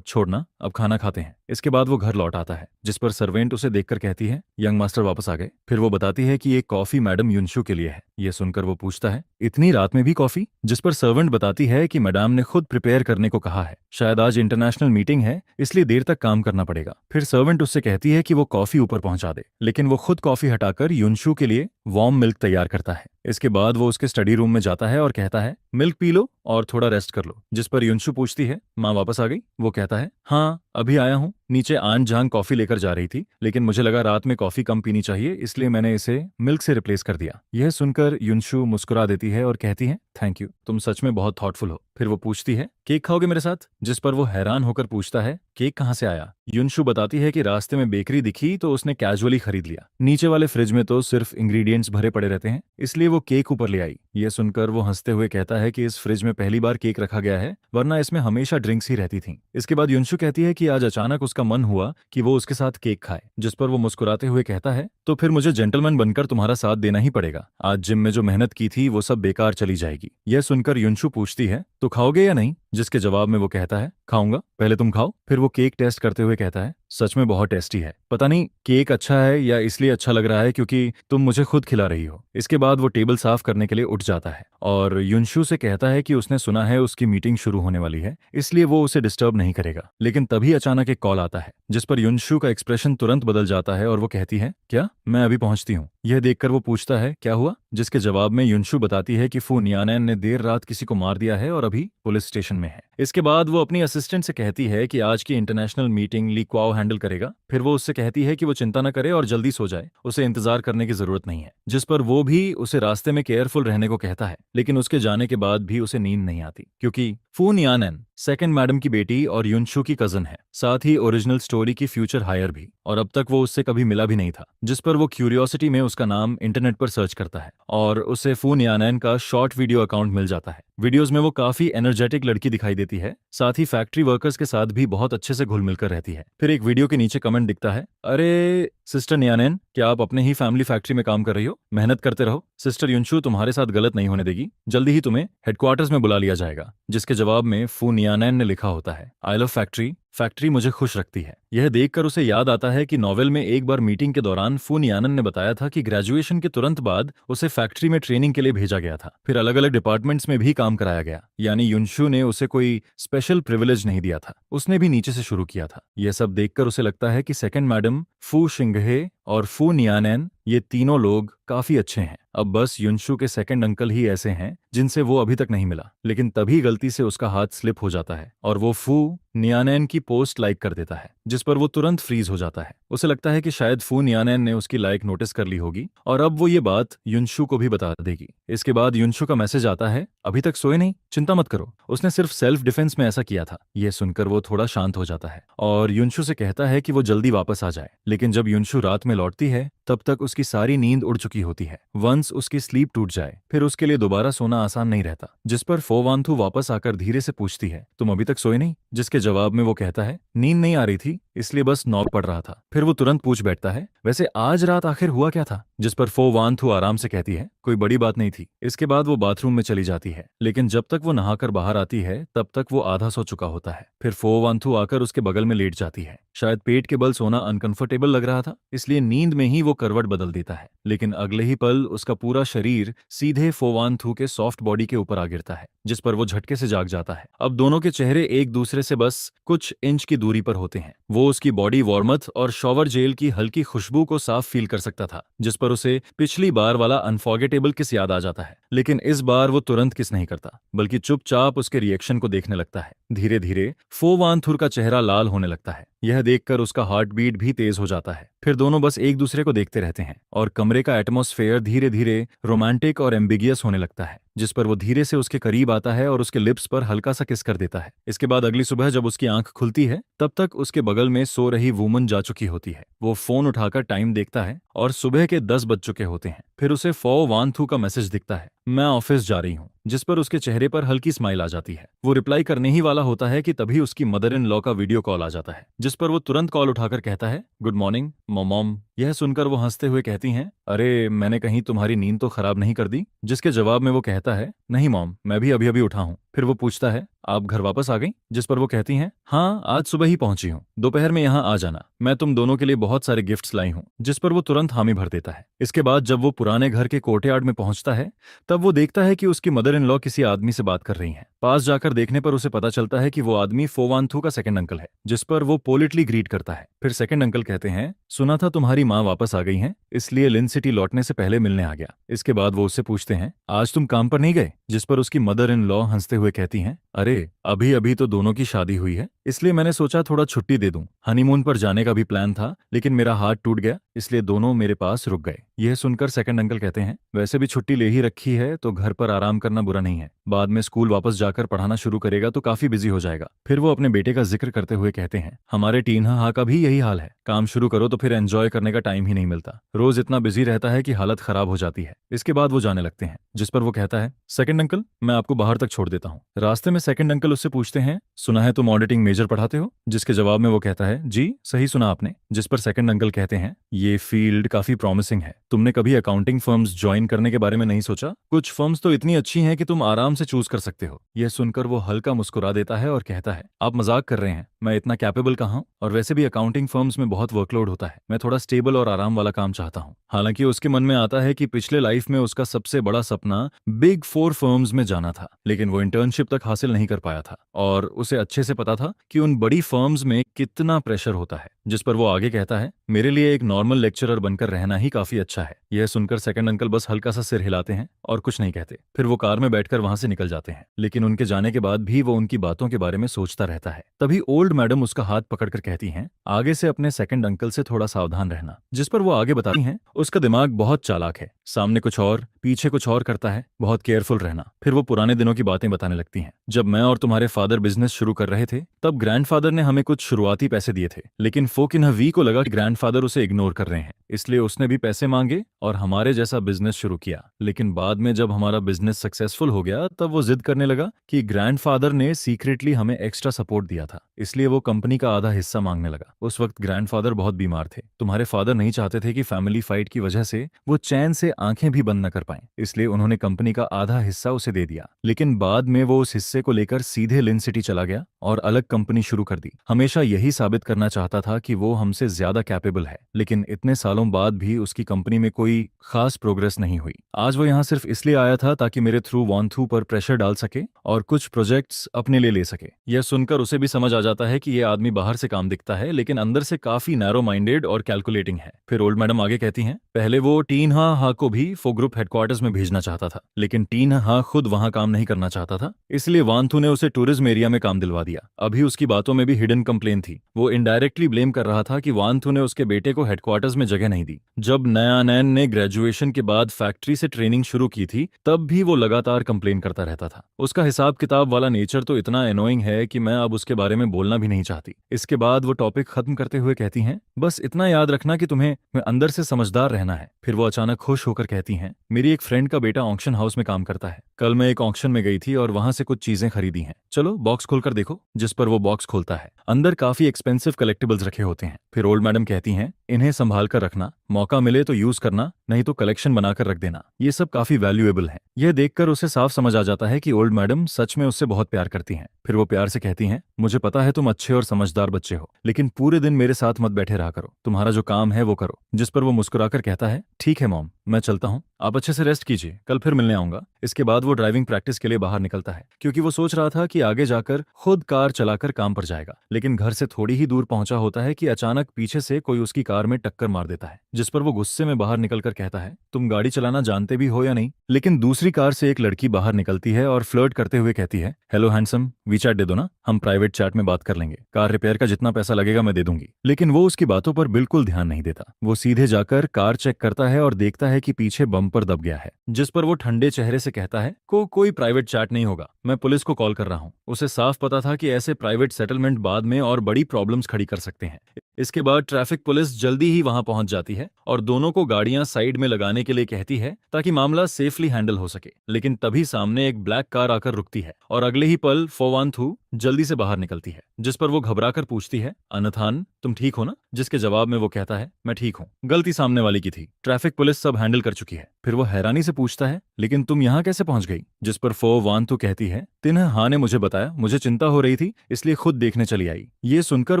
छोड़ना, अब खाना खाते हैं। इसके बाद वो घर लौट आता है, जिस पर सर्वेंट उसे देखकर कहती है, यंग मास्टर वापस आ गए। फिर वो बताती है कि ये कॉफी मैडम युनशु के लिए है। ये सुनकर वो पूछता है, इतनी रात में भी कॉफी। जिस पर सर्वेंट बताती है कि मैडम ने खुद प्रिपेयर करने को कहा है, शायद आज इंटरनेशनल मीटिंग है इसलिए देर तक काम करना पड़ेगा। फिर सर्वेंट उससे कहती है कि वो कॉफी ऊपर पहुंचा दे, लेकिन वो खुद कॉफी हटाकर युनशु के लिए वार्म मिल्क तैयार करता है। इसके बाद वो उसके स्टडी रूम में जाता है और कहता है, मिल्क पी लो और थोड़ा रेस्ट कर लो। जिस पर युनशु पूछती है, माँ वापस आ गई। वो कहता है, हाँ अभी आया हूँ, नीचे आन जांग कॉफी लेकर जा रही थी, लेकिन मुझे लगा रात में कॉफी कम पीनी चाहिए, इसलिए मैंने इसे मिल्क से रिप्लेस कर दिया। यह सुनकर युनशु मुस्कुरा देती है और कहती है, थैंक यू, तुम सच में बहुत थॉटफुल हो। फिर वो पूछती है, केक खाओगे मेरे साथ? जिस पर वो हैरान होकर पूछता है, केक कहाँ से आया? युनशु बताती है कि रास्ते में बेकरी दिखी तो उसने कैजुअली खरीद लिया। नीचे वाले फ्रिज में तो सिर्फ इंग्रेडिएंट्स भरे पड़े रहते हैं, इसलिए वो केक ऊपर ले आई। ये सुनकर वो हंसते हुए कहता है कि इस फ्रिज में पहली बार केक रखा गया है, वरना इसमें हमेशा ड्रिंक्स ही रहती थीं। इसके बाद युनशु कहती है कि आज अचानक उसका मन हुआ कि वो उसके साथ केक खाए, जिस पर वो मुस्कुराते हुए कहता है, तो फिर मुझे जेंटलमैन बनकर तुम्हारा साथ देना ही पड़ेगा। आज जिम में जो मेहनत की थी वो सब बेकार चली जाएगी। यह सुनकर युनशु पूछती है, तो खाओगे या नहीं? जिसके जवाब में वो कहता है, खाऊंगा, पहले तुम खाओ। फिर वो केक टेस्ट करते हुए कहता है, सच में बहुत टेस्टी है। पता नहीं केक अच्छा है या इसलिए अच्छा लग रहा है क्योंकि तुम मुझे खुद खिला रही हो। इसके बाद वो टेबल साफ करने के लिए उठ जाता है और युनशु से कहता है कि उसने सुना है उसकी मीटिंग शुरू होने वाली है, इसलिए वो उसे डिस्टर्ब नहीं करेगा। लेकिन तभी अचानक एक कॉल आता है, जिस पर युनशु का एक्सप्रेशन तुरंत बदल जाता है और वो कहती है, क्या? मैं अभी पहुंचती हूँ। यह देखकर वो पूछता है, क्या हुआ? जिसके जवाब में युनशु बताती है कि फू नियानैन ने देर रात किसी को मार दिया है और अभी पुलिस स्टेशन में है। इसके बाद वो अपनी असिस्टेंट से कहती है कि आज की इंटरनेशनल मीटिंग ली क्वाओ हैंडल करेगा। फिर वो उससे कहती है कि वो चिंता न करे और जल्दी सो जाए, उसे इंतजार करने की जरूरत नहीं है। जिस पर वो भी उसे रास्ते में केयरफुल रहने को कहता है, लेकिन उसके जाने के बाद भी उसे नींद नहीं आती, क्योंकि फू नियानैन सेकंड मैडम की बेटी और युनशु की कजन है, साथ ही ओरिजिनल स्टोरी की फ्यूचर हायर भी, और अब तक वो उससे कभी मिला भी नहीं था। जिस पर वो क्यूरियोसिटी में उसका नाम इंटरनेट पर सर्च करता है और उसे फू नियानैन का शॉर्ट वीडियो अकाउंट मिल जाता है। वीडियोस में वो काफी एनर्जेटिक लड़की दिखाई देती है, साथ ही फैक्ट्री वर्कर्स के साथ भी बहुत अच्छे से घुल मिलकर रहती है। फिर एक वीडियो के नीचे कमेंट दिखता है, अरे सिस्टर नियानैन, क्या आप अपने ही फैमिली फैक्ट्री में काम कर रही हो? मेहनत करते रहो, सिस्टर युनशु तुम्हारे साथ गलत नहीं होने देगी, जल्दी ही तुम्हें हेडक्वार्टर्स में बुला लिया जाएगा। जिसके जवाब में फू नियानैन ने लिखा होता है, आई लव फैक्ट्री, फैक्ट्री मुझे खुश रखती है। यह देखकर उसे याद आता है कि नॉवेल में एक बार मीटिंग के दौरान फू नियानन ने बताया था कि ग्रेजुएशन के तुरंत बाद उसे फैक्ट्री में ट्रेनिंग के लिए भेजा गया था, फिर अलग अलग डिपार्टमेंट्स में भी काम कराया गया, यानी युनशु ने उसे कोई स्पेशल प्रिविलेज नहीं दिया था, उसने भी नीचे से शुरू किया था। यह सब देखकर उसे लगता है कि सेकंड मैडम, फू शिंगहे और फू नियानैन, ये तीनों लोग काफी अच्छे हैं। अब बस युनशु के सेकंड अंकल ही ऐसे हैं जिनसे वो अभी तक नहीं मिला। लेकिन तभी गलती से उसका हाथ स्लिप हो जाता है और वो फू नियानैन की पोस्ट लाइक कर देता है, जिस पर वो तुरंत फ्रीज हो जाता है। उसे लगता है कि शायद फू नियानैन ने उसकी लाइक नोटिस कर ली होगी और अब वो ये बात युनशु को भी बता देगी। इसके बाद युनशु का मैसेज आता है, अभी तक सोए नहीं, चिंता मत करो, उसने सिर्फ सेल्फ डिफेंस में ऐसा किया था। ये सुनकर वो थोड़ा शांत हो जाता है और युनशु से कहता है कि वो जल्दी वापस आ जाए। लेकिन जब युनशु रात में लौटती है तब तक उसकी सारी नींद उड़ चुकी होती है। वंस उसकी स्लीप टूट जाए फिर उसके लिए दोबारा सोना आसान नहीं रहता। जिस पर फो वांथू वापस आकर धीरे से पूछती है, तुम अभी तक सोए नहीं? जिसके जवाब में वो कहता है, नींद नहीं आ रही थी, इसलिए बस नॉक पड़ रहा था। फिर वो तुरंत पूछ बैठता है, वैसे आज रात आखिर हुआ क्या था? जिस पर फो वांथू आराम से कहती है, कोई बड़ी बात नहीं थी। इसके बाद वो बाथरूम में चली जाती है, लेकिन जब तक वो नहाकर बाहर आती है तब तक वो आधा सो चुका होता है। फिर फो वांथू आकर उसके बगल में लेट जाती है। शायद पेट के बल सोना अनकंफर्टेबल लग रहा था, इसलिए नींद में ही वो करवट बदल देता है। लेकिन अगले ही पल उसका पूरा शरीर सीधे फो वांथू के सॉफ्ट बॉडी के ऊपर आ गिरता है, जिस पर वो झटके से जाग जाता है। अब दोनों के चेहरे एक दूसरे से बस कुछ इंच की दूरी पर होते हैं। वो उसकी बॉडी वार्मथ और शॉवर जेल की हल्की खुशबू को साफ फील कर सकता था, जिस पर उसे पिछली बार वाला अनफॉरगेटेबल किस याद आ जाता है। लेकिन इस बार वो तुरंत किस नहीं करता, बल्कि चुपचाप उसके रिएक्शन को देखने लगता है। धीरे धीरे फो वांथुर का चेहरा लाल होने लगता है। यह देखकर उसका हार्ट बीट भी तेज हो जाता है। फिर दोनों बस एक दूसरे को देखते रहते हैं और कमरे का एटमॉस्फेयर धीरे धीरे रोमांटिक और एम्बिगियस होने लगता है, जिस पर वो धीरे से उसके करीब आता है और उसके लिप्स पर हल्का सा किस कर देता है। इसके बाद अगली सुबह जब उसकी आंख खुलती है तब तक उसके बगल में सो रही वुमन जा चुकी होती है। वो फोन उठाकर टाइम देखता है और सुबह के 10 बज चुके होते हैं। फिर उसे फो वांथू का मैसेज दिखता है, मैं ऑफिस जा रही हूँ, जिस पर उसके चेहरे पर हल्की स्माइल आ जाती है। वो रिप्लाई करने ही वाला होता है कि तभी उसकी मदर इन लॉ का वीडियो कॉल आ जाता है, जिस पर वो तुरंत कॉल उठाकर कहता है, गुड मॉर्निंग मॉम। यह सुनकर वो हंसते हुए कहती हैं, अरे मैंने कहीं तुम्हारी नींद तो खराब नहीं कर दी? जिसके जवाब में वो कहता है, नहीं मॉम, मैं भी अभी अभी उठा हूँ। फिर वो पूछता है, आप घर वापस आ गई? जिस पर वो कहती हैं, हाँ आज सुबह ही पहुंची हूँ, दोपहर में यहाँ आ जाना, मैं तुम दोनों के लिए बहुत सारे गिफ्ट्स लाई हूँ। जिस पर वो तुरंत हामी भर देता है। इसके बाद जब वो पुराने घर के कोर्टयार्ड में पहुंचता है तब वो देखता है कि उसकी मदर इन लॉ किसी आदमी से बात कर रही हैं। पास जाकर देखने पर उसे पता चलता है कि वो आदमी फो वांथू का सेकंड अंकल है, जिस पर वो पोलिटली ग्रीट करता है। फिर सेकंड अंकल कहते हैं, सुना था तुम्हारी माँ वापस आ गई हैं, इसलिए लिन सिटी लौटने से पहले मिलने आ गया। इसके बाद वो उससे पूछते हैं, आज तुम काम पर नहीं गए? जिस पर उसकी मदर इन लॉ हंसते हुए कहती हैं, अरे अभी अभी तो दोनों की शादी हुई है, इसलिए मैंने सोचा थोड़ा छुट्टी दे दूं। हनीमून पर जाने का भी प्लान था, लेकिन मेरा हाथ टूट गया, इसलिए दोनों मेरे पास रुक गए। यह सुनकर सेकंड अंकल कहते हैं, वैसे भी छुट्टी ले ही रखी है तो घर पर आराम करना बुरा नहीं है, बाद में स्कूल वापस जाकर पढ़ाना शुरू करेगा तो काफी बिजी हो जाएगा। फिर वो अपने बेटे का जिक्र करते हुए कहते हैं, हमारे टीन्हा हा का भी यही हाल है, काम शुरू करो तो फिर एंजॉय करने का टाइम ही नहीं मिलता, रोज इतना बिजी रहता है कि हालत खराब हो जाती है। इसके बाद वो जाने लगते हैं, जिस पर वो कहता है, सेकंड अंकल मैं आपको बाहर तक छोड़ देता हूँ। रास्ते में सेकंड अंकल उससे पूछते हैं, सुना है तुम ऑडिटिंग मेजर पढ़ाते हो? जिसके जवाब में वो कहता है, जी सही सुना आपने। जिस पर सेकंड अंकल कहते हैं, ये फील्ड काफी प्रॉमिसिंग है, तुमने कभी अकाउंटिंग फर्म्स ज्वाइन करने के बारे में नहीं सोचा? कुछ फर्म्स तो इतनी अच्छी हैं कि तुम आराम से चूज कर सकते हो। यह सुनकर वो हल्का मुस्कुरा देता है और कहता है, आप मजाक कर रहे हैं, मैं इतना कैपेबल कहाँ हूं, और वैसे भी अकाउंटिंग फर्म्स में बहुत वर्कलोड होता है, मैं थोड़ा स्टेबल और आराम वाला काम चाहता हूँ। हालांकि उसके मन में आता है कि पिछले लाइफ में उसका सबसे बड़ा सपना बिग फोर फर्म्स में जाना था, लेकिन वो इंटर्नशिप तक हासिल नहीं कर पाया था और उसे अच्छे से पता था कि उन बड़ी फर्म्स में कितना प्रेशर होता है। जिस पर वो आगे कहता है, मेरे लिए एक नॉर्मल लेक्चरर बनकर रहना ही काफी अच्छा है। यह सुनकर सेकंड अंकल बस हल्का सा सिर हिलाते हैं और कुछ नहीं कहते। फिर वो कार में बैठकर वहां से निकल जाते हैं, लेकिन उनके जाने के बाद भी वो उनकी बातों के बारे में सोचता रहता है। तभी ओल्ड मैडम उसका हाथ पकड़कर कहती हैं, आगे से अपने सेकंड अंकल से थोड़ा सावधान रहना। जिस पर वो आगे बताती हैं, उसका दिमाग बहुत चालाक है, सामने कुछ और पीछे कुछ और करता है, बहुत केयरफुल रहना। फिर वो पुराने दिनों की बातें बताने लगती हैं, जब मैं और तुम्हारे फादर बिजनेस शुरू कर रहे थे तब ग्रैंडफादर ने हमें कुछ शुरुआती पैसे दिए थे, लेकिन फोकिन्हा वी को लगा कि ग्रैंडफादर उसे इग्नोर कर रहे हैं, इसलिए उसने भी पैसे मांगे और हमारे जैसा बिजनेस शुरू किया। लेकिन बाद में जब हमारा बिजनेस सक्सेसफुल हो गया तब वो जिद करने लगा कि ग्रैंडफादर ने सीक्रेटली हमें एक्स्ट्रा सपोर्ट दिया था, इसलिए वो कंपनी का आधा हिस्सा मांगने लगा। उस वक्त ग्रैंडफादर बहुत बीमार थे, तुम्हारे फादर नहीं चाहते थे कि फैमिली फाइट की वजह से वो चैन से आंखें भी बंद न कर पाएं, इसलिए उन्होंने कंपनी का आधा हिस्सा उसे दे दिया। लेकिन बाद में वो उस हिस्से को लेकर सीधे लिन सिटी चला गया और अलग कंपनी शुरू कर दी। हमेशा यही साबित करना चाहता था कि वो हमसे ज्यादा कैपेबल है, लेकिन इतने सालों बाद भी उसकी कंपनी में कोई खास प्रोग्रेस नहीं हुई। आज वो यहाँ सिर्फ इसलिए आया था ताकि मेरे थ्रू वॉन्थू पर प्रेशर डाल सके और कुछ प्रोजेक्ट्स अपने लिए ले सके। यह सुनकर उसे भी समझ आ जाता है कि यह आदमी बाहर से काम दिखता है लेकिन अंदर से काफी नैरो माइंडेड और कैलकुलेटिंग है। फिर ओल्ड मैडम आगे कहती हैं, पहले वो टीन्हा हा को भी फो ग्रुप हेडक्वार्टर्स में भेजना चाहता था, लेकिन टीन्हा हा खुद वहां काम नहीं करना चाहता था, इसलिए वांथू ने उसे टूरिज्म एरिया में काम दिलवा दिया। अभी उसकी बातों में भी हिडन कंप्लेन थी, वो इनडायरेक्टली ब्लेम कर रहा था कि वांथू ने उसके बेटे को हेडक्वार्टर्स में जगह नहीं दी। जब नयानैन ने ग्रेजुएशन के बाद फैक्ट्री से ट्रेनिंग शुरू की थी तब भी वो लगातार कंप्लेन करता रहता था। उसका हिसाब किताब वाला नेचर तो इतना एनोइंग है कि मैं अब उसके बारे में बोलना भी नहीं चाहती। इसके बाद वो टॉपिक खत्म करते हुए कहती हैं, बस इतना याद रखना कि तुम्हें अंदर से समझदार रहना है। फिर वो अचानक खुश होकर कहती हैं, मेरी एक फ्रेंड का बेटा ऑक्शन हाउस में काम करता है, कल मैं एक ऑक्शन में गई थी और वहां से कुछ चीजें खरीदी हैं, चलो बॉक्स खोलकर देखो। जिस पर वो बॉक्स खोलता है, अंदर काफी एक्सपेंसिव कलेक्टिबल्स रखे होते हैं। फिर ओल्ड मैडम कहती हैं, इन्हें संभाल कर रखना, मौका मिले तो यूज करना, नहीं तो कलेक्शन बनाकर रख देना, ये सब काफी वैल्यूएबल है। यह देखकर उसे साफ समझ आ जाता है कि ओल्ड मैडम सच में उससे बहुत प्यार करती हैं। फिर वो प्यार से कहती हैं, मुझे पता है तुम अच्छे और समझदार बच्चे हो, लेकिन पूरे दिन मेरे साथ मत बैठे रहा करो, तुम्हारा जो काम है वो करो। जिस पर वो मुस्कुराकर कहता है, ठीक है मॉम, मैं चलता हूँ, आप अच्छे से रेस्ट कीजिए, कल फिर मिलने आऊंगा। इसके बाद वो ड्राइविंग प्रैक्टिस के लिए बाहर निकलता है, क्योंकि वो सोच रहा था कि आगे जाकर खुद कार चलाकर काम पर जाएगा। लेकिन घर से थोड़ी ही दूर पहुंचा होता है कि अचानक पीछे से कोई उसकी कार में टक्कर मार देता है। जिस पर वो गुस्से में बाहर निकलकर कहता है, तुम गाड़ी चलाना जानते भी हो या नहीं? लेकिन दूसरी कार से एक लड़की बाहर निकलती है और फ्लर्ट करते हुए कहती है, हेलो हैंडसम, वीचैट दे दो ना, हम प्राइवेट चैट में बात कर लेंगे, कार रिपेयर का जितना पैसा लगेगा मैं दे दूंगी। लेकिन वो उसकी बातों पर बिल्कुल ध्यान नहीं देता। वो सीधे जाकर कार चेक करता है और देखता है कि पीछे बम्पर दब गया है। जिस पर वो ठंडे चेहरे से कहता है, कोई प्राइवेट चैट नहीं होगा, मैं पुलिस को कॉल कर रहा हूँ। उसे साफ पता था कि ऐसे प्राइवेट सेटलमेंट बाद में और बड़ी प्रॉब्लम्स खड़ी कर सकते हैं। इसके बाद ट्रैफिक पुलिस जल्दी ही वहां पहुंच जाती है और दोनों को गाड़ियां साइड में लगाने के लिए कहती है ताकि मामला सेफली हैंडल हो सके। लेकिन तभी सामने एक ब्लैक कार आकर रुकती है और अगले ही पल फोवानथू जल्दी से बाहर निकलती है। जिस पर वो घबराकर पूछती है, अनथान तुम ठीक हो ना? जिसके जवाब में वो कहता है, मैं ठीक हूँ, गलती सामने वाली की थी, ट्रैफिक पुलिस सब हैंडल कर चुकी है। फिर वो हैरानी से पूछता है, लेकिन तुम यहाँ कैसे पहुंच गई? जिस पर फोवानथू कहती है, तिन्हा हा ने मुझे बताया, मुझे चिंता हो रही थी इसलिए खुद देखने चली आई। ये सुनकर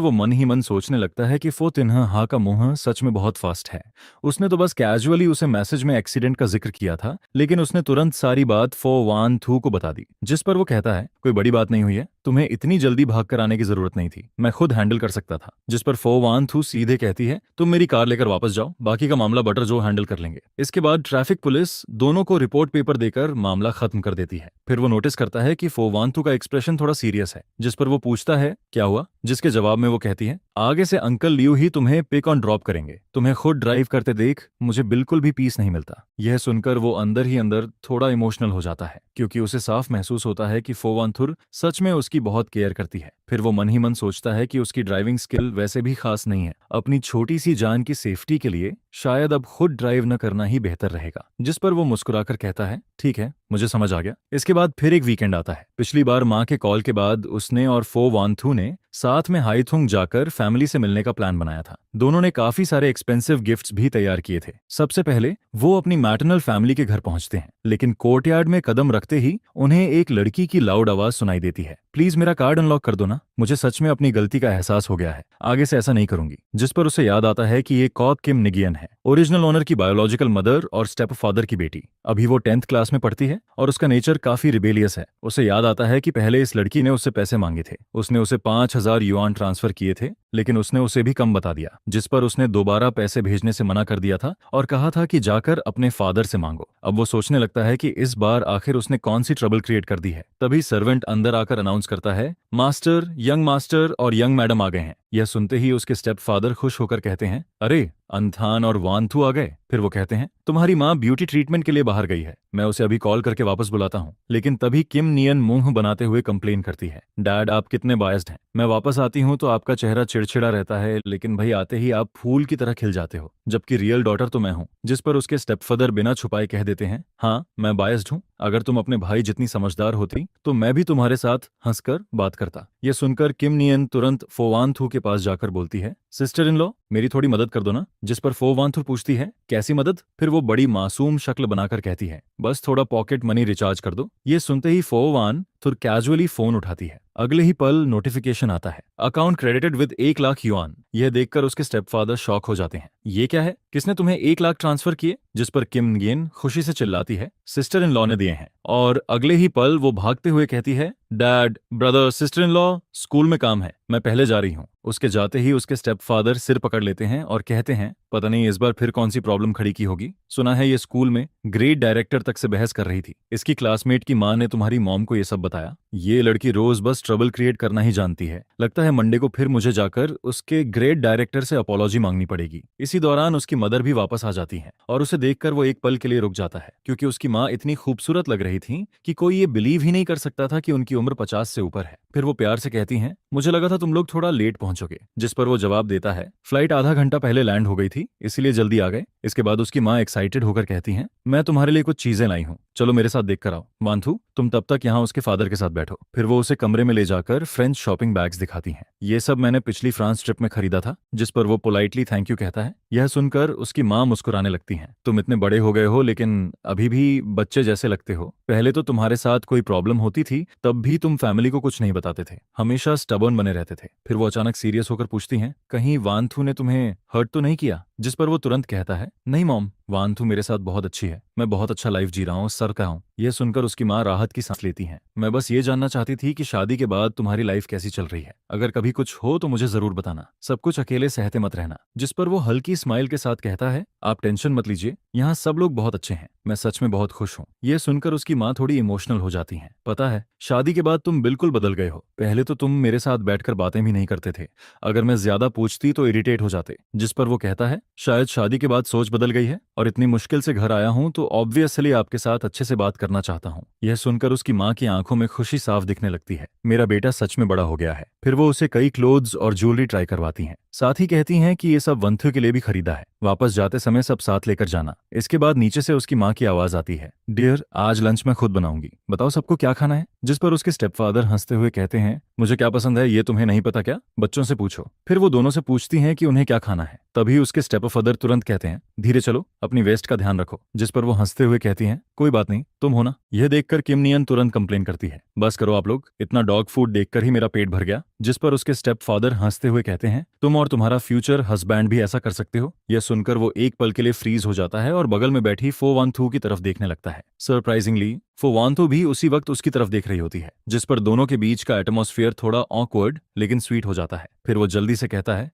वो मन ही मन सोचने लगता है कि फो तिन्हा हा का मुंह सच में बहुत फास्ट है। उसने तो बस कैजुअली उसे मैसेज में एक्सीडेंट का जिक्र किया था, लेकिन उसने तुरंत सारी बात फोवानथू को बता दी। जिस पर वो कहता है, कोई बड़ी बात नहीं हुई है, तुम्हें इतनी जल्दी भाग कर आने की जरूरत नहीं थी, मैं खुद हैंडल कर सकता था। जिस पर फोवानथू सीधे कहती है, तुम मेरी कार लेकर वापस जाओ, बाकी का मामला बटर जो हैंडल कर लेंगे। इसके बाद ट्रैफिक पुलिस दोनों को रिपोर्ट पेपर देकर मामला खत्म कर देती है। फिर वो नोटिस करता है कि फोवानथू का एक्सप्रेशन थोड़ा सीरियस है। जिस पर वो पूछता है, क्या हुआ? जिसके जवाब में वो कहती है, आगे से अंकल लियू ही तुम्हें पिक ऑन ड्रॉप करेंगे। तुम्हें खुद ड्राइव करते देख मुझे बिल्कुल भी पीस नहीं मिलता। यह सुनकर वो अंदर ही अंदर थोड़ा इमोशनल हो जाता है, क्योंकि उसे साफ महसूस होता है कि फोवानथुर सच में उसकी बहुत केयर करती है। फिर वो मन ही मन सोचता है कि उसकी ड्राइविंग स्किल वैसे भी खास नहीं है। अपनी छोटी सी जान की सेफ्टी के लिए शायद अब खुद ड्राइव न करना ही बेहतर रहेगा। जिस पर वो मुस्कुराकर कहता है, ठीक है, मुझे समझ आ गया। इसके बाद फिर एक वीकेंड आता है। पिछली बार माँ के कॉल के बाद उसने और फोवानथु ने साथ में हाईथुंग जाकर फैमिली से मिलने का प्लान बनाया था। दोनों ने काफी सारे एक्सपेंसिव गिफ्ट्स भी तैयार किए थे। सबसे पहले वो अपनी मैटरनल फैमिली के घर पहुंचते हैं, लेकिन कोर्टयार्ड में कदम रखते ही उन्हें एक लड़की की लाउड आवाज सुनाई देती है, प्लीज मेरा कार्ड अनलॉक कर दो ना, मुझे सच में अपनी गलती का एहसास हो गया है, आगे से ऐसा नहीं करूंगी। जिस पर उसे याद आता है कि ये कॉप किम निगियन है, ओरिजिनल ओनर की बायोलॉजिकल मदर और स्टेप फादर की बेटी। अभी वो 10th क्लास में पढ़ती है और उसका नेचर काफी रिबेलियस है। उसे याद आता है कि पहले इस लड़की ने उससे पैसे मांगे थे। उसने उसे 5000 युआन ट्रांसफर किए थे, लेकिन उसने उसे भी कम बता दिया। जिस पर उसने दोबारा पैसे भेजने से मना कर दिया था और कहा था कि जाकर अपने फादर से मांगो। अब वो सोचने लगता है कि इस बार आखिर उसने कौन सी ट्रबल क्रिएट कर दी है। तभी सर्वेंट अंदर आकर अनाउंस करता है, मास्टर और यंग मैडम आ गए हैं। यह सुनते ही उसके स्टेप फादर खुश होकर कहते हैं, अरे अंथान और वानथु आ गए। फिर वो कहते हैं, तुम्हारी माँ ब्यूटी ट्रीटमेंट के लिए बाहर गई है, मैं उसे अभी कॉल करके वापस बुलाता हूँ। लेकिन तभी किम नियन मुंह बनाते हुए कंप्लेन करती है, डैड आप कितने बायस्ड हैं, मैं वापस आती हूँ तो आपका चेहरा चिड़चिड़ा रहता है, लेकिन भाई आते ही आप फूल की तरह खिल जाते हो, जबकि रियल डॉटर तो मैं हूँ। जिस पर उसके स्टेप फादर बिना छुपाए कह देते हैं, हाँ मैं बायस्ड हूँ, अगर तुम अपने भाई जितनी समझदार होती तो मैं भी तुम्हारे साथ हंसकर बात करता। यह सुनकर किम नियन तुरंत फोवानथु के पास जाकर बोलती है, सिस्टर इन लॉ मेरी थोड़ी मदद कर दो ना। जिस पर फोवानथु पूछती है, कैसी मदद? फिर वो बड़ी मासूम शक्ल बनाकर कहती है, बस थोड़ा पॉकेट मनी रिचार्ज कर दो। ये सुनते ही फोवानथु कैजुअली फोन उठाती है। अगले ही पल नोटिफिकेशन आता है, account credited with 1 lakh yuan. यह देखकर उसके स्टेपफादर शॉक हो जाते हैं, ये क्या है, किसने तुम्हें 1 लाख ट्रांसफर किए? जिस पर किम नियन खुशी से चिल्लाती है, सिस्टर इन लॉ ने दिए हैं। और अगले ही पल वो भागते हुए कहती है, dad brother sister in law school में काम है, मैं पहले जा रही हूँ। उसके जाते ही उसके स्टेपफादर सिर पकड़ लेते हैं और कहते हैं, पता नहीं इस बार फिर कौन सी प्रॉब्लम खड़ी की होगी, सुना है ये स्कूल में ग्रेड डायरेक्टर तक से बहस कर रही थी, इसकी क्लासमेट की माँ ने तुम्हारी मॉम को ये सब बताया। ये लड़की रोज बस ट्रबल क्रिएट करना ही जानती है, लगता है मंडे को फिर मुझे जाकर उसके ग्रेड डायरेक्टर से अपॉलॉजी मांगनी पड़ेगी। इसी दौरान उसकी मदर भी वापस आ जाती है और उसे देखकर वो एक पल के लिए रुक जाता है, क्योंकि उसकी माँ इतनी खूबसूरत लग रही थी कि कोई ये बिलीव ही नहीं कर सकता था कि उनकी उम्र 50 से ऊपर है। फिर वो प्यार से कहती हैं, मुझे लगा था तुम लोग थोड़ा लेट पहुंचोगे। जिस पर वो जवाब देता है, फ्लाइट आधा घंटा पहले लैंड हो गई थी इसलिए जल्दी आ गए। इसके बाद उसकी माँ एक्साइटेड होकर कहती हैं, मैं तुम्हारे लिए कुछ चीजें लाई हूँ, चलो मेरे साथ देख कर आओ। वानथु तुम तब तक यहाँ उसके फादर के साथ बैठो। फिर वो उसे कमरे में ले जाकर फ्रेंच शॉपिंग बैग्स दिखाती हैं। ये सब मैंने पिछली फ्रांस ट्रिप में खरीदा था। जिस पर वो पोलाइटली थैंक यू कहता है। यह सुनकर उसकी माँ मुस्कुराने लगती हैं, तुम इतने बड़े हो गए हो लेकिन अभी भी बच्चे जैसे लगते हो। पहले तो तुम्हारे साथ कोई प्रॉब्लम होती थी तब भी तुम फैमिली को कुछ नहीं बताते थे, हमेशा स्टबर्न बने रहते थे। फिर वो अचानक सीरियस होकर पूछती हैं, कहीं वानथु ने तुम्हें हर्ट तो नहीं किया? जिस पर वो तुरंत कहता है, नहीं मॉम, वानथु मेरे साथ बहुत अच्छी है, मैं बहुत अच्छा लाइफ जी रहा हूँ, सर का हूँ। यह सुनकर उसकी माँ राहत की सांस लेती हैं, मैं बस ये जानना चाहती थी कि शादी के बाद तुम्हारी लाइफ कैसी चल रही है, अगर कभी कुछ हो तो मुझे जरूर बताना, सब कुछ अकेले सहते मत रहना। जिस पर वो हल्की स्माइल के साथ कहता है, आप टेंशन मत लीजिए, यहाँ सब लोग बहुत अच्छे हैं, मैं सच में बहुत खुश हूँ। यह सुनकर उसकी माँ थोड़ी इमोशनल हो जाती हैं, पता है शादी के बाद तुम बिल्कुल बदल गए हो, पहले तो तुम मेरे साथ बैठकर बातें भी नहीं करते थे, अगर मैं ज्यादा पूछती तो इरिटेट हो जाते। जिस पर वो कहता है, शायद शादी के बाद सोच बदल गई है और इतनी मुश्किल से घर आया हूं तो ऑब्वियसली आपके साथ अच्छे से बात करना चाहता हूं। यह सुनकर उसकी माँ की आंखों में खुशी साफ दिखने लगती है, मेरा बेटा सच में बड़ा हो गया है। फिर वो उसे कई क्लोथ्स और ज्वेलरी ट्राई करवाती हैं, साथ ही कहती हैं कि ये सब वंथु के लिए भी खरीदा है, वापस जाते समय सब साथ लेकर जाना। इसके बाद नीचे से उसकी माँ की आवाज आती है, डियर आज लंच मैं खुद बनाऊंगी, बताओ सबको क्या खाना है? जिस पर उसके स्टेपफादर हंसते हुए कहते हैं, मुझे क्या पसंद है ये तुम्हें नहीं पता क्या, बच्चों से पूछो। फिर वो दोनों से पूछती हैं कि उन्हें क्या खाना है। तभी उसके स्टेपफादर तुरंत कहते हैं, धीरे चलो, अपनी वेस्ट का ध्यान रखो। जिस पर वो हंसते हुए कहती हैं, कोई बात नहीं, तुम हो ना। यह देखकर किम नियन तुरंत कंप्लेन करती है, बस करो आप लोग, इतना डॉग फूड देखकर ही मेरा पेट भर गया। जिस पर उसके स्टेपफादर हंसते हुए कहते हैं, तुम और तुम्हारा फ्यूचर हस्बैंड भी ऐसा कर सकते हो। यह सुनकर वो एक पल के लिए फ्रीज हो जाता है और बगल में बैठी फोवानथु की तरफ देखने लगता है। सरप्राइजिंगली फोवानथु भी उसी वक्त उसकी तरफ देख रही होती है, जिस पर दोनों के बीच का एटमॉस्फेयर थोड़ा ऑकवर्ड लेकिन स्वीट हो जाता है। फिर वो जल्दी से कहता है,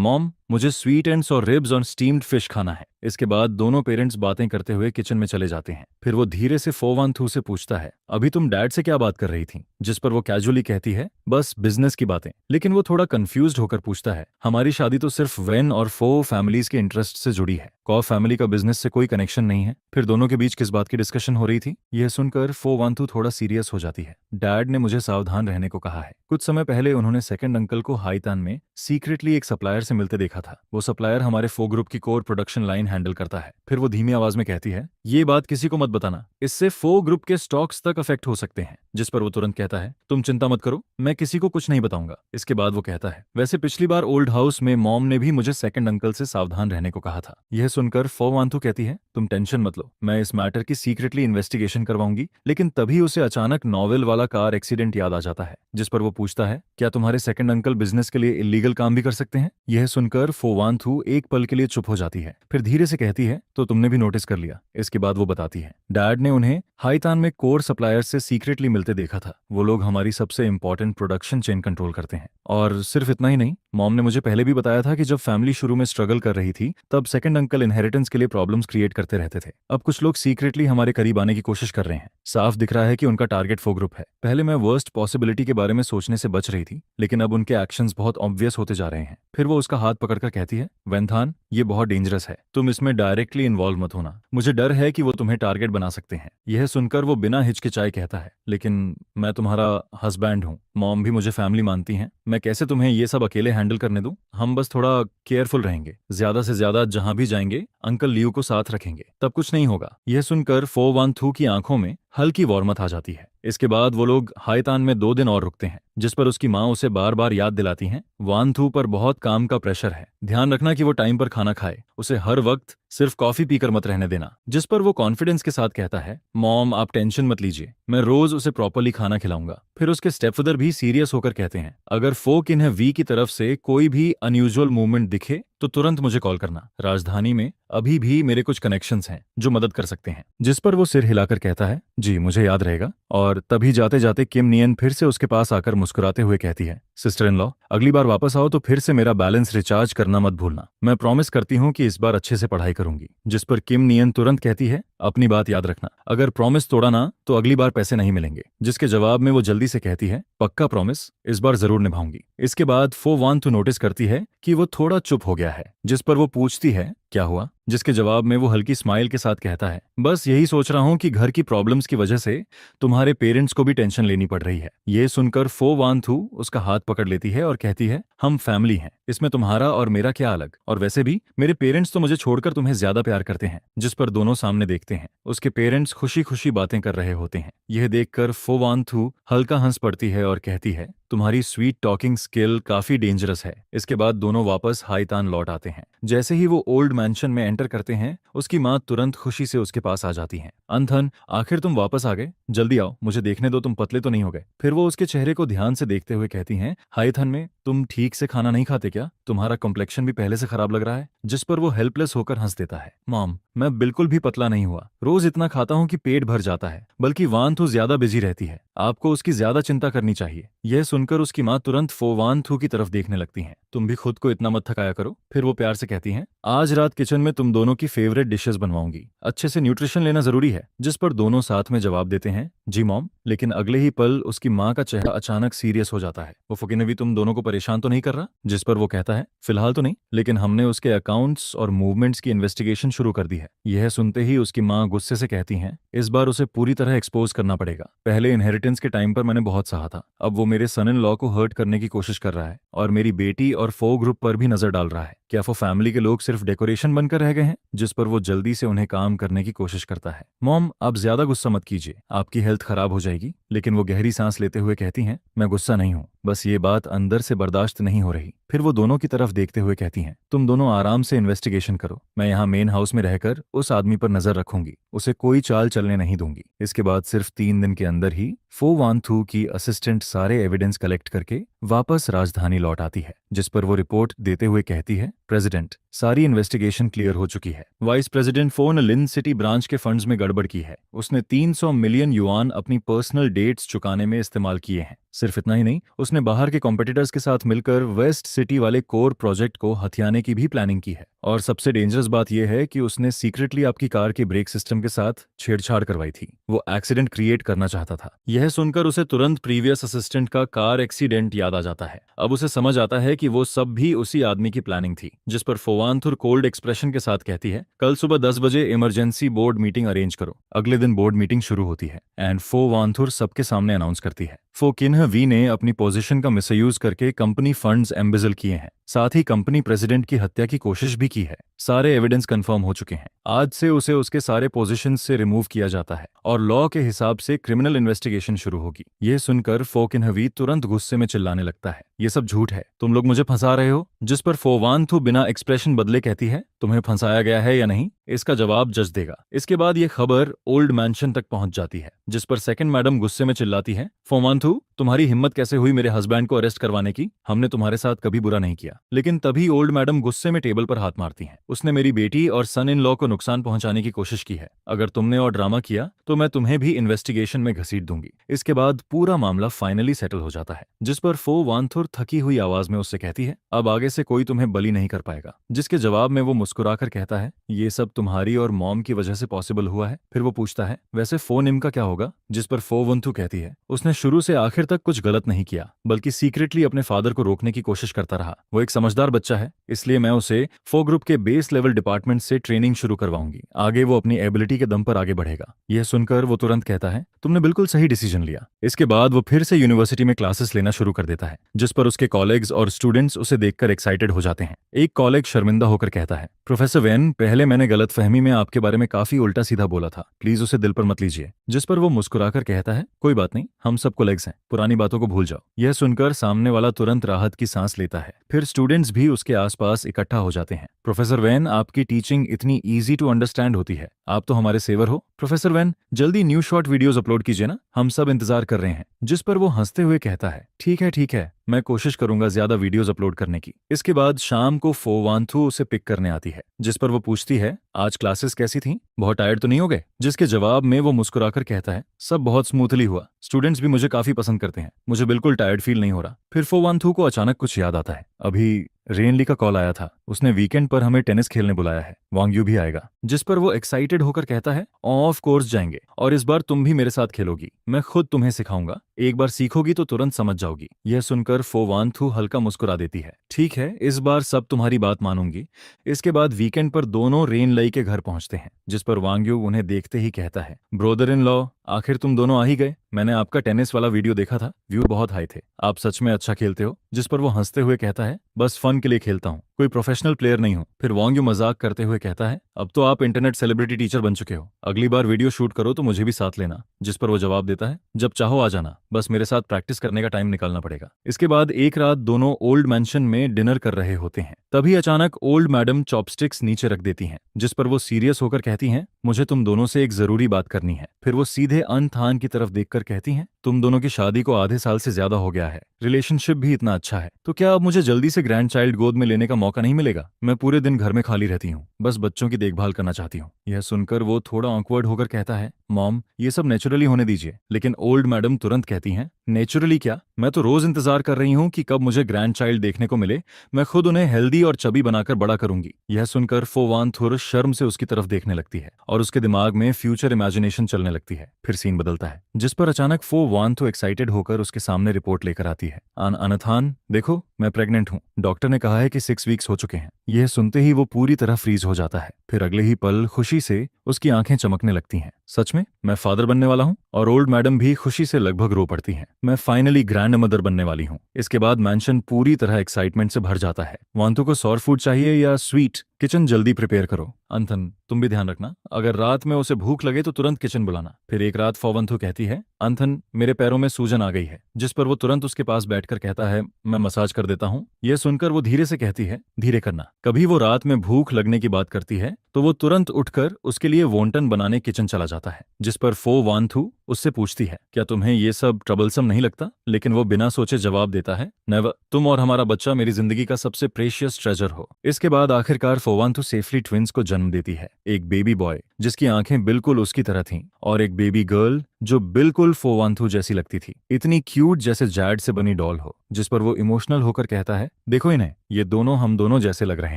मॉम मुझे स्वीट एंड्स और रिब्स और स्टीम्ड फिश खाना है। इसके बाद दोनों पेरेंट्स बातें करते हुए किचन में चले जाते हैं। फिर वो धीरे से फोवांथू से पूछता है, अभी तुम डैड से क्या बात कर रही थी? जिस पर वो कैजुअली कहती है, बस बिजनेस की बातें। लेकिन वो थोड़ा कंफ्यूज्ड होकर पूछता है, हमारी शादी तो सिर्फ वेन और फो फैमिलीज के इंटरेस्ट से जुड़ी है, कॉ फैमिली का बिजनेस से कोई कनेक्शन नहीं है। फिर दोनों के बीच किस बात की डिस्कशन हो रही थी? यह सुनकर फोवांथू थोड़ा सीरियस हो जाती है। डैड ने मुझे सावधान रहने को कहा है। कुछ समय पहले उन्होंने सेकंड अंकल को हाईतान में सीक्रेटली एक सप्लायर से मिलते देखा था। वो सप्लायर हमारे फो ग्रुप की कोर प्रोडक्शन लाइन हैंडल करता है। फिर वो धीमी आवाज में कहती है, ये बात किसी को मत बताना, इससे फो ग्रुप के स्टॉक्स तक अफेक्ट हो सकते हैं। जिस पर वो तुरंत कहता है, तुम चिंता मत करो, मैं किसी को कुछ नहीं बताऊंगा। इसके बाद वो कहता है, वैसे पिछली बार ओल्ड हाउस में मॉम ने भी मुझे सेकंड अंकल से सावधान रहने को कहा था। यह सुनकर फोवांथू कहती है, तुम टेंशन मत लो, मैं इस मैटर की सीक्रेटली इन्वेस्टिगेशन करवाऊंगी। लेकिन तभी उसे अचानक नॉवेल वाला कार एक्सीडेंट याद आ जाता है। जिस पर वो पूछता है, क्या तुम्हारे सेकंड अंकल बिजनेस के लिए इलीगल काम भी कर सकते हैं? यह सुनकर फोवांथू एक पल के लिए चुप हो जाती है। फिर धीरे से कहती है, तो तुमने भी नोटिस कर लिया? इसके बाद वो बताती है, डैड ने उन्हें हाईतान में कोर सप्लायर से सीक्रेटली मिलते देखा था। वो लोग हमारी सबसे इंपॉर्टेंट प्रोडक्शन चेन कंट्रोल करते हैं। और सिर्फ इतना ही नहीं, मॉम ने मुझे पहले भी बताया था कि जब फैमिली शुरू में स्ट्रगल कर रही थी तब सेकंड अंकल इनहेरिटेंस के लिए प्रॉब्लम्स क्रिएट करते रहते थे। अब कुछ लोग सीक्रेटली हमारे करीब आने की कोशिश कर रहे हैं। साफ दिख रहा है कि उनका टारगेट फो ग्रुप है। पहले मैं वर्स्ट पॉसिबिलिटी के बारे में सोचने से बच रही थी, लेकिन अब उनके एक्शंस बहुत ऑब्वियस होते जा रहे हैं। फिर वो उसका हाथ पकड़कर कहती है, वेंथान, ये बहुत डेंजरस है, तुम इसमें डायरेक्टली इन्वॉल्व मत होना। मुझे डर है कि वो तुम्हें टारगेट बना सकते हैं। यह सुनकर वो बिना हिचकिचाए कहता है, लेकिन मैं तुम्हारा हस्बैंड हूँ, मॉम भी मुझे फैमिली मानती हैं, मैं कैसे तुम्हें ये सब अकेले हैंडल करने दूं? हम बस थोड़ा केयरफुल रहेंगे, ज्यादा से ज्यादा जहां भी जाएंगे अंकल लियू को साथ रखेंगे, तब कुछ नहीं होगा। यह सुनकर फोवांथू की आंखों में हल्की वार्मथ आ जाती है। इसके बाद वो लोग हाईतान में 2 दिन और रुकते हैं, जिस पर उसकी माँ उसे बार बार याद दिलाती हैं, वांथू पर बहुत काम का प्रेशर है, ध्यान रखना कि वो टाइम पर खाना खाए, उसे हर वक्त सिर्फ कॉफी पीकर मत रहने देना। जिस पर वो कॉन्फिडेंस के साथ कहता है, मॉम आप टेंशन मत लीजिए, मैं रोज उसे प्रॉपरली खाना खिलाऊंगा। फिर उसके स्टेपफादर भी सीरियस होकर कहते हैं, अगर फोक इन्हें वी की तरफ से कोई भी अनयूजुअल मूवमेंट दिखे तो तुरंत मुझे कॉल करना। राजधानी में अभी भी मेरे कुछ कनेक्शंस हैं जो मदद कर सकते हैं। जिस पर वो सिर हिलाकर कहता है, जी मुझे याद रहेगा। और तभी जाते जाते किम नियन फिर से उसके पास आकर मुस्कुराते हुए कहती है, सिस्टर इन लॉ, अगली बार वापस आओ तो फिर से मेरा बैलेंस रिचार्ज करना मत भूलना। मैं प्रॉमिस करती हूँ कि इस बार अच्छे से पढ़ाई करूंगी। जिस पर किम नियन तुरंत कहती है, अपनी बात याद रखना, अगर प्रॉमिस तोड़ा ना तो अगली बार पैसे नहीं मिलेंगे। जिसके जवाब में वो जल्दी से कहती है, पक्का प्रॉमिस, इस बार जरूर निभाऊंगी। इसके बाद फोवांथू नोटिस करती है कि वो थोड़ा चुप हो गया है। जिस पर वो पूछती है, क्या हुआ? जिसके जवाब में वो हल्की स्माइल के साथ कहता है, बस यही सोच रहा हूं कि घर की प्रॉब्लम्स की वजह से तुम्हारे पेरेंट्स को भी टेंशन लेनी पड़ रही है। ये सुनकर फोवांथू उसका हाथ पकड़ लेती है और कहती है, हम फैमिली हैं, इसमें तुम्हारा और मेरा क्या अलग, और वैसे भी मेरे पेरेंट्स तो मुझे छोड़कर तुम्हें ज्यादा प्यार करते हैं। जिस पर दोनों सामने देखते हैं, उसके पेरेंट्स खुशी खुशी बातें कर रहे होते हैं। यह देखकर फोवांथू हल्का हंस पड़ती है और कहती है, तुम्हारी स्वीट टॉकिंग स्किल काफी डेंजरस है। इसके बाद दोनों वापस हाईतान लौट आते हैं। जैसे ही वो ओल्ड मैंशन में एंटर करते हैं, उसकी माँ तुरंत खुशी से उसके पास आ जाती हैं। अंथन, आखिर तुम वापस आ गए, जल्दी आओ, मुझे देखने दो तुम पतले तो नहीं हो गए। फिर वो उसके चेहरे को ध्यान से देखते हुए कहती हैं, हाईथन में तुम ठीक से खाना नहीं खाते क्या? तुम्हारा कॉम्प्लेक्शन भी पहले से खराब लग रहा है। जिस पर वो हेल्पलेस होकर हंस देता है, मॉम मैं बिल्कुल भी पतला नहीं हुआ, रोज इतना खाता हूँ कि पेट भर जाता है, बल्कि वांथू ज्यादा बिजी रहती है, आपको उसकी ज्यादा चिंता करनी चाहिए। यह सुनकर उसकी माँ तुरंत फोवांथू की तरफ देखने लगती हैं, तुम भी खुद को इतना मत थकाया करो। फिर वो प्यार से कहती हैं, आज रात किचन में तुम दोनों की फेवरेट डिशेस बनवाऊंगी, अच्छे से न्यूट्रिशन लेना जरूरी है। जिस पर दोनों साथ में जवाब देते हैं, जी मॉम। लेकिन अगले ही पल उसकी माँ का चेहरा अचानक सीरियस हो जाता है। वो फुकी ने भी तुम दोनों को परेशान तो नहीं कर रहा? जिस पर वो कहता है, फिलहाल तो नहीं, लेकिन हमने उसके अकाउंट्स और मूवमेंट्स की इन्वेस्टिगेशन शुरू कर दी है। यह सुनते ही उसकी माँ गुस्से से कहती हैं, इस बार उसे पूरी तरह एक्सपोज करना पड़ेगा। पहले इनहेरिटेंस के टाइम पर मैंने बहुत सहा था, अब वो मेरे सन इन लॉ को हर्ट करने की कोशिश कर रहा है और मेरी बेटी और फो ग्रुप पर भी नजर डाल रहा है। क्या वो फैमिली के लोग सिर्फ डेकोरेशन बनकर रह गए हैं? जिस पर वो जल्दी से उन्हें काम करने की कोशिश करता है। मॉम आप ज्यादा गुस्सा मत कीजिए, आपकी हेल्थ खराब हो जाएगी। लेकिन वो गहरी सांस लेते हुए कहती हैं, मैं गुस्सा नहीं हूँ, बस ये बात अंदर से बर्दाश्त नहीं हो रही। फिर वो दोनों की तरफ देखते हुए कहती हैं, तुम दोनों आराम से इन्वेस्टिगेशन करो, मैं यहाँ मेन हाउस में रहकर उस आदमी पर नजर रखूंगी, उसे कोई चाल चलने नहीं दूंगी। इसके बाद सिर्फ 3 दिन के अंदर ही फोवांथू की असिस्टेंट सारे एविडेंस कलेक्ट करके वापस राजधानी लौट आती है। जिस पर वो रिपोर्ट देते हुए कहती है, प्रेसिडेंट सारी इन्वेस्टिगेशन क्लियर हो चुकी है। वाइस प्रेसिडेंट फो ने लिन सिटी ब्रांच के फंड्स में गड़बड़ की है। उसने 300 मिलियन युआन अपनी पर्सनल डेट्स चुकाने में इस्तेमाल किए हैं। सिर्फ इतना ही नहीं, उसने बाहर के कॉम्पिटिटर्स के साथ मिलकर वेस्ट सिटी वाले कोर प्रोजेक्ट को हथियाने की भी प्लानिंग की है। और सबसे डेंजरस बात यह है कि उसने सीक्रेटली आपकी कार के ब्रेक सिस्टम के साथ छेड़छाड़ करवाई थी। वो एक्सीडेंट क्रिएट करना चाहता था। यह सुनकर उसे तुरंत प्रीवियस असिस्टेंट का कार एक्सीडेंट याद आ जाता है। अब उसे समझ आता है कि वो सब भी उसी आदमी की प्लानिंग थी। जिस पर फोवानथुर कोल्ड एक्सप्रेशन के साथ कहती है, कल सुबह 10 बजे इमरजेंसी बोर्ड मीटिंग अरेंज करो। अगले दिन बोर्ड मीटिंग शुरू होती है एंड फोवानथुर सबके सामने अनाउंस करती है, फोकिन्ह वी ने अपनी पोजीशन का मिसयूज करके कंपनी फंड्स एम्बेजल किए हैं, साथ ही कंपनी प्रेसिडेंट की हत्या की कोशिश भी की है। सारे एविडेंस कंफर्म हो चुके हैं। आज से उसे उसके सारे पोजीशन से रिमूव किया जाता है और लॉ के हिसाब से क्रिमिनल इन्वेस्टिगेशन शुरू होगी। यह सुनकर फोकिन्ह वी तुरंत गुस्से में चिल्लाने लगता है, ये सब झूठ है, तुम लोग मुझे फंसा रहे हो। जिस पर फोवानथु बिना एक्सप्रेशन बदले कहती है, तुम्हें फंसाया गया है या नहीं, इसका जवाब जज देगा। इसके बाद यह खबर ओल्ड मैंशन तक पहुंच जाती है, जिस पर सेकंड मैडम गुस्से में चिल्लाती है, फोवानथु तुम्हारी हिम्मत कैसे हुई मेरे हस्बैंड को अरेस्ट करवाने की, हमने तुम्हारे साथ कभी बुरा नहीं किया। लेकिन तभी ओल्ड मैडम गुस्से में टेबल पर हाथ मारती हैं, उसने मेरी बेटी और सन इन लॉ को नुकसान पहुंचाने की कोशिश की है। अगर तुमने और ड्रामा किया तो मैं तुम्हें भी इन्वेस्टिगेशन में घसीट दूंगी। इसके बाद पूरा मामला फाइनली सेटल हो जाता है। जिस पर फोवानथुर थकी हुई आवाज में उससे कहती है, अब आगे से कोई तुम्हें बली नहीं कर पाएगा। जिसके जवाब में वो मुस्कुराकर कहता है, ये सब तुम्हारी और मॉम की वजह से पॉसिबल हुआ है। फिर वो पूछता है, वैसे फोनिम का क्या होगा। जिस पर फोवंथु कहती है, उसने शुरू से आखिर तक कुछ गलत नहीं किया, बल्कि सीक्रेटली अपने फादर को रोकने की कोशिश करता रहा। वो एक समझदार बच्चा है, इसलिए मैं उसे फो ग्रुप के बेस लेवल डिपार्टमेंट से ट्रेनिंग शुरू करवाऊंगी। आगे वो अपनी एबिलिटी के दम पर आगे बढ़ेगा। यह सुनकर वो तुरंत कहता है, तुमने बिल्कुल सही डिसीजन लिया। इसके बाद वो फिर से यूनिवर्सिटी में क्लासेस लेना शुरू कर देता है, जिस पर उसके कॉलेग्स और स्टूडेंट्स उसे देखकर एक्साइटेड हो जाते हैं। एक कॉलेग शर्मिंदा होकर कहता है, प्रोफेसर वेन, पहले मैंने गलतफहमी में आपके बारे में काफी उल्टा सीधा बोला था, प्लीज उसे दिल पर मत लीजिए। जिस पर वो मुस्कुराकर कहता है, कोई बात नहीं, हम सब कोलेग्स हैं, पुरानी बातों को भूल जाओ। यह सुनकर सामने वाला तुरंत राहत की सांस लेता है। फिर स्टूडेंट्स भी उसके आसपास इकट्ठा हो जाते हैं। प्रोफेसर वेन, आपकी टीचिंग इतनी इजी टू अंडरस्टैंड होती है, आप तो हमारे सेवर हो। प्रोफेसर वेन, जल्दी न्यू शॉर्ट वीडियोस अपलोड कीजिए ना, हम सब इंतजार कर रहे हैं। जिस पर वो हंसते हुए कहता है, ठीक है, मैं कोशिश करूंगा ज्यादा वीडियोस अपलोड करने की। इसके बाद शाम को फोवानथु उसे पिक करने आती है, जिस पर वो पूछती है, आज क्लासेस कैसी थी, बहुत टायर्ड तो नहीं हो गए। जिसके जवाब में वो मुस्कुराकर कहता है, सब बहुत स्मूथली हुआ, स्टूडेंट्स भी मुझे काफी पसंद करते हैं, मुझे बिल्कुल टायर्ड फील नहीं हो रहा। फिर फोवानथु को अचानक कुछ याद आता है, अभी रेनली का कॉल आया था, उसने वीकेंड पर हमें टेनिस खेलने बुलाया है, वांग्यू भी आएगा। जिस पर वो एक्साइटेड होकर कहता है, ऑफ कोर्स जाएंगे, और इस बार तुम भी मेरे साथ खेलोगी, मैं खुद तुम्हें सिखाऊंगा, एक बार सीखोगी तो तुरंत समझ जाओगी। यह सुनकर फोवानथु हल्का मुस्कुरा देती है, ठीक है, इस बार सब तुम्हारी बात मानूंगी। इसके बाद वीकेंड पर दोनों रेनलई के घर पहुंचते हैं, जिस पर वांग्यू उन्हें देखते ही कहता है, ब्रोदर इन लॉ, आखिर तुम दोनों आ ही गए। मैंने आपका टेनिस वाला वीडियो देखा था, व्यू बहुत हाई थे, आप सच में अच्छा खेलते हो। जिस पर वो हंसते हुए कहता है, बस फन के लिए खेलता हूँ, कोई प्रोफेशनल प्लेयर नहीं हूँ। फिर वांग्यू मजाक करते हुए कहता है, अब तो आप इंटरनेट सेलिब्रिटी टीचर बन चुके हो, अगली बार वीडियो शूट करो तो मुझे भी साथ लेना। जिस पर वो जवाब देता है, जब चाहो आ जाना, बस मेरे साथ प्रैक्टिस करने का टाइम निकालना पड़ेगा। इसके बाद एक रात दोनों ओल्ड मैंशन में डिनर कर रहे होते हैं, तभी अचानक ओल्ड मैडम चॉपस्टिक्स नीचे रख देती हैं। जिस पर वो सीरियस होकर कहती हैं, मुझे तुम दोनों से एक जरूरी बात करनी है। फिर वो सीधे अनथान की तरफ देखकर कहती हैं, तुम दोनों की शादी को आधे साल से ज्यादा हो गया है, रिलेशनशिप भी इतना अच्छा है, तो क्या अब मुझे जल्दी से ग्रैंड चाइल्ड गोद में लेने का मौका नहीं मिलेगा। मैं पूरे दिन घर में खाली रहती हूँ, बस बच्चों की देखभाल करना चाहती हूँ। यह सुनकर वो थोड़ा ऑकवर्ड होकर कहता है, मॉम, ये सब नेचुरली होने दीजिए। लेकिन ओल्ड मैडम तुरंत कहती हैं, नेचुरली क्या, मैं तो रोज इंतजार कर रही हूँ कि कब मुझे ग्रैंड चाइल्ड देखने को मिले, मैं खुद उन्हें हेल्दी और चबी बनाकर बड़ा करूंगी। यह सुनकर फोवानथुर शर्म से उसकी तरफ देखने लगती है और उसके दिमाग में फ्यूचर इमेजिनेशन चलने लगती है। फिर सीन बदलता है, जिस पर अचानक फोवानथु एक्साइटेड होकर उसके सामने रिपोर्ट लेकर आती है, अनथान देखो, मैं प्रेग्नेंट हूँ, डॉक्टर ने कहा है कि 6 वीक्स हो चुके हैं। यह सुनते ही वो पूरी तरह फ्रीज हो जाता है। फिर अगले ही पल खुशी से उसकी आंखें चमकने लगती हैं, सच में मैं फादर बनने वाला हूँ। और ओल्ड मैडम भी खुशी से लगभग रो पड़ती हैं, मैं फाइनली ग्रैंड मदर बनने वाली हूँ। इसके बाद मैंशन पूरी तरह एक्साइटमेंट से भर जाता है। वांतु को सॉर फूड चाहिए या स्वीट, किचन जल्दी प्रिपेयर करो। अंथन, तुम भी ध्यान रखना, अगर रात में उसे भूख लगे तो तुरंत किचन बुलाना। फिर एक रात फोवंथु कहती है, अंथन, मेरे पैरों में सूजन आ गई है। जिस पर वो तुरंत उसके पास बैठकर कहता है, मैं मसाज कर देता हूँ। यह सुनकर वो धीरे से कहती है, धीरे करना। कभी वो रात में भूख लगने की बात करती है तो वो तुरंत उठकर उसके लिए वोंटन बनाने किचन चला जाता है। जिस पर फोवानथु उससे पूछती है, क्या तुम्हें ये सब ट्रबलसम नहीं लगता? लेकिन वो बिना सोचे जवाब देता है, नेवर, तुम और हमारा बच्चा मेरी जिंदगी का सबसे प्रेशियस ट्रेजर हो। इसके बाद आखिरकार फोवानथु सेफली ट्विंस को जन्म देती है, एक बेबी बॉय जिसकी आंखें बिल्कुल उसकी तरह थीं और एक बेबी गर्ल जो बिल्कुल फोवांथू जैसी लगती थी, इतनी क्यूट जैसे जैड से बनी डॉल हो, जिस पर वो इमोशनल होकर कहता है, देखो इन्हें, ये दोनों हम दोनों जैसे लग रहे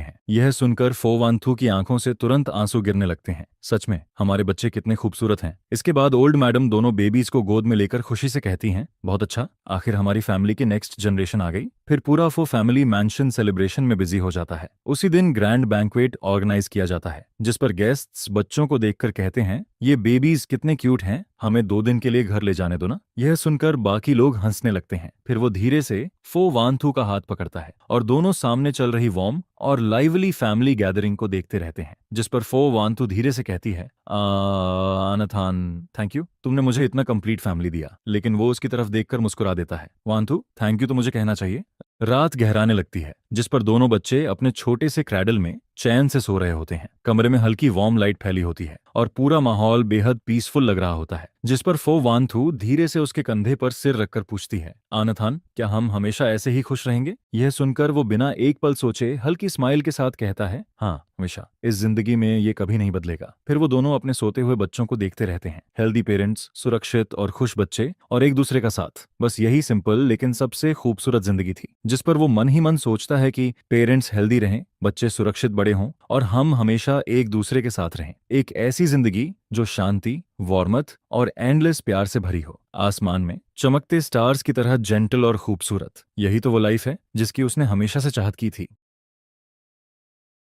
हैं। यह सुनकर फोवांथू की आंखों से तुरंत आंसू गिरने लगते हैं। सच में हमारे बच्चे कितने खूबसूरत हैं। इसके बाद ओल्ड मैडम दोनों बेबीज को गोद में लेकर खुशी से कहती हैं, बहुत अच्छा, आखिर हमारी फैमिली की नेक्स्ट जनरेशन आ गई। फिर पूरा वो फैमिली मैंशन सेलिब्रेशन में बिजी हो जाता है। उसी दिन ग्रैंड बैंक्वेट ऑर्गेनाइज किया जाता है, जिस पर गेस्ट्स बच्चों को देखकर कहते हैं, ये बेबीज कितने क्यूट हैं, हमें 2 दिन के लिए घर ले जाने दो ना। यह सुनकर बाकी लोग हंसने लगते हैं। फिर वो धीरे से फो वानथू का हाथ पकड़ता है और दोनों सामने चल रही वार्म और लाइवली फैमिली गैदरिंग को देखते रहते हैं, जिस पर फो वानथू धीरे से कहती है, आनाथान, थैंक यू, तुमने मुझे इतना कंप्लीट फैमिली दिया। लेकिन वो उसकी तरफ देखकर मुस्कुरा देता है। वानथू, थैंक यू तो मुझे कहना चाहिए। रात गहराने लगती है, जिस पर दोनों बच्चे अपने छोटे से क्रैडल में चैन से सो रहे होते हैं। कमरे में हल्की वार्म लाइट फैली होती है और पूरा माहौल बेहद पीसफुल लग रहा होता है, जिस पर फो वानथू धीरे से उसके कंधे पर सिर रखकर पूछती है, आनाथान, क्या हम हमेशा ऐसे ही खुश रहेंगे? यह सुनकर वो बिना एक पल सोचे हल्की स्माइल के साथ कहता है, हाँ हमेशा, इस जिंदगी में ये कभी नहीं बदलेगा। फिर वो दोनों अपने सोते हुए बच्चों को देखते रहते हैं। हेल्दी पेरेंट्स, सुरक्षित और खुश बच्चे और एक दूसरे का साथ, बस यही सिंपल लेकिन सबसे खूबसूरत जिंदगी थी। जिस पर वो मन ही मन सोचता है कि पेरेंट्स हेल्दी रहें, बच्चे सुरक्षित बड़े हों और हम हमेशा एक दूसरे के साथ रहें। एक ऐसी जिंदगी जो शांति, वार्मथ और एंडलेस प्यार से भरी हो, आसमान में चमकते स्टार्स की तरह जेंटल और खूबसूरत। यही तो वो लाइफ है जिसकी उसने हमेशा से चाहत की थी।